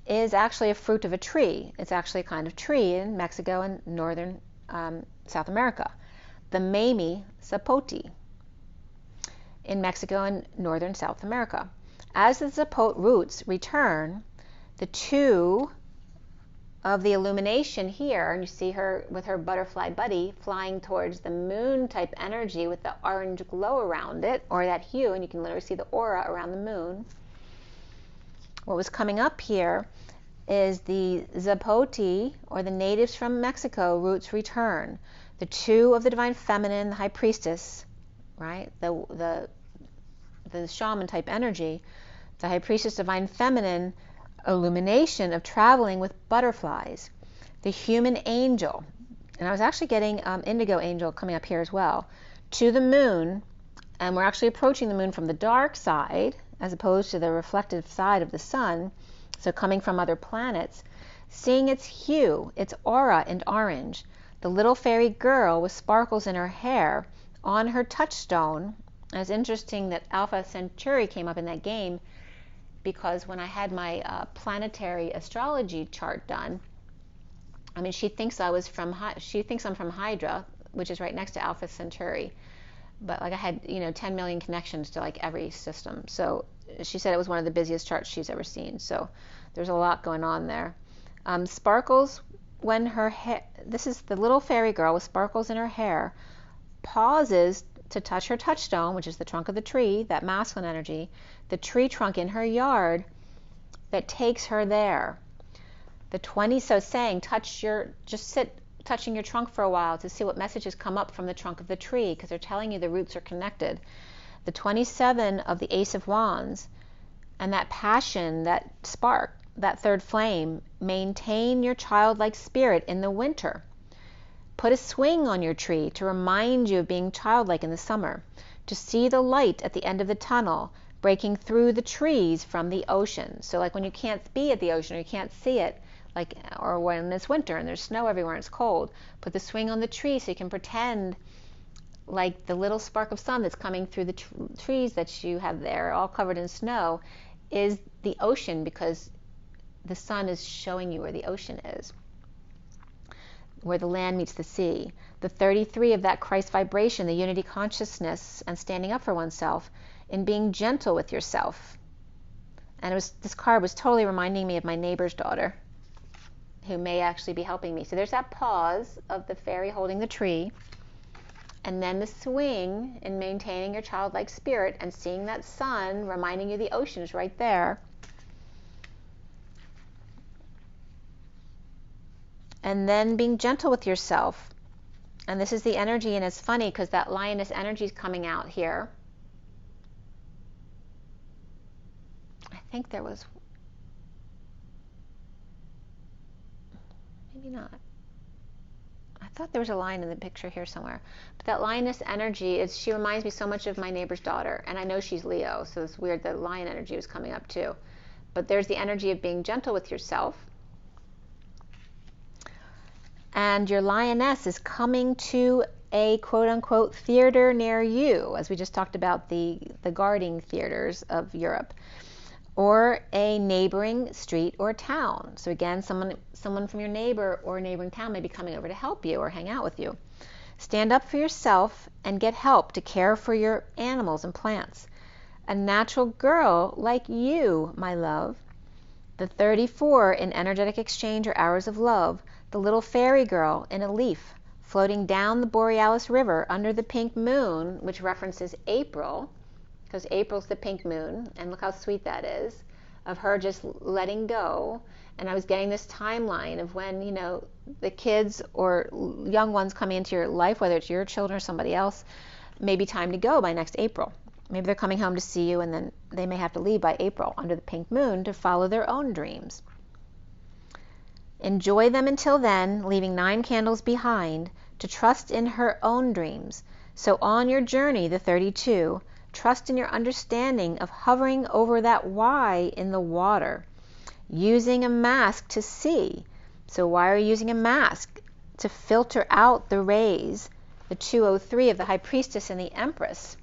is actually a fruit of a tree. It's actually a kind of tree in Mexico and northern South America. The Mamey Zapote in Mexico and northern South America. As the Zapote roots return, the 2 of the illumination here, and you see her with her butterfly buddy flying towards the moon type energy with the orange glow around it, or that hue, and you can literally see the aura around the moon. What was coming up here is the Zapote, or the natives from Mexico, roots return. The 2 of the divine feminine, the high priestess, right? The shaman type energy, the high priestess, divine feminine, illumination of traveling with butterflies. The human angel, and I was actually getting indigo angel coming up here as well, to the moon, and we're actually approaching the moon from the dark side as opposed to the reflective side of the sun, so coming from other planets, seeing its hue, its aura in orange, the little fairy girl with sparkles in her hair on her touchstone. And it's interesting that Alpha Centauri came up in that game. because when I had my planetary astrology chart done, I mean, she thinks I'm from Hydra, which is right next to Alpha Centauri. But like I had, 10 million connections to like every system. So she said it was one of the busiest charts she's ever seen. So there's a lot going on there. Sparkles, when her hair, this is the little fairy girl with sparkles in her hair, pauses to touch her touchstone, which is the trunk of the tree, that masculine energy, the tree trunk in her yard that takes her there. The 20, so saying, just sit touching your trunk for a while to see what messages come up from the trunk of the tree, because they're telling you the roots are connected. The 27 of the Ace of Wands, and that passion, that spark, that third flame, maintain your childlike spirit in the winter. Put a swing on your tree to remind you of being childlike in the summer, to see the light at the end of the tunnel breaking through the trees from the ocean. So like when you can't be at the ocean or you can't see it, or when it's winter and there's snow everywhere and it's cold, put the swing on the tree so you can pretend like the little spark of sun that's coming through the trees that you have there, all covered in snow, is the ocean, because the sun is showing you where the ocean is, where the land meets the sea. The 33 of that Christ vibration, the unity consciousness, and standing up for oneself, in being gentle with yourself. And this card was totally reminding me of my neighbor's daughter, who may actually be helping me. So there's that pause of the fairy holding the tree, and then the swing in maintaining your childlike spirit and seeing that sun reminding you the ocean is right there. And then being gentle with yourself. And this is the energy, and it's funny because that lioness energy is coming out here. I think there was, maybe not. I thought there was a lion in the picture here somewhere. But that lioness energy, she reminds me so much of my neighbor's daughter. And I know she's Leo, so it's weird that lion energy was coming up too. But there's the energy of being gentle with yourself. And your lioness is coming to a quote-unquote theater near you, as we just talked about the guarding theaters of Europe, or a neighboring street or town. So again, someone from your neighbor or neighboring town may be coming over to help you or hang out with you. Stand up for yourself and get help to care for your animals and plants. A natural girl like you, my love. The 34 in energetic exchange or hours of love, the little fairy girl in a leaf floating down the Borealis River under the pink moon, which references April, because April's the pink moon, and look how sweet that is, of her just letting go. And I was getting this timeline of when, the kids or young ones coming into your life, whether it's your children or somebody else, may be time to go by next April. Maybe they're coming home to see you, and then they may have to leave by April under the pink moon to follow their own dreams. Enjoy them until then, leaving 9 candles behind, to trust in her own dreams. So on your journey, the 32, trust in your understanding of hovering over that Y in the water, using a mask to see. So why are you using a mask? To filter out the rays, the 203 of the High Priestess and the Empress,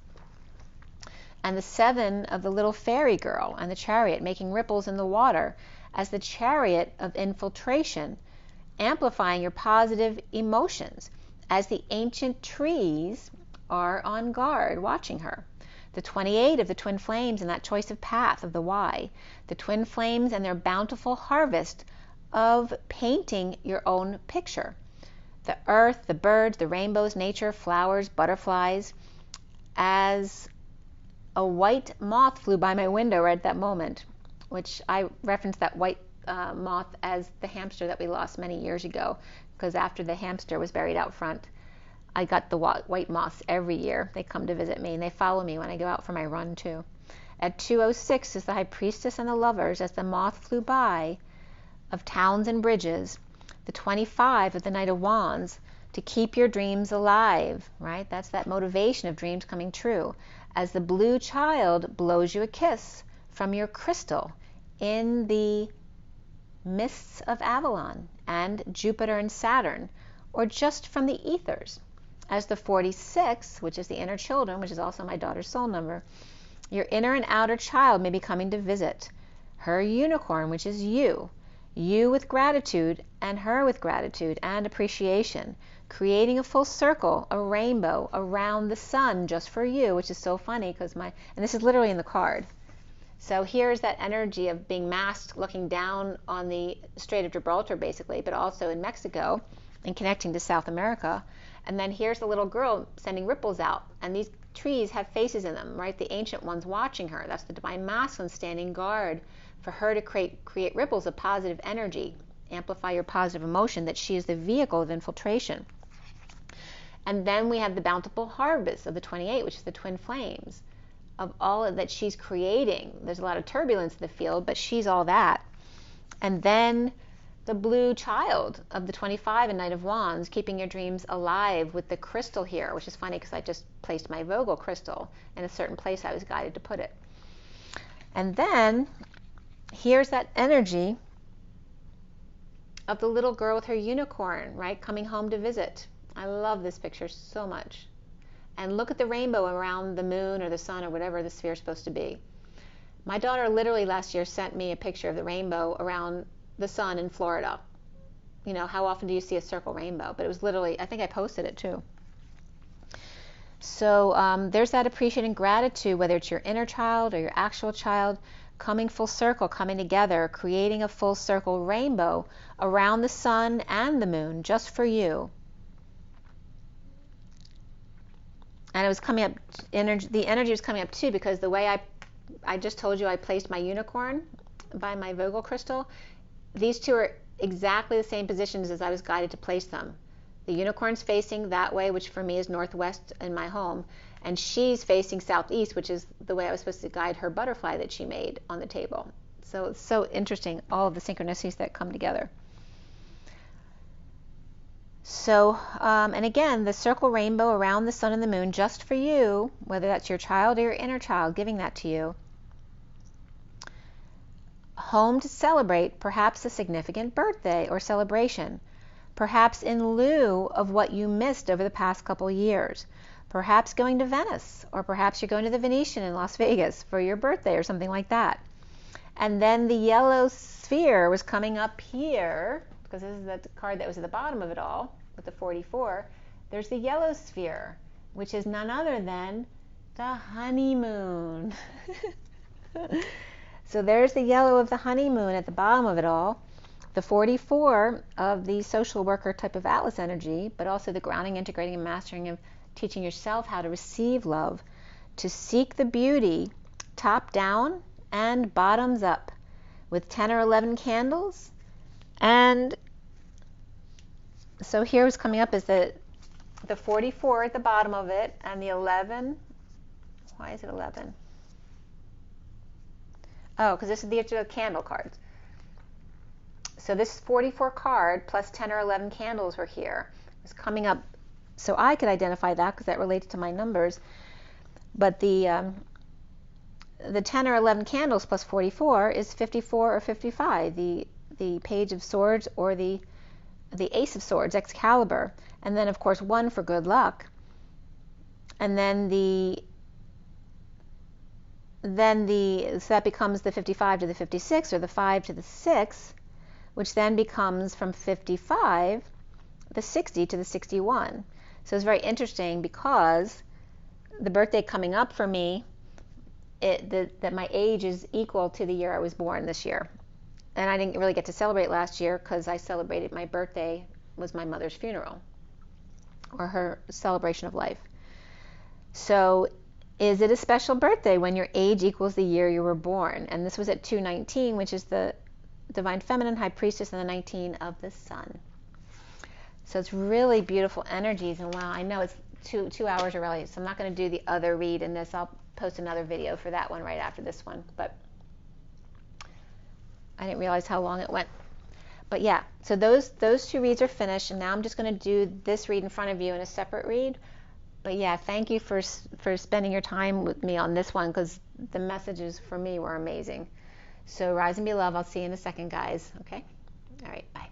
and the 7 of the little fairy girl and the chariot making ripples in the water as the chariot of infiltration, amplifying your positive emotions as the ancient trees are on guard watching her. The 28 of the twin flames and that choice of path of the Y, the twin flames and their bountiful harvest of painting your own picture. The earth, the birds, the rainbows, nature, flowers, butterflies, as a white moth flew by my window right at that moment, which I referenced that white moth as the hamster that we lost many years ago, because after the hamster was buried out front, I got the white moths every year. They come to visit me, and they follow me when I go out for my run too. At 2:06 is the High Priestess and the Lovers as the moth flew by, of towns and bridges. The 25 of the Knight of Wands, to keep your dreams alive, right? That's that motivation of dreams coming true. As the blue child blows you a kiss from your crystal in the mists of Avalon and Jupiter and Saturn, or just from the ethers. As the 46, which is the inner children, which is also my daughter's soul number, your inner and outer child may be coming to visit. her unicorn, which is you with gratitude, and her with gratitude and appreciation, creating a full circle, a rainbow around the sun just for you, which is so funny because and this is literally in the card. So here's that energy of being masked, looking down on the Strait of Gibraltar basically, but also in Mexico and connecting to South America. And then here's the little girl sending ripples out, and these trees have faces in them, right? The ancient ones watching her. That's the divine masculine standing guard for her to create ripples of positive energy, amplify your positive emotion, that she is the vehicle of infiltration. And then we have the bountiful harvest of the 28, which is the twin flames, of all that she's creating. There's a lot of turbulence in the field, but she's all that. And then the blue child of the 25 and Knight of Wands, keeping your dreams alive with the crystal here, which is funny because I just placed my Vogel crystal in a certain place I was guided to put it. And then here's that energy of the little girl with her unicorn, right, coming home to visit. I love this picture so much. And look at the rainbow around the moon or the sun or whatever the sphere is supposed to be. My daughter literally last year sent me a picture of the rainbow around the sun in Florida. You know, how often do you see a circle rainbow? But it was literally, I think I posted it too. So there's that appreciation and gratitude, whether it's your inner child or your actual child, coming full circle, coming together, creating a full circle rainbow around the sun and the moon just for you. And it was coming up, the energy was coming up too, because the way I just told you I placed my unicorn by my Vogel crystal, these two are exactly the same positions as I was guided to place them. The unicorn's facing that way, which for me is northwest in my home, and she's facing southeast, which is the way I was supposed to guide her butterfly that she made on the table. So it's so interesting, all of the synchronicities that come together. So, and again, the circle rainbow around the sun and the moon just for you, whether that's your child or your inner child, giving that to you. Home to celebrate perhaps a significant birthday or celebration, perhaps in lieu of what you missed over the past couple years, perhaps going to Venice, or perhaps you're going to the Venetian in Las Vegas for your birthday or something like that. And then the yellow sphere was coming up here, because this is the card that was at the bottom of it all, with the 44. There's the yellow sphere, which is none other than the honeymoon. So there's the yellow of the honeymoon at the bottom of it all. The 44 of the social worker type of Atlas energy, but also the grounding, integrating, and mastering of teaching yourself how to receive love, to seek the beauty top down and bottoms up, with 10 or 11 candles. And so here's coming up is the 44 at the bottom of it, and the 11. Why is it 11? Oh, because this is the candle cards. So this 44 card plus 10 or 11 candles were here. It's coming up, so I could identify that because that relates to my numbers. But the 10 or 11 candles plus 44 is 54 or 55. The Page of Swords or the Ace of Swords, Excalibur, and then of course 1 for good luck, and so that becomes the 55 to the 56, or the 5 to the 6, which then becomes from 55 the 60 to the 61. So it's very interesting because the birthday coming up for me, that my age is equal to the year I was born this year. And I didn't really get to celebrate last year because I celebrated my birthday was my mother's funeral, or her celebration of life. So is it a special birthday when your age equals the year you were born? And this was at 219, which is the Divine Feminine, High Priestess, and the 19 of the Sun. So it's really beautiful energies. And wow, I know it's two hours already, so I'm not going to do the other read in this. I'll post another video for that one right after this one. But I didn't realize how long it went. But yeah, so those two reads are finished, and now I'm just going to do this read in front of you in a separate read. But yeah, thank you for spending your time with me on this one, because the messages for me were amazing. So rise and be love. I'll see you in a second, guys. Okay? All right, bye.